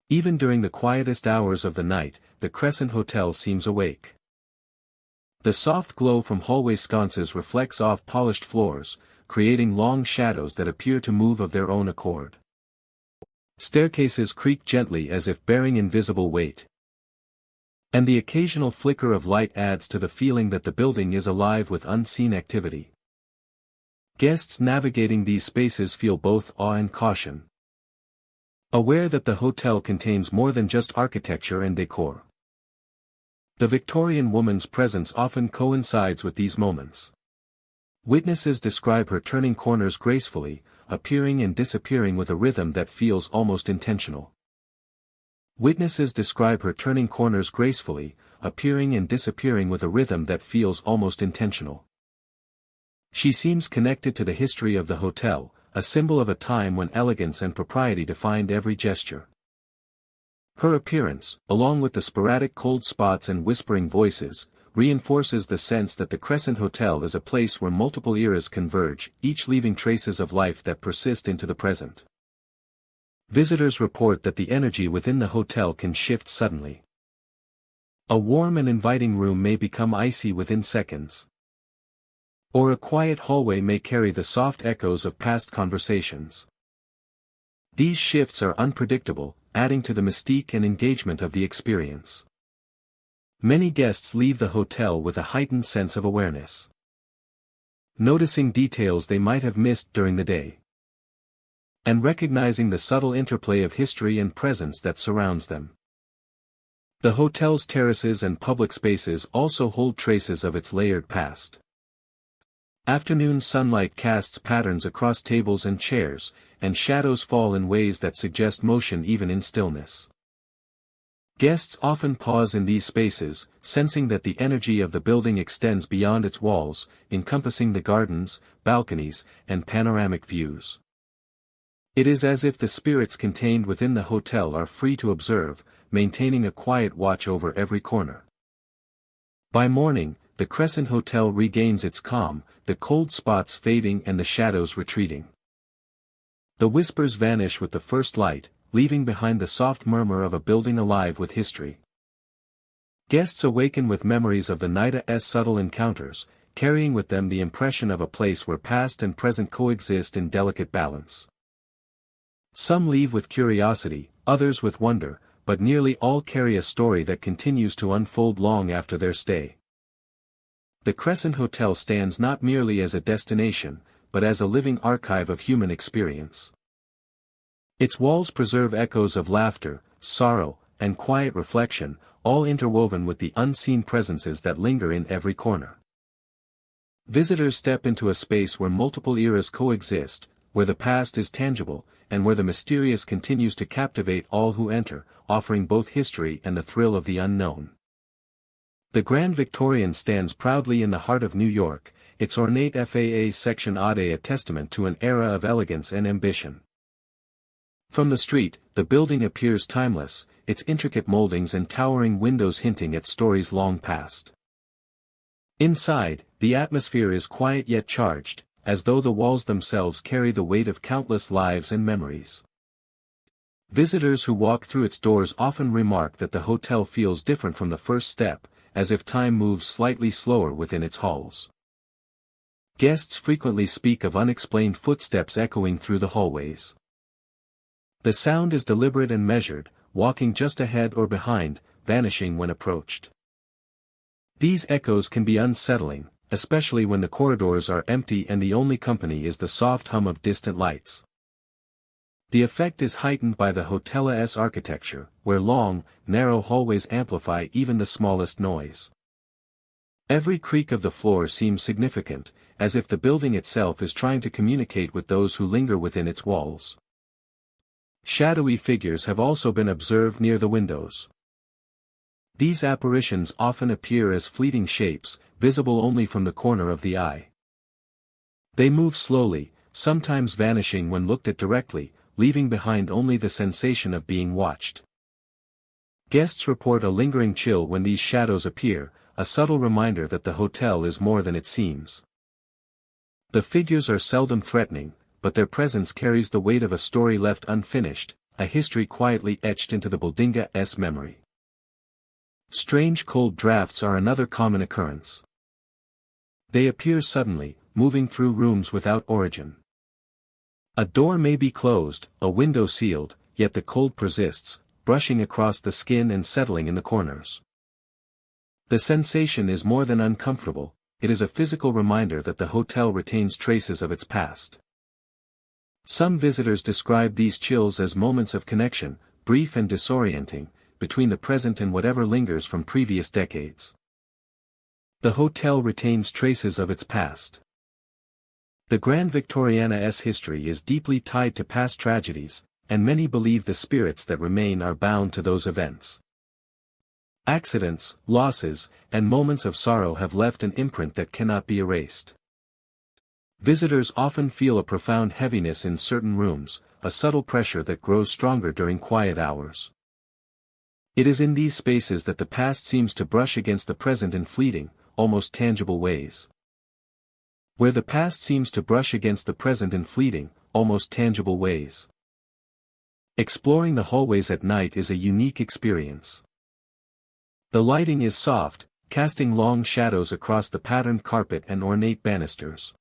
Even during the quietest hours of the night, the Crescent Hotel seems awake. The soft glow from hallway sconces reflects off polished floors, creating long shadows that appear to move of their own accord. Staircases creak gently as if bearing invisible weight, and the occasional flicker of light adds to the feeling that the building is alive with unseen activity. Guests navigating these spaces feel both awe and caution, aware that the hotel contains more than just architecture and decor. The Victorian woman's presence often coincides with these moments. Witnesses describe her turning corners gracefully, appearing and disappearing with a rhythm that feels almost intentional. Witnesses describe her turning corners gracefully, appearing and disappearing with a rhythm that feels almost intentional. She seems connected to the history of the hotel, a symbol of a time when elegance and propriety defined every gesture. Her appearance, along with the sporadic cold spots and whispering voices, reinforces the sense that the Crescent Hotel is a place where multiple eras converge, each leaving traces of life that persist into the present. Visitors report that the energy within the hotel can shift suddenly. A warm and inviting room may become icy within seconds, or a quiet hallway may carry the soft echoes of past conversations. These shifts are unpredictable, adding to the mystique and engagement of the experience. Many guests leave the hotel with a heightened sense of awareness, noticing details they might have missed during the day, and recognizing the subtle interplay of history and presence that surrounds them. The hotel's terraces and public spaces also hold traces of its layered past. Afternoon sunlight casts patterns across tables and chairs, and shadows fall in ways that suggest motion even in stillness. Guests often pause in these spaces, sensing that the energy of the building extends beyond its walls, encompassing the gardens, balconies, and panoramic views. It is as if the spirits contained within the hotel are free to observe, maintaining a quiet watch over every corner. By morning, the Crescent Hotel regains its calm, the cold spots fading and the shadows retreating. The whispers vanish with the first light, leaving behind the soft murmur of a building alive with history. Guests awaken with memories of the night's subtle encounters, carrying with them the impression of a place where past and present coexist in delicate balance. Some leave with curiosity, others with wonder, but nearly all carry a story that continues to unfold long after their stay. The Crescent Hotel stands not merely as a destination, but as a living archive of human experience. Its walls preserve echoes of laughter, sorrow, and quiet reflection, all interwoven with the unseen presences that linger in every corner. Visitors step into a space where multiple eras coexist, where the past is tangible, and where the mysterious continues to captivate all who enter, offering both history and the thrill of the unknown. The Grand Victorian stands proudly in the heart of New York, its ornate FAA Section A a testament to an era of elegance and ambition. From the street, the building appears timeless, its intricate moldings and towering windows hinting at stories long past. Inside, the atmosphere is quiet yet charged, as though the walls themselves carry the weight of countless lives and memories. Visitors who walk through its doors often remark that the hotel feels different from the first step, as if time moves slightly slower within its halls. Guests frequently speak of unexplained footsteps echoing through the hallways. The sound is deliberate and measured, walking just ahead or behind, vanishing when approached. These echoes can be unsettling, especially when the corridors are empty and the only company is the soft hum of distant lights. The effect is heightened by the hotel's architecture, where long, narrow hallways amplify even the smallest noise. Every creak of the floor seems significant, as if the building itself is trying to communicate with those who linger within its walls. Shadowy figures have also been observed near the windows. These apparitions often appear as fleeting shapes, visible only from the corner of the eye. They move slowly, sometimes vanishing when looked at directly, leaving behind only the sensation of being watched. Guests report a lingering chill when these shadows appear, a subtle reminder that the hotel is more than it seems. The figures are seldom threatening, but their presence carries the weight of a story left unfinished, a history quietly etched into the building's memory. Strange cold drafts are another common occurrence. They appear suddenly, moving through rooms without origin. A door may be closed, a window sealed, yet the cold persists, brushing across the skin and settling in the corners. The sensation is more than uncomfortable, it is a physical reminder that the hotel retains traces of its past. Some visitors describe these chills as moments of connection, brief and disorienting, between the present and whatever lingers from previous decades. The hotel retains traces of its past. The Grand Victoriana's history is deeply tied to past tragedies, and many believe the spirits that remain are bound to those events. Accidents, losses, and moments of sorrow have left an imprint that cannot be erased. Visitors often feel a profound heaviness in certain rooms, a subtle pressure that grows stronger during quiet hours. It is in these spaces that the past seems to brush against the present in fleeting, almost tangible ways. Where the past seems to brush against the present in fleeting, almost tangible ways. Exploring the hallways at night is a unique experience. The lighting is soft, casting long shadows across the patterned carpet and ornate banisters.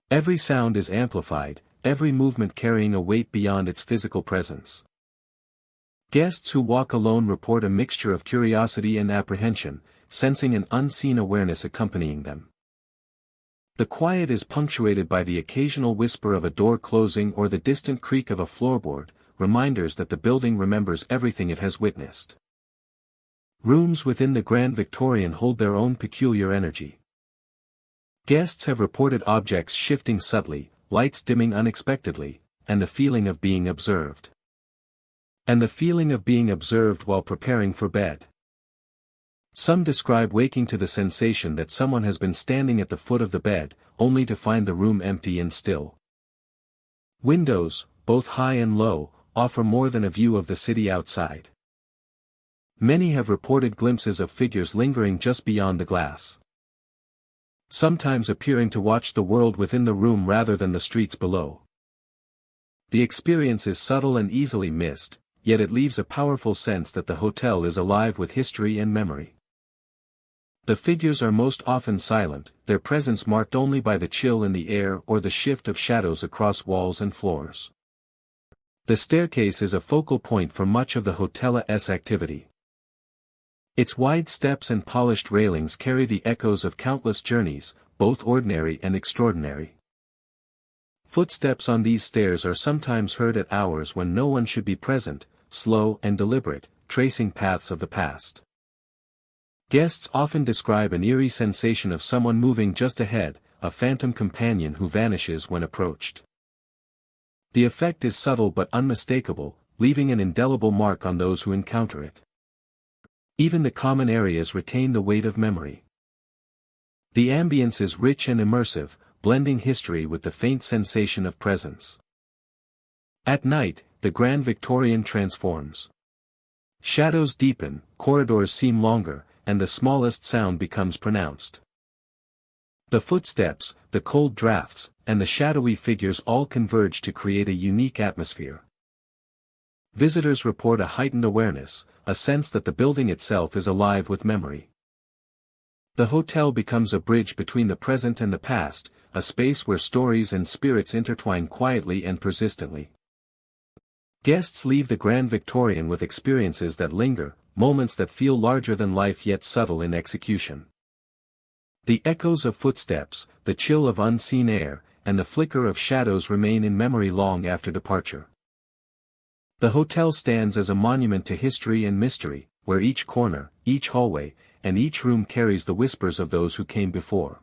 Every sound is amplified, every movement carrying a weight beyond its physical presence. Guests who walk alone report a mixture of curiosity and apprehension, sensing an unseen awareness accompanying them. The quiet is punctuated by the occasional whisper of a door closing or the distant creak of a floorboard, reminders that the building remembers everything it has witnessed. Rooms within the Grand Victorian hold their own peculiar energy. Guests have reported objects shifting subtly, lights dimming unexpectedly, and the feeling of being observed. While preparing for bed. Some describe waking to the sensation that someone has been standing at the foot of the bed, only to find the room empty and still. Windows, both high and low, offer more than a view of the city outside. Many have reported glimpses of figures lingering just beyond the glass. Sometimes appearing to watch the world within the room rather than the streets below. The experience is subtle and easily missed, yet it leaves a powerful sense that the hotel is alive with history and memory. The figures are most often silent, their presence marked only by the chill in the air or the shift of shadows across walls and floors. The staircase is a focal point for much of the hotel's activity. Its wide steps and polished railings carry the echoes of countless journeys, both ordinary and extraordinary. Footsteps on these stairs are sometimes heard at hours when no one should be present, slow and deliberate, tracing paths of the past. Guests often describe an eerie sensation of someone moving just ahead, a phantom companion who vanishes when approached. The effect is subtle but unmistakable, leaving an indelible mark on those who encounter it. Even the common areas retain the weight of memory. The ambience is rich and immersive, blending history with the faint sensation of presence. At night, the Grand Victorian transforms. Shadows deepen, corridors seem longer, and the smallest sound becomes pronounced. The footsteps, the cold drafts, and the shadowy figures all converge to create a unique atmosphere. Visitors report a heightened awareness, a sense that the building itself is alive with memory. The hotel becomes a bridge between the present and the past, a space where stories and spirits intertwine quietly and persistently. Guests leave the Grand Victorian with experiences that linger, moments that feel larger than life yet subtle in execution. The echoes of footsteps, the chill of unseen air, and the flicker of shadows remain in memory long after departure. The hotel stands as a monument to history and mystery, where each corner, each hallway, and each room carries the whispers of those who came before.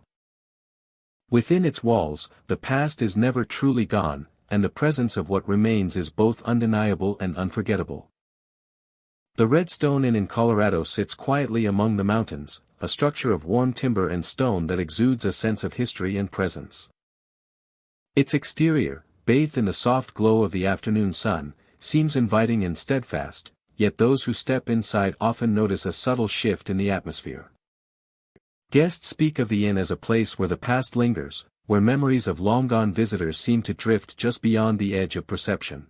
Within its walls, the past is never truly gone, and the presence of what remains is both undeniable and unforgettable. The Redstone Inn in Colorado sits quietly among the mountains, a structure of warm timber and stone that exudes a sense of history and presence. Its exterior, bathed in the soft glow of the afternoon sun, seems inviting and steadfast, yet those who step inside often notice a subtle shift in the atmosphere. Guests speak of the inn as a place where the past lingers, where memories of long-gone visitors seem to drift just beyond the edge of perception.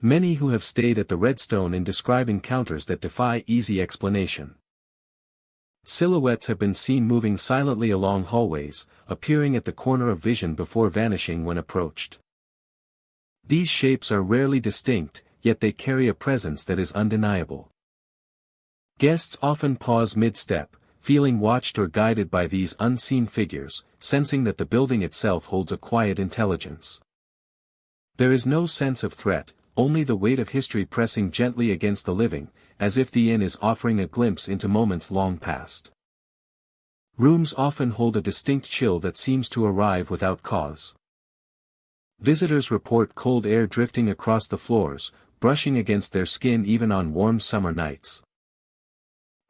Many who have stayed at the Redstone Inn describe encounters that defy easy explanation. Silhouettes have been seen moving silently along hallways, appearing at the corner of vision before vanishing when approached. These shapes are rarely distinct, yet they carry a presence that is undeniable. Guests often pause mid-step, feeling watched or guided by these unseen figures, sensing that the building itself holds a quiet intelligence. There is no sense of threat, only the weight of history pressing gently against the living, as if the inn is offering a glimpse into moments long past. Rooms often hold a distinct chill that seems to arrive without cause. Visitors report cold air drifting across the floors, brushing against their skin even on warm summer nights.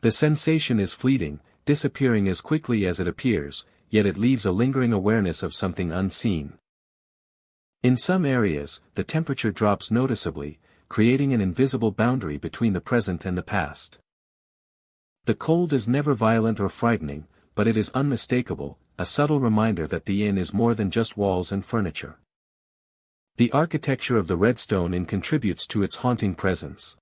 The sensation is fleeting, disappearing as quickly as it appears, yet it leaves a lingering awareness of something unseen. In some areas, the temperature drops noticeably, creating an invisible boundary between the present and the past. The cold is never violent or frightening, but it is unmistakable, a subtle reminder that the inn is more than just walls and furniture. The architecture of the Redstone Inn contributes to its haunting presence.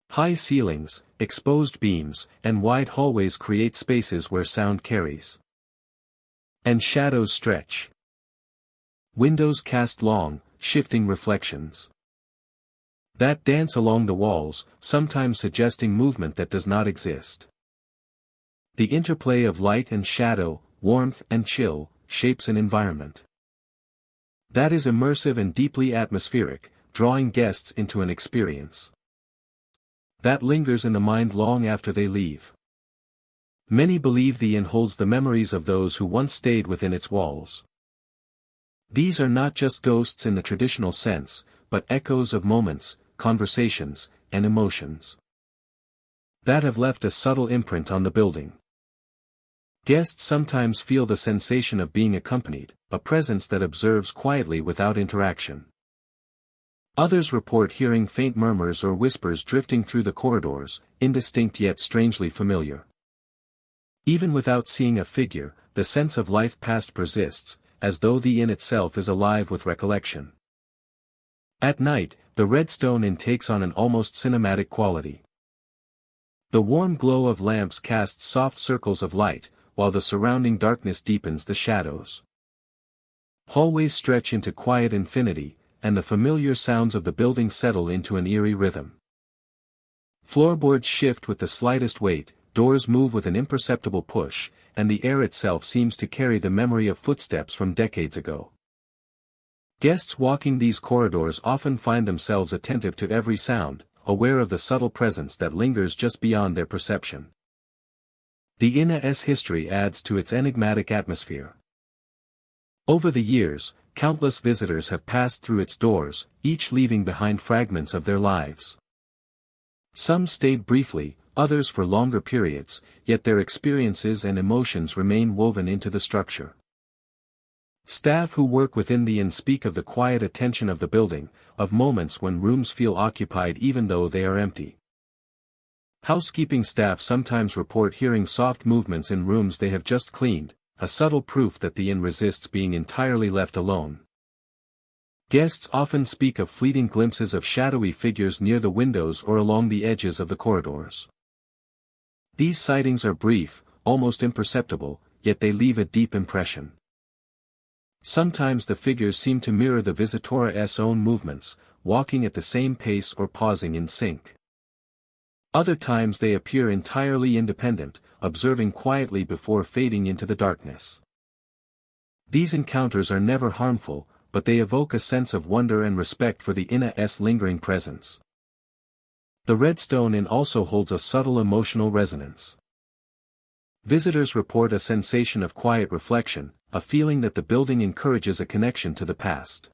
High ceilings, exposed beams, and wide hallways create spaces where sound carries. And shadows stretch. Windows cast long, shifting reflections that dance along the walls, sometimes suggesting movement that does not exist. The interplay of light and shadow, warmth and chill, shapes an environment that is immersive and deeply atmospheric, drawing guests into an experience that lingers in the mind long after they leave. Many believe the inn holds the memories of those who once stayed within its walls. These are not just ghosts in the traditional sense, but echoes of moments, conversations, and emotions that have left a subtle imprint on the building. Guests sometimes feel the sensation of being accompanied, a presence that observes quietly without interaction. Others report hearing faint murmurs or whispers drifting through the corridors, indistinct yet strangely familiar. Even without seeing a figure, the sense of life past persists, as though the inn itself is alive with recollection. At night, the Redstone Inn takes on an almost cinematic quality. The warm glow of lamps casts soft circles of light, while the surrounding darkness deepens the shadows. Hallways stretch into quiet infinity, and the familiar sounds of the building settle into an eerie rhythm. Floorboards shift with the slightest weight, doors move with an imperceptible push, and the air itself seems to carry the memory of footsteps from decades ago. Guests walking these corridors often find themselves attentive to every sound, aware of the subtle presence that lingers just beyond their perception. The inn's history adds to its enigmatic atmosphere. Over the years, countless visitors have passed through its doors, each leaving behind fragments of their lives. Some stayed briefly, others for longer periods, yet their experiences and emotions remain woven into the structure. Staff who work within the inn speak of the quiet attention of the building, of moments when rooms feel occupied even though they are empty. Housekeeping staff sometimes report hearing soft movements in rooms they have just cleaned, a subtle proof that the inn resists being entirely left alone. Guests often speak of fleeting glimpses of shadowy figures near the windows or along the edges of the corridors. These sightings are brief, almost imperceptible, yet they leave a deep impression. Sometimes the figures seem to mirror the visitor's own movements, walking at the same pace or pausing in sync. Other times they appear entirely independent, observing quietly before fading into the darkness. These encounters are never harmful, but they evoke a sense of wonder and respect for the inna's lingering presence. The Redstone Inn also holds a subtle emotional resonance. Visitors report a sensation of quiet reflection, a feeling that the building encourages a connection to the past.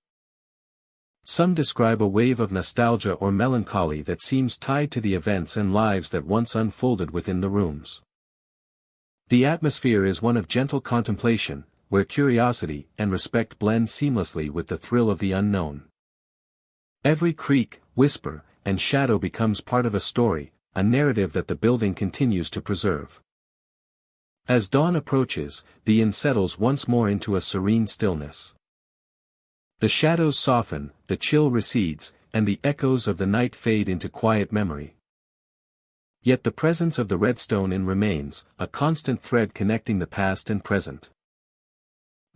Some describe a wave of nostalgia or melancholy that seems tied to the events and lives that once unfolded within the rooms. The atmosphere is one of gentle contemplation, where curiosity and respect blend seamlessly with the thrill of the unknown. Every creak, whisper, and shadow becomes part of a story, a narrative that the building continues to preserve. As dawn approaches, the inn settles once more into a serene stillness. The shadows soften, the chill recedes, and the echoes of the night fade into quiet memory. Yet the presence of the Redstone Inn remains, a constant thread connecting the past and present.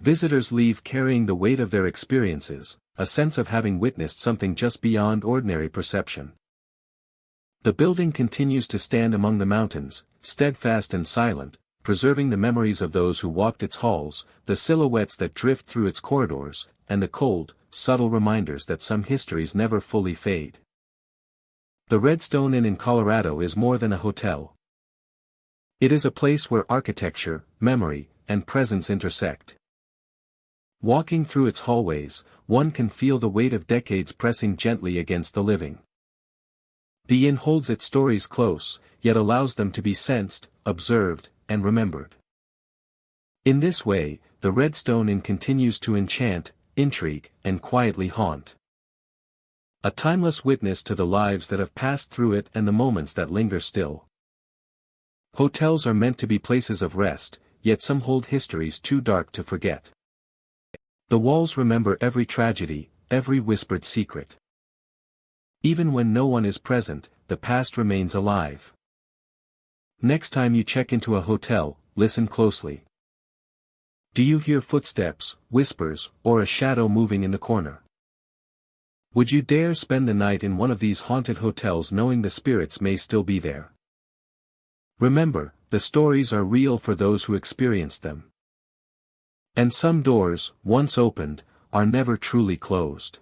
Visitors leave carrying the weight of their experiences, a sense of having witnessed something just beyond ordinary perception. The building continues to stand among the mountains, steadfast and silent, preserving the memories of those who walked its halls, the silhouettes that drift through its corridors, and the cold, subtle reminders that some histories never fully fade. The Redstone Inn in Colorado is more than a hotel. It is a place where architecture, memory, and presence intersect. Walking through its hallways, one can feel the weight of decades pressing gently against the living. The inn holds its stories close, yet allows them to be sensed, observed, and remembered. In this way, the Redstone Inn continues to enchant, intrigue, and quietly haunt. A timeless witness to the lives that have passed through it and the moments that linger still. Hotels are meant to be places of rest, yet some hold histories too dark to forget. The walls remember every tragedy, every whispered secret. Even when no one is present, the past remains alive. Next time you check into a hotel, listen closely. Do you hear footsteps, whispers, or a shadow moving in the corner? Would you dare spend the night in one of these haunted hotels knowing the spirits may still be there? Remember, the stories are real for those who experience them. And some doors, once opened, are never truly closed.